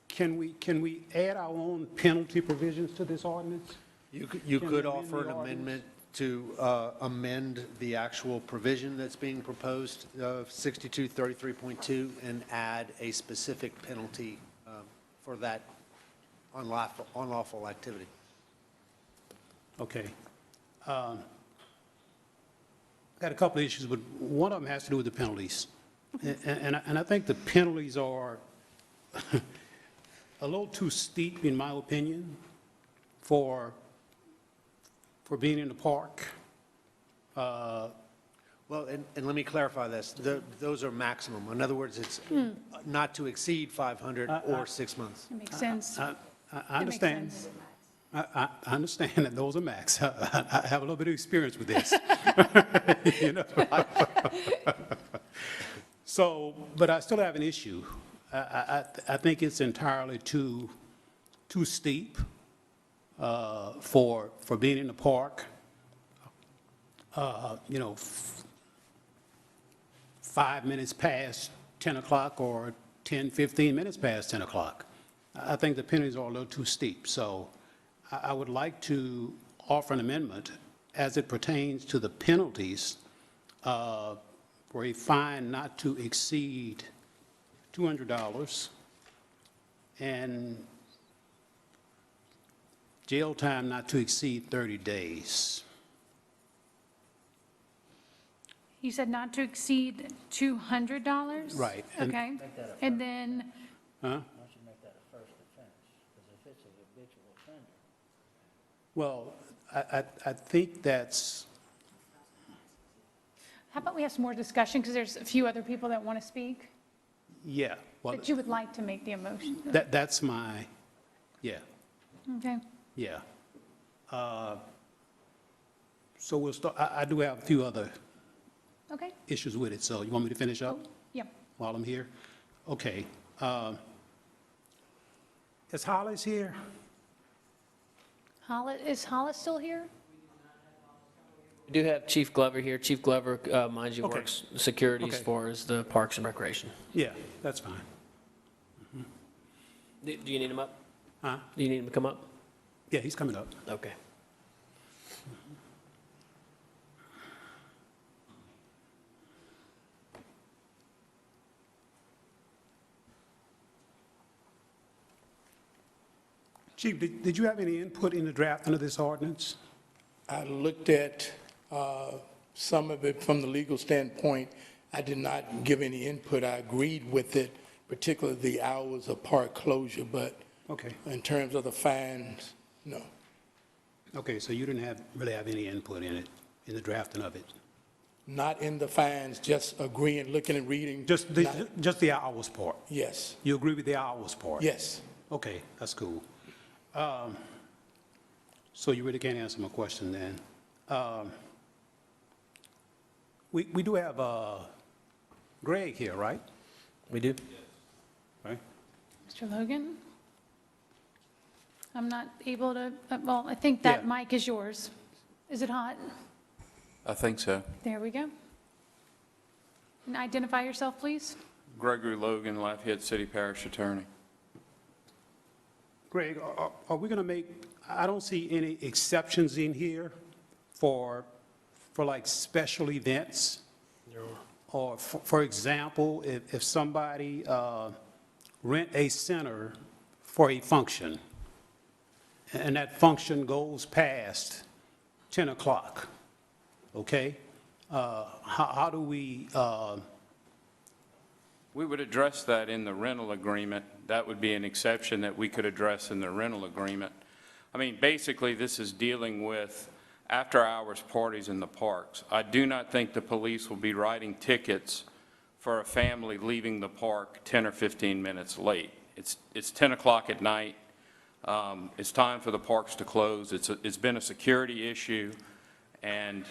can we add our own penalty provisions to this ordinance?
You
Can
could
we amend
offer
the
an
ordinance?
amendment to amend the actual provision that's being proposed of 6233.2 and add a specific penalty for that unlawful activity.
Okay. Got a couple of issues, but one of them has to do with the penalties. And I think the penalties are a little too steep, in my opinion, for being in the park.
Well, and let me clarify this. Those are maximum. In other words, it's not to exceed 500 or 6 months.
That makes sense.
I
That makes
understand.
sense.
I understand that those are max. I have a little bit of experience with this. You know? So, but I still have an issue. I think it's entirely too steep for being in the park. You know, 5 minutes past 10 o'clock or 10, 15 minutes past 10 o'clock. I think the penalties are a little too steep. So I would like to offer an amendment as it pertains to the penalties for a fine not to exceed $200 and jail time not to exceed 30 days.
You said not to exceed $200?
Right.
Okay. And then,
Huh?
Why don't you make that a first offense? Because if it's a habitual offender,
Well, I think that's,
How about we have some more discussion, because there's a few other people that want to speak,
yeah, well,
that you would like to make the motion.
that's my, yeah,
Okay.
yeah. So we'll start, I do have a few other
Okay.
issues with it, so you want me to finish up
Yeah.
while I'm here? Okay. Is Hollis here?
Is Hollis still here?
We do have Chief Glover here. Chief Glover, mind you,
Okay.
works security as
Okay.
far as the Parks and Recreation.
Yeah, that's fine.
Do you need him up?
Huh?
Do you need him to come up?
Yeah, he's coming up.
Okay.
Chief, did you have any input in the drafting of this ordinance?
I looked at some of it from the legal standpoint. I did not give any input. I agreed with it, particularly the hours of park closure, but
Okay.
in terms of the fines, no.
Okay, so you didn't really have any input in it, in the drafting of it?
Not in the fines, just agreeing, looking and reading.
Just the hours part?
Yes.
You agree with the hours part?
Yes.
Okay, that's cool. So you really can't answer my question then. We do have Greg here, right?
We do.
Right?
Mr. Logan? I'm not able to, well, I think that mic is yours. Is it hot?
I think so.
There we go. And identify yourself, please.
Gregory Logan, Lafayette City Parish Attorney.
Greg, are we going to make, I don't see any exceptions in here for like special events? Or for example, if somebody rent a center for a function, and that function goes past 10 o'clock, okay? How do we...
We would address that in the rental agreement. That would be an exception that we could address in the rental agreement. I mean, basically, this is dealing with after-hours parties in the parks. I do not think the police will be writing tickets for a family leaving the park 10 or 15 minutes late. It's 10 o'clock at night. It's time for the parks to close. It's been a security issue. And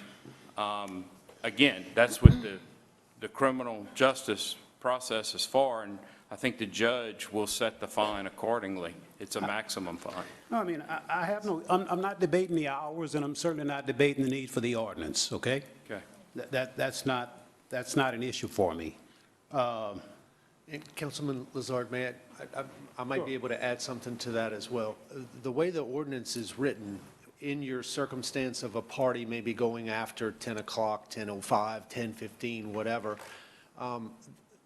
again, that's what the criminal justice process is for, and I think the judge will set the fine accordingly. It's a maximum fine.
No, I mean, I have no, I'm not debating the hours, and I'm certainly not debating the need for the ordinance, okay?
Okay.
That's not an issue for me.
And Councilman Lazard, I might be able to add something to that as well. The way the ordinance is written, in your circumstance of a party maybe going after 10 o'clock, 10:05, 10:15, whatever,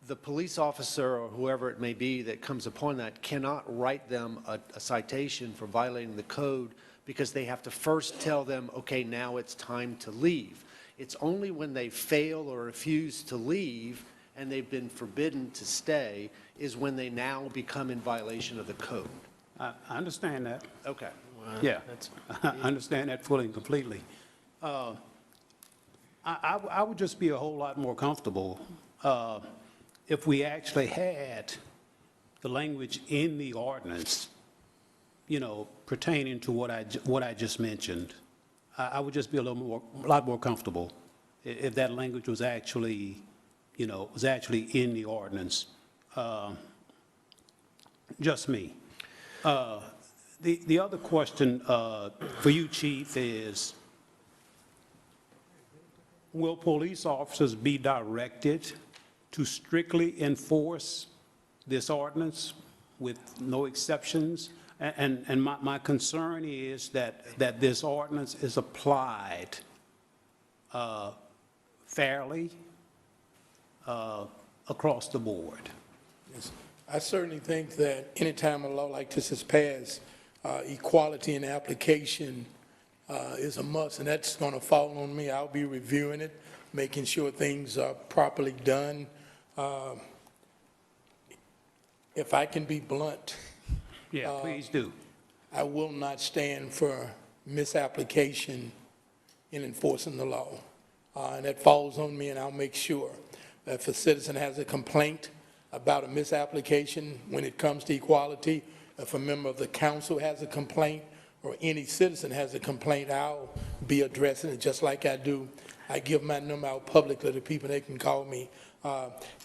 the police officer or whoever it may be that comes upon that cannot write them a citation for violating the code because they have to first tell them, okay, now it's time to leave. It's only when they fail or refuse to leave and they've been forbidden to stay is when they now become in violation of the code.
I understand that.
Okay.
Yeah, I understand that fully and completely. I would just be a whole lot more comfortable if we actually had the language in the ordinance, you know, pertaining to what I just mentioned. I would just be a lot more comfortable if that language was actually, you know, was actually in the ordinance. Just me. The other question for you, Chief, is will police officers be directed to strictly enforce this ordinance with no exceptions? And my concern is that this ordinance is applied fairly across the board.
Yes. I certainly think that anytime a law like this is passed, equality in application is a must, and that's going to fall on me. I'll be reviewing it, making sure things are properly done. If I can be blunt,
yeah, please do.
I will not stand for misapplication in enforcing the law. And that falls on me, and I'll make sure that if a citizen has a complaint about a misapplication when it comes to equality, if a member of the council has a complaint, or any citizen has a complaint, I'll be addressing it just like I do. I give my number out publicly to people, they can call me.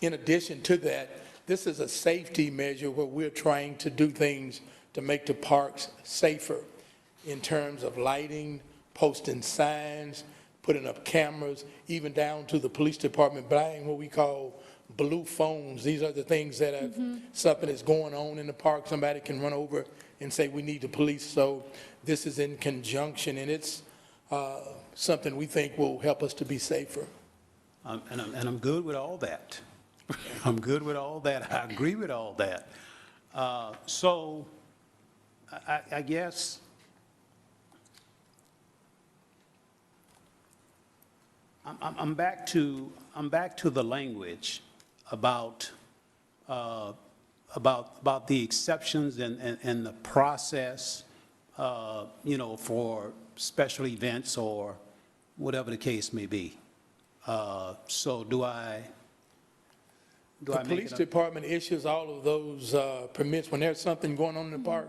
In addition to that, this is a safety measure where we're trying to do things to make the parks safer in terms of lighting, posting signs, putting up cameras, even down to the police department buying what we call blue phones. These are the things that if something is going on in the park, somebody can run over and say, we need the police. So this is in conjunction, and it's something we think will help us to be safer.
And I'm good with all that. I'm good with all that. I agree with all that. So I guess I'm back to the language about the exceptions and the process, you know, for special events or whatever the case may be. So do I
The police department issues all of those permits when there's something going on in the park.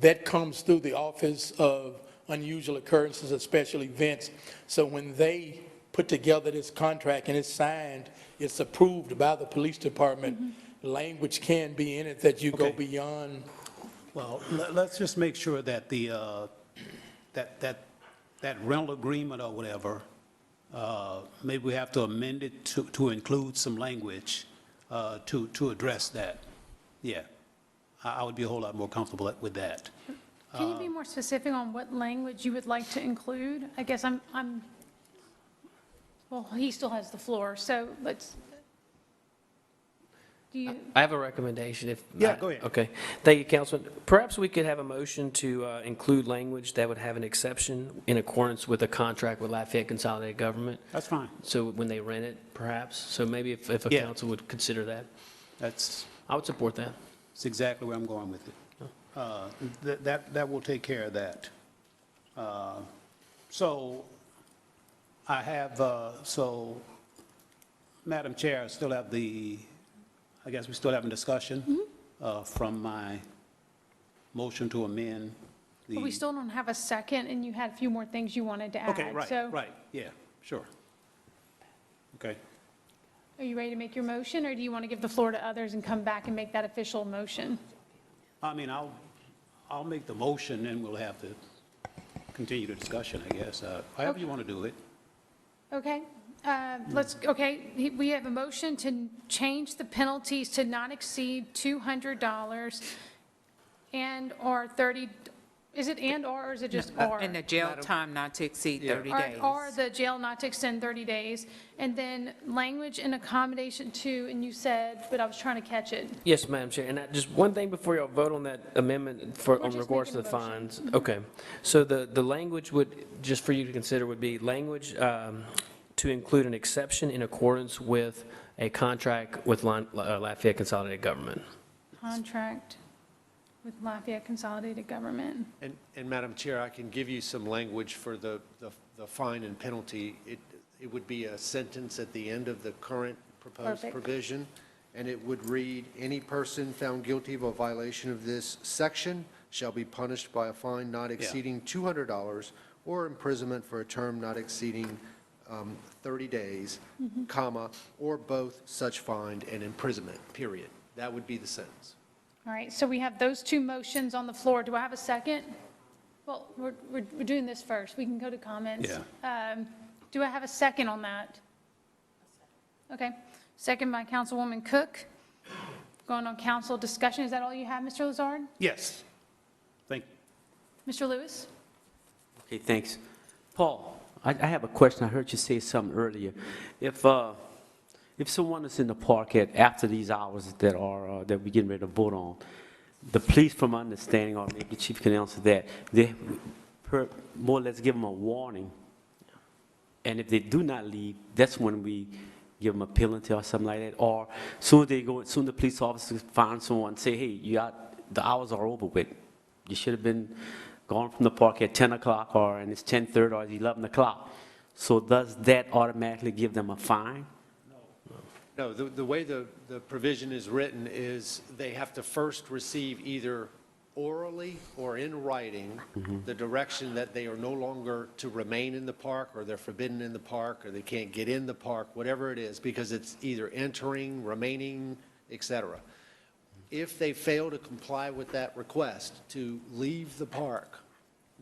That comes through the Office of Unusual Occurrences or Special Events. So when they put together this contract and it's signed, it's approved by the police department. Language can be in it that you go beyond.
Well, let's just make sure that the, that rental agreement or whatever, maybe we have to amend it to include some language to address that. Yeah, I would be a whole lot more comfortable with that.
Can you be more specific on what language you would like to include? I guess well, he still has the floor, so let's, do you?
I have a recommendation if.
Yeah, go ahead.
Okay. Thank you, Councilman. Perhaps we could have a motion to include language that would have an exception in accordance with a contract with Lafayette Consolidated Government.
That's fine.
So when they rent it, perhaps. So maybe if a
Yeah.
council would consider that.
That's
support that.
That's exactly where I'm going with it. That will take care of that. So I have, so Madam Chair, I still have I guess we still having discussion from my motion to amend the.
But we still don't have a second, and you had a few more things you wanted to add.
Okay,
So
right, yeah, sure. Okay.
are you ready to make your motion, or do you want to give the floor to others and come back and make that official motion?
I mean, I'll make the motion, and we'll have to continue the discussion, I guess. However you want to do it.
Okay, we have a motion to change the penalties to not exceed $200 and/or 30, is it and/or, or is it just or?
And the jail time not to exceed 30
Or-
days.
Or the jail not to extend 30 days, and then language and accommodation to, and you said, but I was trying to catch it.
Yes, Madam Chair. And just one thing before y'all vote on that amendment on
just
regards to the
making a motion.
fines. Okay. So the language would, just for you to consider, would be language to include an exception in accordance with a contract with Lafayette Consolidated Government.
Contract with Lafayette Consolidated Government.
And Madam Chair, I can give you some language for the fine and penalty. It would be a sentence at the end of the current proposed
Perfect.
provision, and it would read, "Any person found guilty of a violation of this section shall be punished by a fine not exceeding $200 or imprisonment for a term not exceeding 30 days, comma, or both such fine and imprisonment, period." That would be the sentence.
All right, so we have those two motions on the floor. Do I have a second? Well, we're doing this first. We can go to comments. Do I have a second on that? Okay. Second by Councilwoman Cook. Going on council discussion. Is that all you have, Mr. Lazard?
Yes. Thank you.
Mr. Lewis?
Okay, thanks. Paul, I have a question. I heard you say something earlier. If someone is in the park after these hours that we're getting ready to vote on, the police, from my understanding, or maybe the chief can answer that, they more or less give them a warning. And if they do not leave, that's when we give them a penalty or something like that. Or soon the police officers find someone and say, hey, the hours are over with. You should have been gone from the park at 10 o'clock, or and it's 10:30 or it's 11 o'clock. So does that automatically give them a fine?
No, the way the provision is written is they have to first receive either orally or in writing the direction that they are no longer to remain in the park, or they're forbidden in the park, or they can't get in the park, whatever it is, because it's either entering, remaining, et cetera. If they fail to comply with that request to leave the park,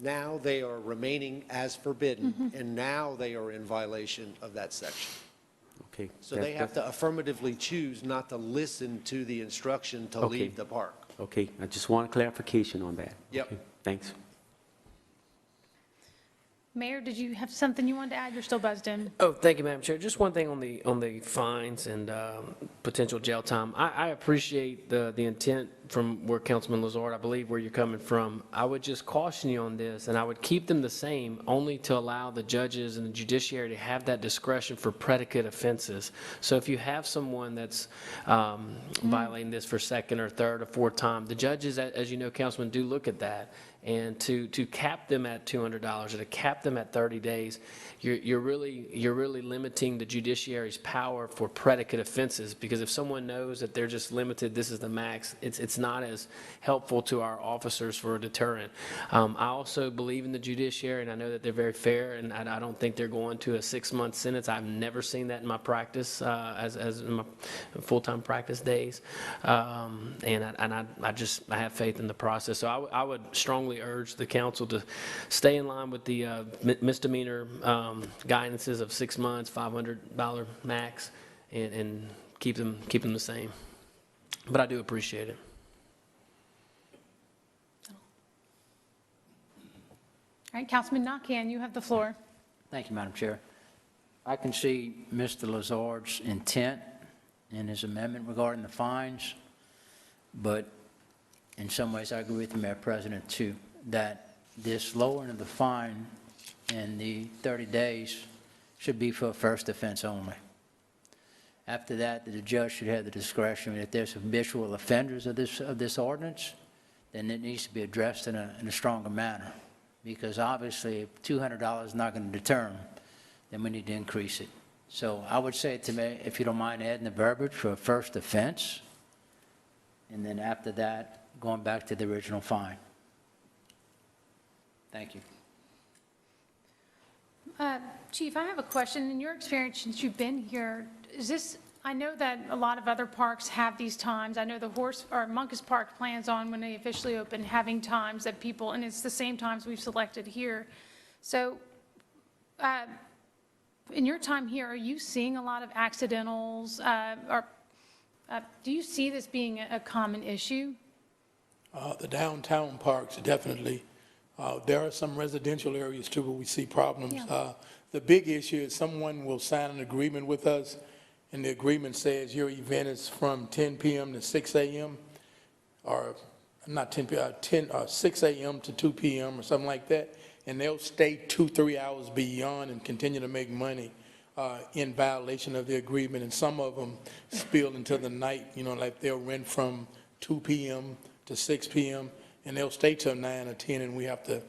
now they are remaining as forbidden, and now they are in violation of that section.
Okay.
So they have to affirmatively choose not to listen to the instruction to
Okay.
leave the park.
Okay, I just want clarification on that.
Yep.
Okay, thanks.
Mayor, did you have something you wanted to add? You're still buzzed in.
Oh, thank you, Madam Chair. Just one thing on the fines and potential jail time. I appreciate the intent from where Councilman Lazard, I believe where you're coming from. I would just caution you on this, and I would keep them the same, only to allow the judges and the judiciary to have that discretion for predicate offenses. So if you have someone that's violating this for second or third or fourth time, the judges, as you know, Councilman, do look at that. And to cap them at $200 or to cap them at 30 days, you're really limiting the judiciary's power for predicate offenses, because if someone knows that they're just limited, this is the max, it's not as helpful to our officers for a deterrent. I also believe in the judiciary, and I know that they're very fair, and I don't think they're going to a 6-month sentence. I've never seen that in my practice, as in my full-time practice days. And I have faith in the process. So I would strongly urge the council to stay in line with the misdemeanor guidances of 6 months, $500 max, and keep them the same. But I do appreciate it.
All right, Councilman Nakhan, you have the floor.
Thank you, Madam Chair. I can see Mr. Lazard's intent in his amendment regarding the fines, but in some ways I agree with the Mayor President too, that this lowering of the fine in the 30 days should be for a first offense only. After that, the judge should have the discretion. If there's habitual offenders of this ordinance, then it needs to be addressed in a stronger manner. Because obviously, if $200 is not going to deter them, then we need to increase it. So I would say to me, if you don't mind adding the verbiage for a first offense, and then after that, going back to the original fine. Thank you.
Chief, I have a question. In your experience since you've been here, is this, I know that a lot of other parks have these times. I know the Monkus Park plans on, when they officially open, having times that people, and it's the same times we've selected here. So in your time here, are you seeing a lot of accidentals? Do you see this being a common issue?
The downtown parks, definitely. There are some residential areas too where we see problems.
Yeah.
The big issue is someone will sign an agreement with us, and the agreement says your event is from 10 p.m. to 6 a.m., or not 10 p.m., 6 a.m. to 2 p.m. or something like that, and they'll stay 2-3 hours beyond and continue to make money in violation of the agreement. And some of them spill into the night, like they'll rent from 2 p.m. to 6 p.m., and they'll stay till 9 or 10, and we have to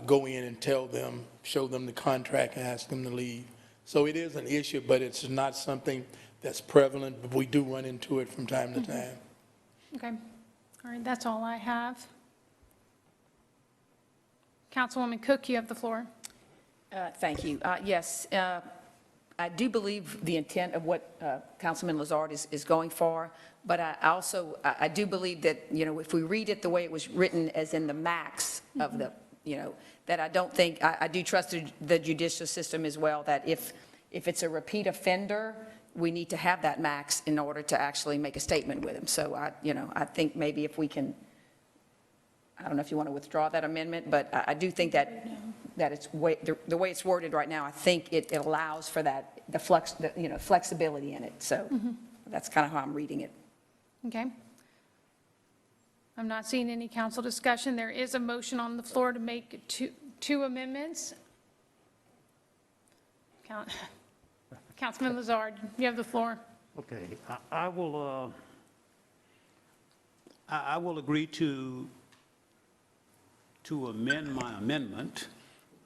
go in and tell them, show them the contract and ask them to leave. So it is an issue, but it's not something that's prevalent, but we do run into it from time to time.
Okay. All right, that's all I have. Councilwoman Cook, you have the floor.
Thank you. Yes, I do believe the intent of what Councilman Lazard is going for, but I do believe that, if we read it the way it was written as in the max of the, that I don't think, I do trust the judicial system as well, that if it's a repeat offender, we need to have that max in order to actually make a statement with him. So I think maybe if we can, I don't know if you want to withdraw that amendment, but I do think that it's the way it's worded right now, I think it allows for that, the flexibility in it. So that's kind of how I'm reading it.
Okay. I'm not seeing any council discussion. There is a motion on the floor to make two amendments. Councilman Lazard, you have the floor.
Okay, I will agree to to amend my amendment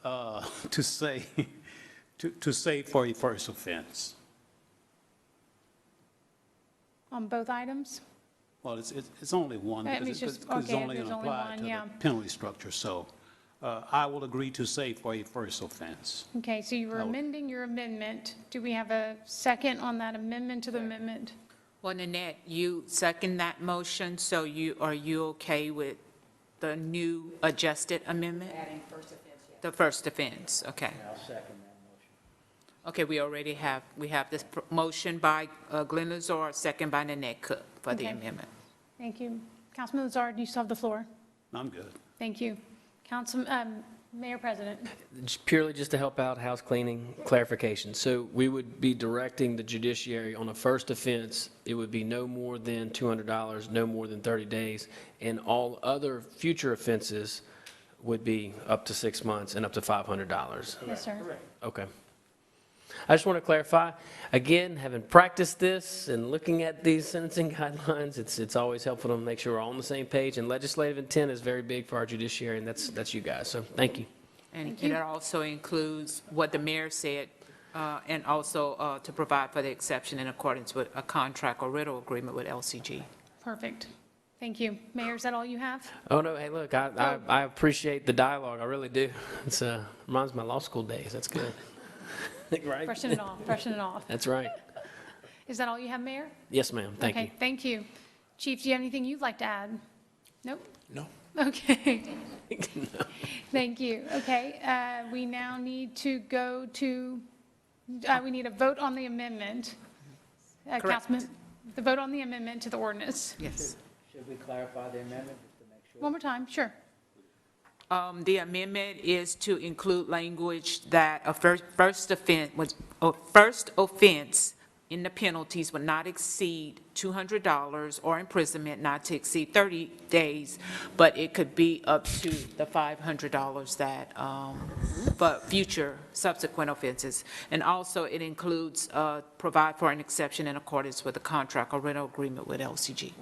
to say, to say for a first offense.
On both items?
Well, it's only one,
That
because
means
it's
just- okay,
only
there's
going to
only
apply
one,
to
yeah.
the penalty structure, so I will agree to say for a first offense.
Okay, so you were amending your amendment. Do we have a second on that amendment to the amendment?
Well, Nanette, you second that motion, so are you okay with the new adjusted amendment?
Adding first offense, yes.
The first offense, okay.
I'll second that motion.
Okay, we have this motion by Glenn Lazar, second by Nanette Cook for the
Okay.
amendment.
Thank you. Councilman Lazard, you still have the floor.
I'm good.
Thank you. Mayor President.
Purely just to help out house cleaning clarification. So we would be directing the judiciary on a first offense, it would be no more than $200, no more than 30 days, and all other future offenses would be up to 6 months and up to $500.
Yes, sir.
Okay. I just want to clarify, again, having practiced this and looking at these sentencing guidelines, it's always helpful to make sure we're all on the same page, and legislative intent is very big for our judiciary, and that's you guys, so thank you.
And it also includes what the mayor said, and also to provide for the exception in accordance with a contract or rental agreement with LCG.
Perfect. Thank you. Mayor, is that all you have?
Oh, no, hey, look, I appreciate the dialogue, I really do. It's reminds me of my law school days, that's good. Right?
Freshen it off, freshen it off.
That's right.
Is that all you have, Mayor?
Yes, ma'am, thank you.
Okay, thank you. Chief, do you have anything you'd like to add? Nope?
No.
Okay. Thank you. Okay, we now need to go to, we need a vote on the amendment.
Correct.
Councilman, the vote on the amendment to the ordinance.
Yes.
Should we clarify the amendment just to make sure?
One more time, sure.
The amendment is to include language that a first offense in the penalties would not exceed $200 or imprisonment not to exceed 30 days, but it could be up to the $500 that, for future subsequent offenses. And also it includes, provide for an exception in accordance with the contract or rental agreement with LCG.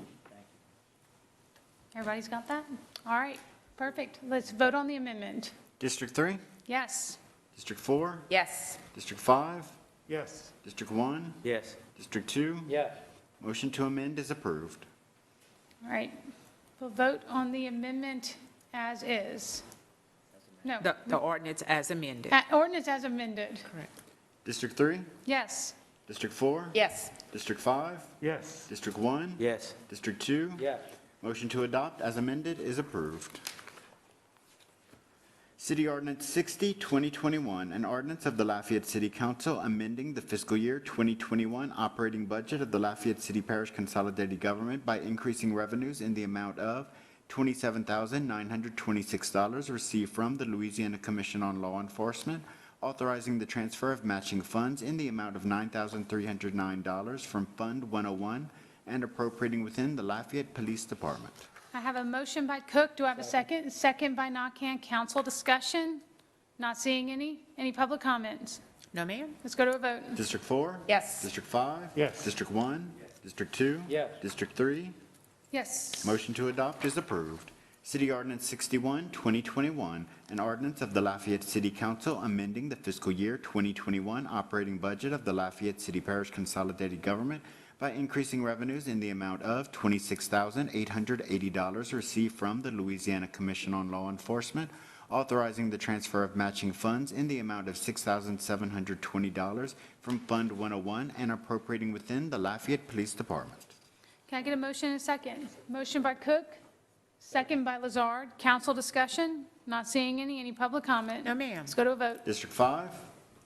Everybody's got that? All right, perfect. Let's vote on the amendment.
District 3?
Yes.
District 4?
Yes.
District 5?
Yes.
District 1?
Yes.
District 2?
Yes.
Motion to amend is approved.
All right. We'll vote on the amendment as is. No.
The ordinance as amended.
Ordinance as amended.
Correct.
District 3?
Yes.
District 4?
Yes.
District 5?
Yes.
District 1?
Yes.
District 2?
Yes.
Motion to adopt as amended is approved. City Ordinance 60, 2021, an ordinance of the Lafayette City Council amending the fiscal year 2021 operating budget of the Lafayette City Parish Consolidated Government by increasing revenues in the amount of $27,926 received from the Louisiana Commission on Law Enforcement, authorizing the transfer of matching funds in the amount of $9,309 from Fund 101 and appropriating within the Lafayette Police Department.
I have a motion by Cook. Do I have a second? Second by Nakhan. Council discussion? Not seeing any. Any public comments?
No, ma'am?
Let's go to a vote.
District 4?
Yes.
District 5?
Yes.
District 1? District 2?
Yes.
District 3?
Yes.
Motion to adopt is approved. City Ordinance 61, 2021, an ordinance of the Lafayette City Council amending the fiscal year 2021 operating budget of the Lafayette City Parish Consolidated Government by increasing revenues in the amount of $26,880 received from the Louisiana Commission on Law Enforcement, authorizing the transfer of matching funds in the amount of $6,720 from Fund 101 and appropriating within the Lafayette Police Department.
Can I get a motion and a second? Motion by Cook, second by Lazard. Council discussion? Not seeing any. Any public comment?
No, ma'am.
Let's go to a vote.
District 5?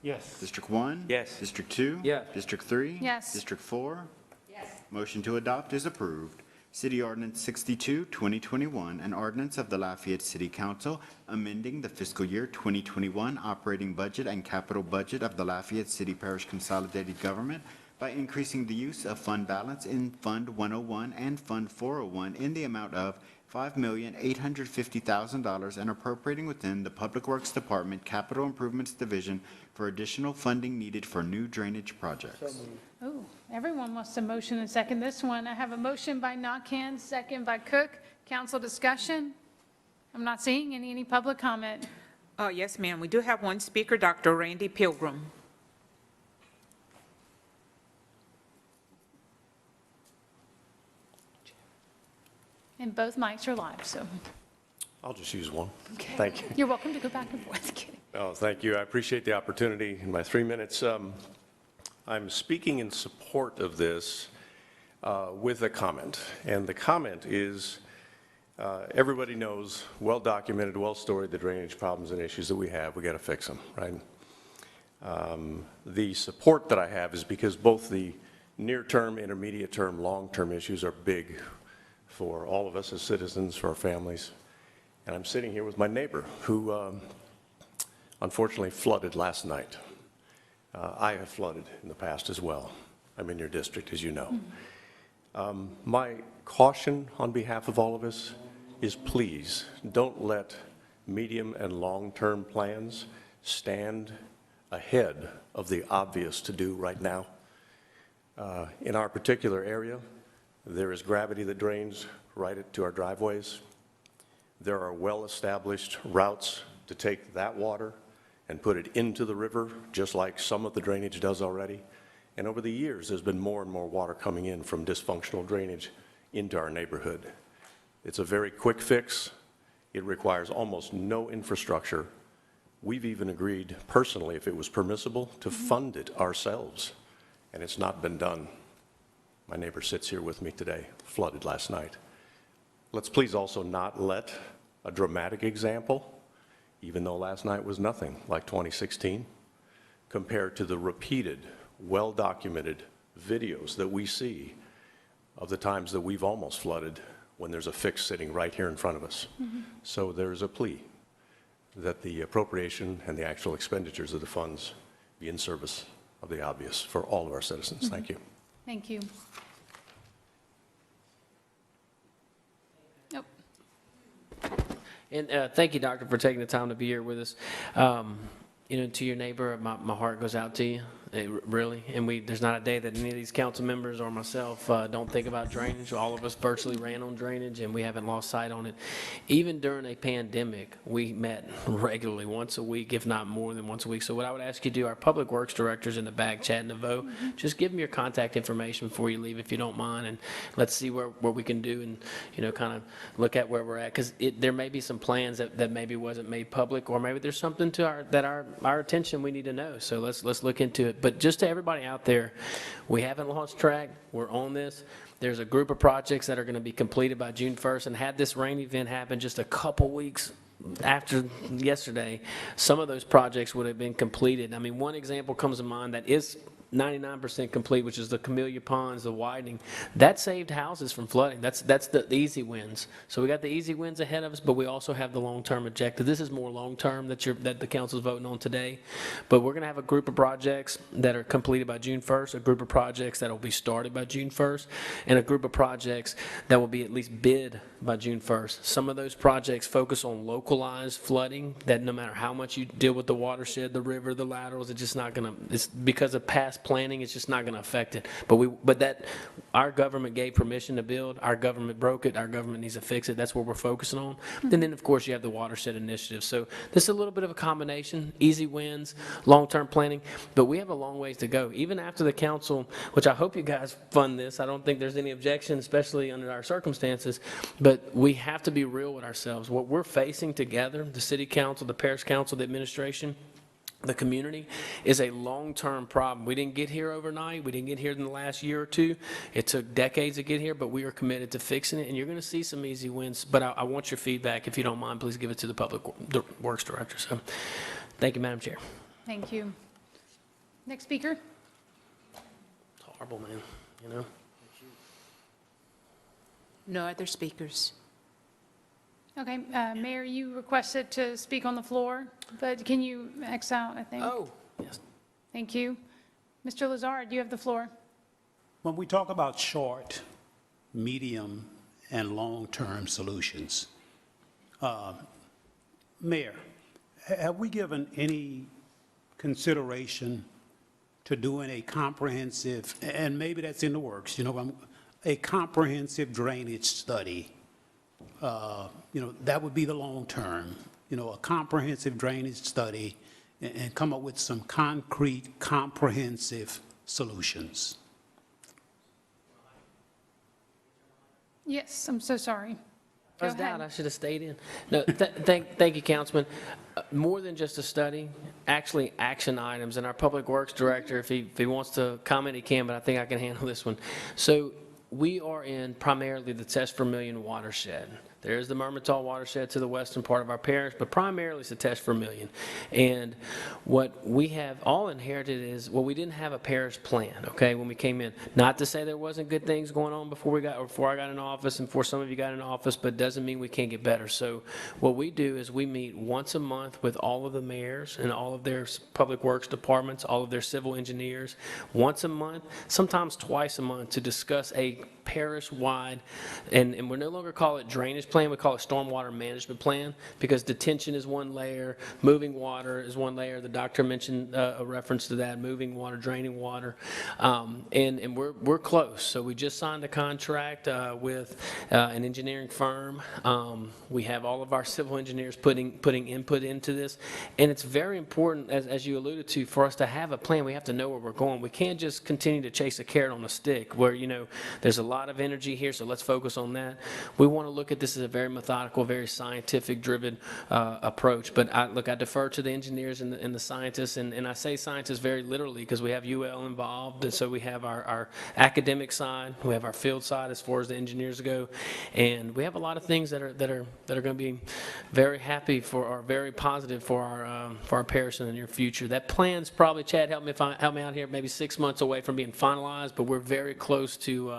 Yes.
District 1?
Yes.
District 2?
Yes.
District 3?
Yes.
District 4?
Yes.
Motion to adopt is approved. City Ordinance 62, 2021, an ordinance of the Lafayette City Council amending the fiscal year 2021 operating budget and capital budget of the Lafayette City Parish Consolidated Government by increasing the use of fund balance in Fund 101 and Fund 401 in the amount of $5,850,000 and appropriating within the Public Works Department Capital Improvements Division for additional funding needed for new drainage projects.
Oh, everyone wants to motion and second this one. I have a motion by Nakhan, second by Cook. Council discussion? I'm not seeing any public comment.
Yes, ma'am. We do have one speaker, Dr. Randy Pilgrim.
And both mics are live, so.
I'll just use one.
Okay.
Thank you.
You're welcome to go back and forth. Kidding.
Oh, thank you. I appreciate the opportunity in my 3 minutes. I'm speaking in support of this with a comment. And the comment is, everybody knows, well-documented, well-storied, the drainage problems and issues that we have. We got to fix them, right? The support that I have is because both the near-term, intermediate-term, long-term issues are big for all of us as citizens, for our families. And I'm sitting here with my neighbor who unfortunately flooded last night. I have flooded in the past as well. I'm in your district, as you know. My caution on behalf of all of us is please don't let medium and long-term plans stand ahead of the obvious to do right now. In our particular area, there is gravity that drains right to our driveways. There are well-established routes to take that water and put it into the river, just like some of the drainage does already. And over the years, there's been more and more water coming in from dysfunctional drainage into our neighborhood. It's a very quick fix. It requires almost no infrastructure. We've even agreed personally, if it was permissible, to fund it ourselves, and it's not been done. My neighbor sits here with me today, flooded last night. Let's please also not let a dramatic example, even though last night was nothing like 2016, compared to the repeated, well-documented videos that we see of the times that we've almost flooded when there's a fix sitting right here in front of us. So there's a plea that the appropriation and the actual expenditures of the funds be in service of the obvious for all of our citizens. Thank you.
Thank you. Nope.
And thank you, Doctor, for taking the time to be here with us. You know, to your neighbor, my heart goes out to you, really. And there's not a day that any of these council members or myself don't think about drainage. All of us virtually ran on drainage, and we haven't lost sight on it. Even during a pandemic, we met regularly, once a week, if not more than once a week. So what I would ask you to do, our public works directors in the back chatting to vote, just give them your contact information before you leave, if you don't mind, and let's see what we can do, and you know, kind of look at where we're at, because there may be some plans that maybe wasn't made public, or maybe there's something to our attention we need to know. So let's look into it. But just to everybody out there, we haven't lost track. We're on this. There's a group of projects that are going to be completed by June 1st. And had this rain event happen just a couple weeks after yesterday, some of those projects would have been completed. I mean, one example comes to mind that is 99% complete, which is the Camellia Ponds, the widening. That saved houses from flooding. That's the easy wins. So we got the easy wins ahead of us, but we also have the long-term objective. This is more long-term that the council's voting on today. But we're going to have a group of projects that are completed by June 1st, a group of projects that will be started by June 1st, and a group of projects that will be at least bid by June 1st. Some of those projects focus on localized flooding, that no matter how much you deal with the watershed, the river, the laterals, it's just not going to, it's because of past planning, it's just not going to affect it. But that our government gave permission to build, our government broke it, our government needs to fix it. That's what we're focusing on. And then, of course, you have the watershed initiative. So this is a little bit of a combination, easy wins, long-term planning, but we have a long ways to go. Even after the council, which I hope you guys fund this, I don't think there's any objection, especially under our circumstances, but we have to be real with ourselves. What we're facing together, the city council, the parish council, the administration, the community, is a long-term problem. We didn't get here overnight. We didn't get here in the last year or two. It took decades to get here, but we are committed to fixing it, and you're going to see some easy wins. But I want your feedback. If you don't mind, please give it to the public works director. So thank you, Madam Chair.
Thank you. Next speaker.
It's horrible, man, you know.
No other speakers.
Okay, Mayor, you requested to speak on the floor, but can you X out, I think?
Oh, yes.
Thank you. Mr. Lazard, you have the floor.
When we talk about short, medium, and long-term solutions, Mayor, have we given any consideration to doing a comprehensive, and maybe that's in the works, you know, a comprehensive drainage study That would be the long term, a comprehensive drainage study and come up with some concrete, comprehensive solutions.
Yes, I'm so sorry.
I
Go
was down,
ahead.
I should have stayed in. No, thank you, Councilman. More than just a study, actually action items, and our Public Works Director, if he wants to comment, he can, but I think I can handle this one. So we are in primarily the Test Vermilion watershed. There is the Mermentau watershed to the western part of our parish, but primarily it's the Test Vermilion. And what we have all inherited is, well, we didn't have a parish plan, okay, when we came in. Not to say there wasn't good things going on before I got in office and before some of you got in office, but doesn't mean we can't get better. So what we do is we meet once a month with all of the mayors and all of their public works departments, all of their civil engineers, once a month, sometimes twice a month, to discuss a parish-wide, and we no longer call it drainage plan, we call it stormwater management plan, because detention is one layer, moving water is one layer. The doctor mentioned a reference to that, moving water, draining water, and we're close. So we just signed a contract with an engineering firm. We have all of our civil engineers putting input into this, and it's very important, as you alluded to, for us to have a plan. We have to know where we're going. We can't just continue to chase a carrot on a stick where, there's a lot of energy here, so let's focus on that. We want to look at this as a very methodical, very scientific-driven approach. But I defer to the engineers and the scientists, and I say scientists very literally because we have UL involved, and so we have our academic side, we have our field side as far as the engineers go, and we have a lot of things that are going to be very happy for, or very positive for our parish in the near future. That plan's probably, Chad, help me out here, maybe 6 months away from being finalized, but we're very close to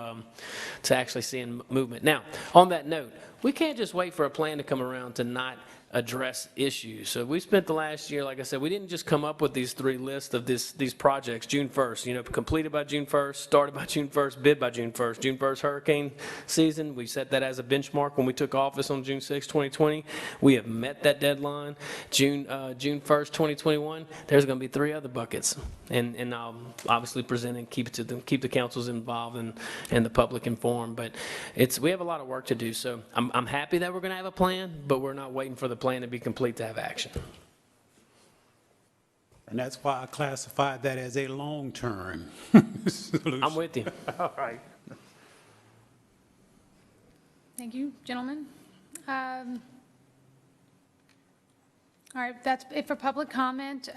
actually seeing movement. Now, on that note, we can't just wait for a plan to come around to not address issues. So we spent the last year, like I said, we didn't just come up with these 3 lists of these projects, June 1st, completed by June 1st, started by June 1st, bid by June 1st. June 1st hurricane season, we set that as a benchmark when we took office on June 6, 2020. We have met that deadline. June 1st, 2021, there's going to be 3 other buckets. And I'll obviously present and keep the councils involved and the public informed. But we have a lot of work to do. So I'm happy that we're going to have a plan, but we're not waiting for the plan to be complete to have action.
And that's why I classified that as a long-term solution.
I'm with you.
All right.
Thank you, gentlemen. All right, that's it for public comment.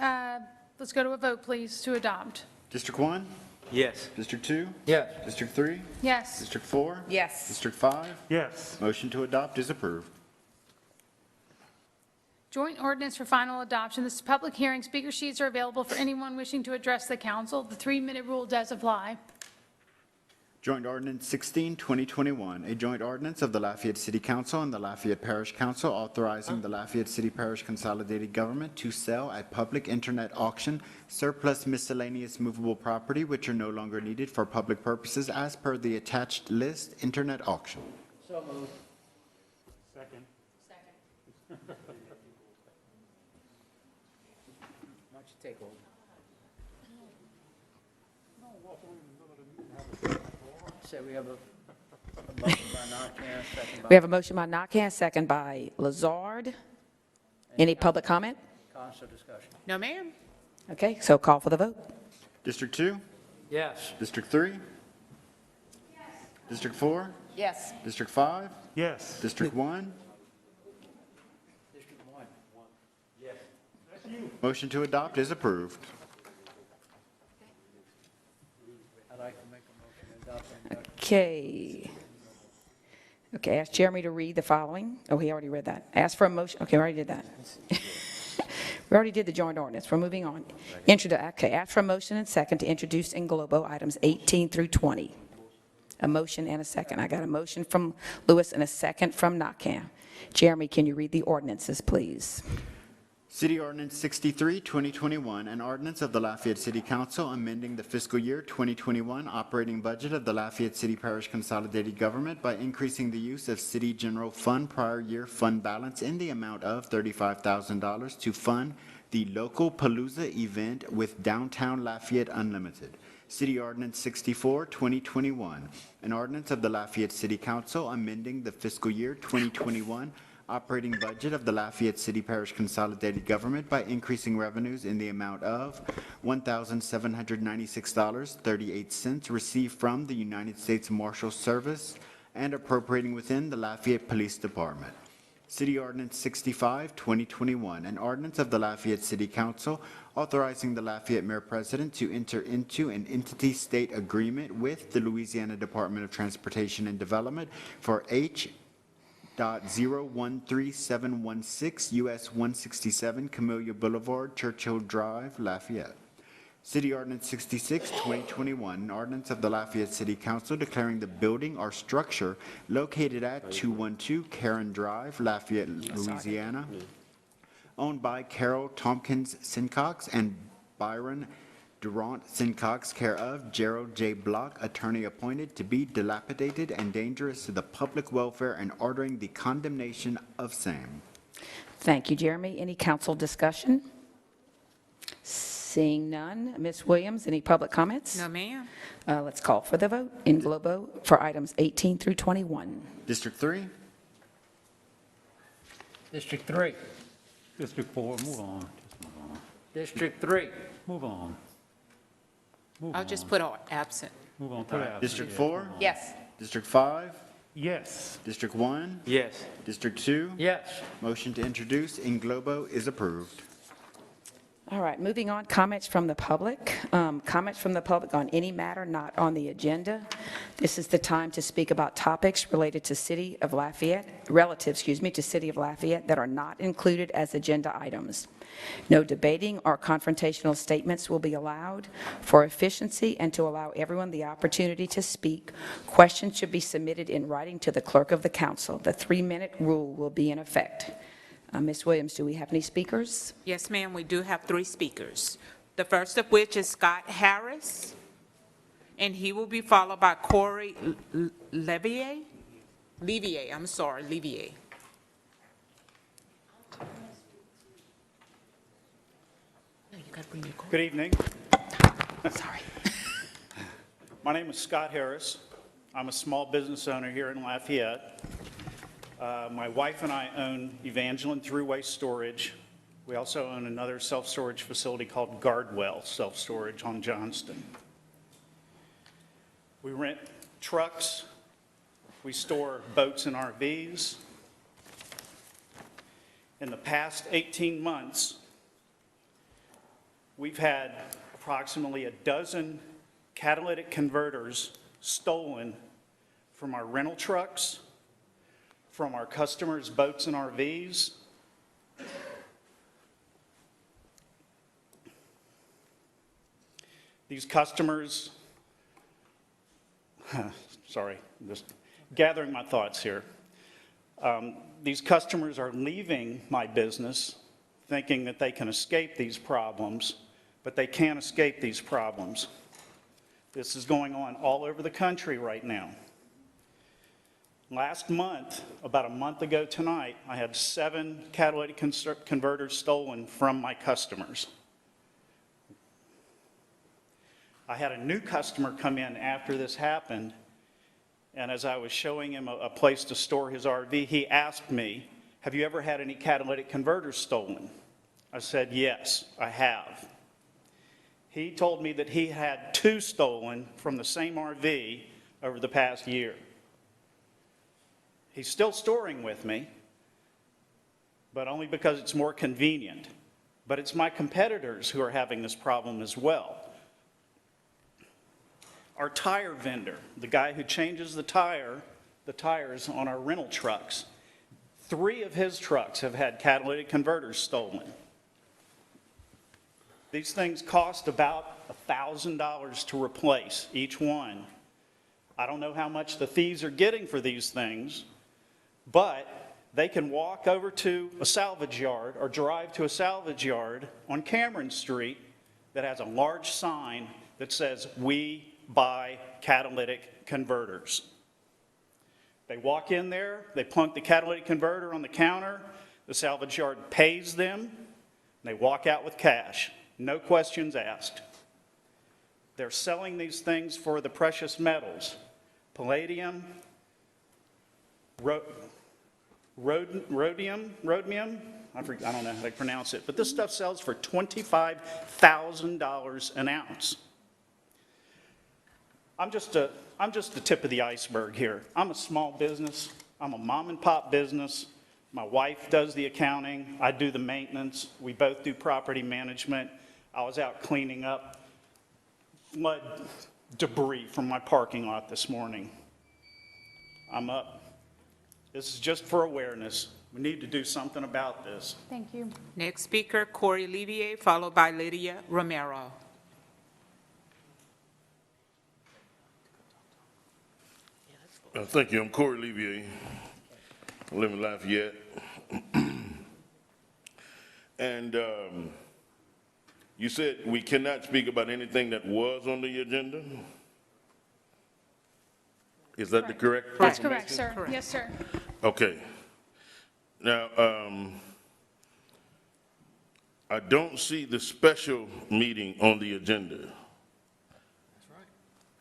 Let's go to a vote, please, to adopt.
District 1?
Yes.
District 2?
Yes.
District 3?
Yes.
District 4?
Yes.
District 5?
Yes.
Motion to adopt is approved.
Joint ordinance for final adoption. This is a public hearing. Speaker sheets are available for anyone wishing to address the council. The 3-minute rule does apply.
Joint Ordinance 16, 2021, a joint ordinance of the Lafayette City Council and the Lafayette Parish Council authorizing the Lafayette City Parish Consolidated Government to sell at public internet auction surplus miscellaneous movable property which are no longer needed for public purposes as per the attached list internet auction.
So moved.
Second.
Why don't you take over? So we have a motion by Narcan, second by...
We have a motion by Nakhan, second by Lazard. Any public comment?
Council discussion.
No, ma'am.
Okay, so call for the vote.
District 2?
Yes.
District 3? Yes. District 4?
Yes.
District 5?
Yes.
District 1?
District 1.
Yes.
Motion to adopt is approved.
I'd like to make a motion to adopt and
Okay. Okay, ask Jeremy to read the following. Oh, he already read that. Ask for a motion. Okay, we already did that. We already did the joint ordinance. We're moving on. Okay, ask for a motion and second to introduce in globo items 18 through 20. A motion and a second. I got a motion from Lewis and a second from Nakhan. Jeremy, can you read the ordinances, please?
City Ordinance 63, 2021, an ordinance of the Lafayette City Council amending the fiscal year 2021 operating budget of the Lafayette City Parish Consolidated Government by increasing the use of City General Fund prior year fund balance in the amount of $35,000 to fund the local Palooza event with Downtown Lafayette Unlimited. City Ordinance 64, 2021, an ordinance of the Lafayette City Council amending the fiscal year 2021 operating budget of the Lafayette City Parish Consolidated Government by increasing revenues in the amount of $1,796.38 received from the United States Marshal Service and appropriating within the Lafayette Police Department. City Ordinance 65, 2021, an ordinance of the Lafayette City Council authorizing the Lafayette Mayor President to enter into an entity-state agreement with the Louisiana Department of Transportation and Development for H.013716 US 167 Camellia Boulevard, Churchill Drive, Lafayette. City Ordinance 66, 2021, an ordinance of the Lafayette City Council declaring the building or structure located at 212 Karen Drive, Lafayette, Louisiana, owned by Carol Tompkins Sincox and Byron Durant Sincox, care of Gerald J. Block, attorney appointed, to be dilapidated and dangerous to the public welfare and ordering the condemnation of same.
Thank you, Jeremy. Any council discussion? Seeing none. Ms. Williams, any public comments?
No, ma'am.
Let's call for the vote in globo for items 18 through 21.
District 3?
District 3.
District 4, move on. Just move on.
District 3.
Move on.
I'll just put all absent.
Move on. Put out.
District 4?
Yes.
District 5?
Yes.
District 1?
Yes.
District 2?
Yes.
Motion to introduce in globo is approved.
All right, moving on, comments from the public. Comments from the public on any matter not on the agenda. This is the time to speak about topics related to City of Lafayette, to City of Lafayette that are not included as agenda items. No debating or confrontational statements will be allowed. For efficiency and to allow everyone the opportunity to speak, questions should be submitted in writing to the clerk of the council. The 3-minute rule will be in effect. Ms. Williams, do we have any speakers?
Yes, ma'am, we do have 3 speakers. The first of which is Scott Harris, and he will be followed by Corey Levier.
Good evening.
Sorry.
My name is Scott Harris. I'm a small business owner here in Lafayette. My wife and I own Evangeline Thruway Storage. We also own another self-storage facility called Gardwell Self-Storage on Johnston. We rent trucks. We store boats and RVs. In the past 18 months, we've had approximately a dozen catalytic converters stolen from our rental trucks, from our customers' boats and RVs. These customers, sorry, I'm just gathering my thoughts here. These customers are leaving my business thinking that they can escape these problems, but they can't escape these problems. This is going on all over the country right now. Last month, about a month ago tonight, I had 7 catalytic converters stolen from my customers. I had a new customer come in after this happened, and as I was showing him a place to store his RV, he asked me, "Have you ever had any catalytic converters stolen?" I said, "Yes, I have." He told me that he had 2 stolen from the same RV over the past year. He's still storing with me, but only because it's more convenient. But it's my competitors who are having this problem as well. Our tire vendor, the guy who changes the tires on our rental trucks, 3 of his trucks have had catalytic converters stolen. These things cost about $1,000 to replace each one. I don't know how much the thieves are getting for these things, but they can walk over to a salvage yard or drive to a salvage yard on Cameron Street that has a large sign that says, "We buy catalytic converters." They walk in there, they plunk the catalytic converter on the counter, the salvage yard pays them, and they walk out with cash. No questions asked. They're selling these things for the precious metals, palladium, rhodium, I don't know how to pronounce it, but this stuff sells for $25,000 an ounce. I'm just the tip of the iceberg here. I'm a small business. I'm a mom and pop business. My wife does the accounting. I do the maintenance. We both do property management. I was out cleaning up flood debris from my parking lot this morning. I'm up. This is just for awareness. We need to do something about this.
Thank you.
Next speaker, Corey Olivier, followed by Lydia Romero.
Thank you. I'm Corey Olivier. I live in Lafayette. And you said we cannot speak about anything that was on the agenda? Is that the correct?
That's correct, sir. Yes, sir.
Okay. Now, I don't see the special meeting on the agenda.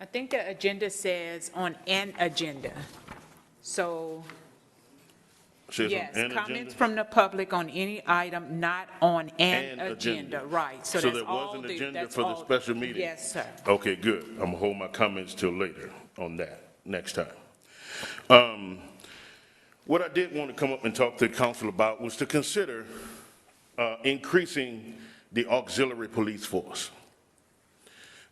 I think the agenda says on an agenda. So,
Says
yes,
on an
comments
agenda?
from the public on any item not on an agenda, right. So that's
there
all
was an
the-
agenda
that's
for the
all-
special meeting?
Yes, sir.
Okay, good. I'm gonna hold my comments till later on that, next time. What I did want to come up and talk to the council about was to consider increasing the auxiliary police force.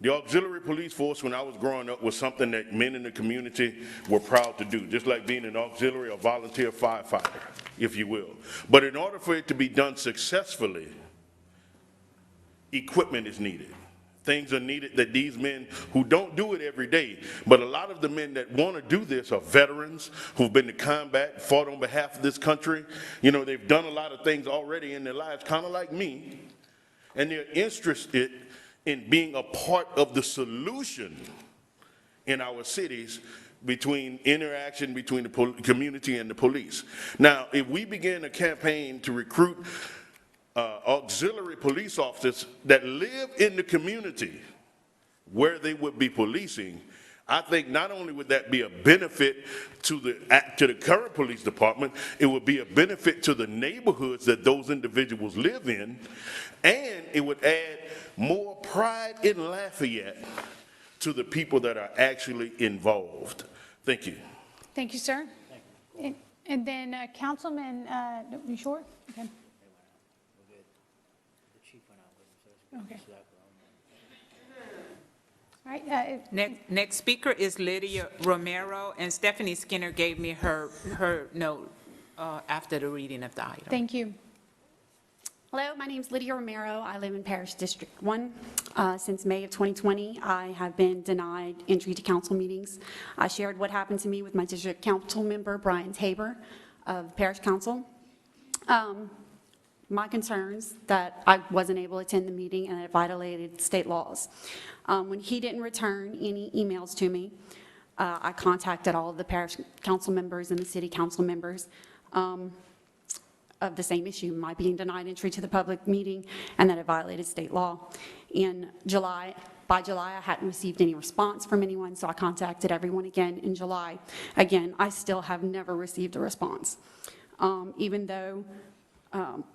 The auxiliary police force, when I was growing up, was something that men in the community were proud to do, just like being an auxiliary or volunteer firefighter, if you will. But in order for it to be done successfully, equipment is needed. Things are needed that these men who don't do it every day, but a lot of the men that want to do this are veterans who've been to combat, fought on behalf of this country. You know, they've done a lot of things already in their lives, kind of like me, and they're interested in being a part of the solution in our cities between interaction between the community and the police. Now, if we begin a campaign to recruit auxiliary police officers that live in the community where they would be policing, I think not only would that be a benefit to the current police department, it would be a benefit to the neighborhoods that those individuals live in, and it would add more pride in Lafayette to the people that are actually involved. Thank you.
Thank you, sir. And then Councilman, you sure? Okay. Okay. All right.
Next speaker is Lydia Romero, and Stephanie Skinner gave me her note after the reading of the item.
Thank you.
Hello, my name is Lydia Romero. I live in Parish District 1. Since May of 2020, I have been denied entry to council meetings. I shared what happened to me with my district council member, Brian Tabor of Parish Council. My concerns that I wasn't able to attend the meeting and it violated state laws. When he didn't return any emails to me, I contacted all of the parish council members and the city council members of the same issue, my being denied entry to the public meeting and that it violated state law. By July, I hadn't received any response from anyone, so I contacted everyone again in July. Again, I still have never received a response. Even though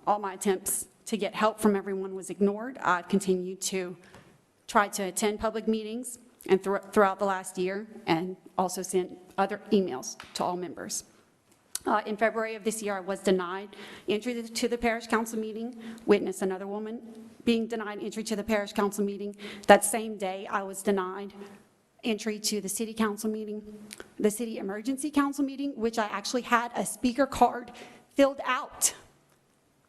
all my attempts to get help from everyone was ignored, I continued to try to attend public meetings and throughout the last year, and also sent other emails to all members. In February of this year, I was denied entry to the parish council meeting, witnessed another woman being denied entry to the parish council meeting. That same day, I was denied entry to the city council meeting, the city emergency council meeting, which I actually had a speaker card filled out.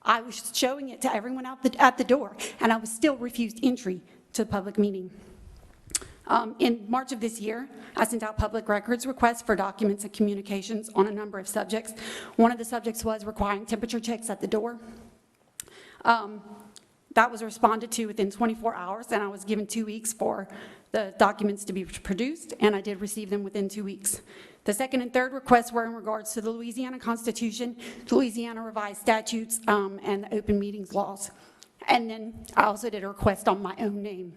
I was showing it to everyone at the door, and I was still refused entry to the public meeting. In March of this year, I sent out public records requests for documents and communications on a number of subjects. One of the subjects was requiring temperature checks at the door. That was responded to within 24 hours, and I was given 2 weeks for the documents to be produced, and I did receive them within 2 weeks. The second and third requests were in regards to the Louisiana Constitution, the Louisiana revised statutes, and the open meetings laws. And then I also did a request on my own name,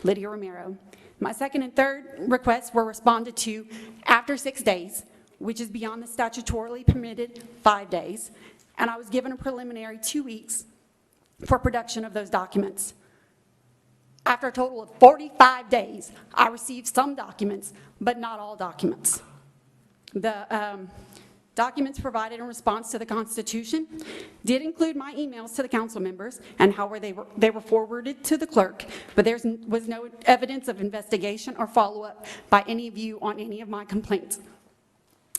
Lydia Romero. My second and third requests were responded to after 6 days, which is beyond the statutorily permitted 5 days, and I was given a preliminary 2 weeks for production of those documents. After a total of 45 days, I received some documents, but not all documents. The documents provided in response to the Constitution did include my emails to the council members and how they were forwarded to the clerk, but there was no evidence of investigation or follow-up by any of you on any of my complaints.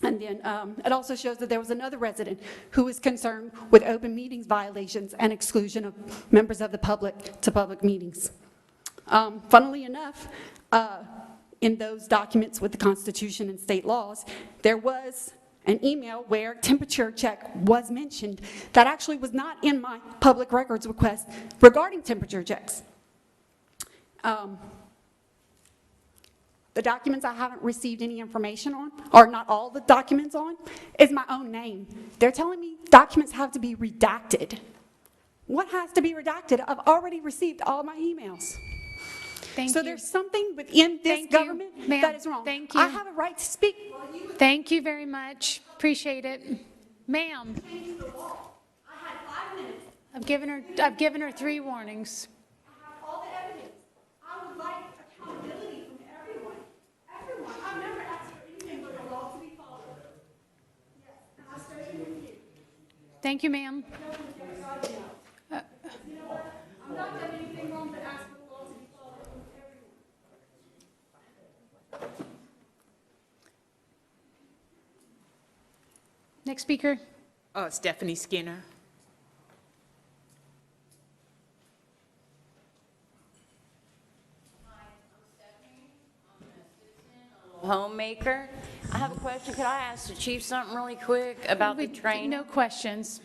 And then it also shows that there was another resident who was concerned with open meetings violations and exclusion of members of the public to public meetings. Funnily enough, in those documents with the Constitution and state laws, there was an email where temperature check was mentioned that actually was not in my public records request regarding temperature checks. The documents I haven't received any information on, or not all the documents on, is my own name. They're telling me documents have to be redacted. What has to be redacted? I've already received all my emails. So there's something within this government that is wrong.
Thank you.
I have a right to speak.
Thank you very much. Appreciate it. Ma'am. I've given her 3 warnings.
All the evidence. I would like accountability from everyone. Everyone. I've never asked for anything but the law to be followed. Yes, and I stand with you.
Thank you, ma'am.
You know what? I'm not done anything wrong but ask for the law to be followed from everyone.
Next speaker.
Stephanie Skinner.
Homemaker. I have a question. Could I ask the chief something really quick about the training?
No questions.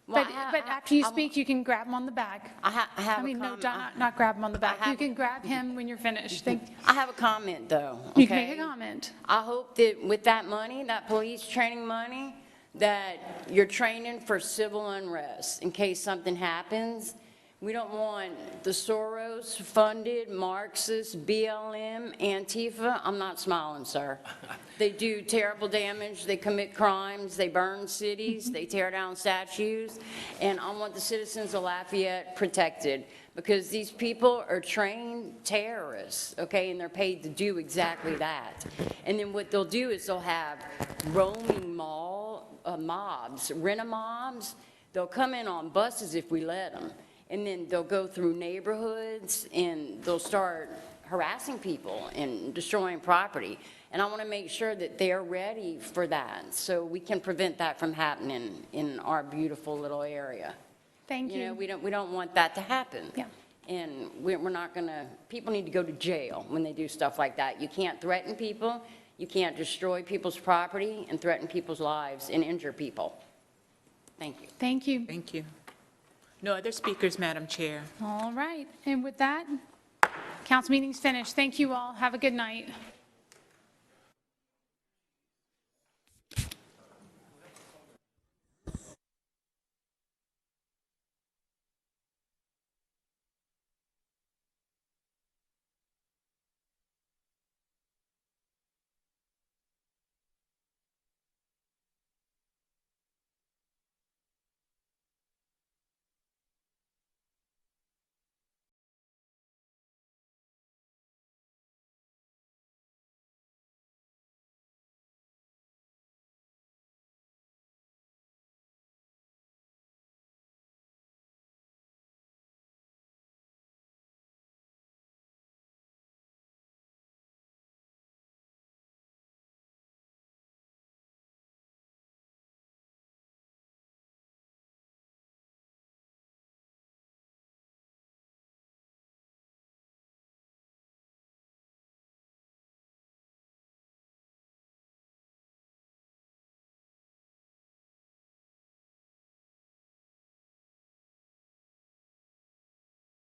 Well,
But after you speak, you can grab him on the back.
I have
I mean,
a
no,
comment.
not grab him on the back. You can grab him when you're finished.
I have a comment, though.
You can
okay?
make a comment.
I hope that with that money, that police training money, that you're training for civil unrest in case something happens. We don't want the Soros-funded Marxist, BLM, Antifa. I'm not smiling, sir. They do terrible damage. They commit crimes. They burn cities. They tear down statues. And I want the citizens of Lafayette protected because these people are trained terrorists, okay, and they're paid to do exactly that. And then what they'll do is they'll have roaming mobs, rent-a-mobs. They'll come in on buses if we let them. And then they'll go through neighborhoods and they'll start harassing people and destroying property. And I want to make sure that they're ready for that so we can prevent that from happening in our beautiful little area.
Thank you.
You know, we don't want that to happen.
Yeah.
And we're not going to, people need to go to jail when they do stuff like that. You can't threaten people. You can't destroy people's property and threaten people's lives and injure people. Thank you.
Thank you.
Thank you. No other speakers, Madam Chair.
All right. And with that, council meeting's finished. Thank you all. Have a good night.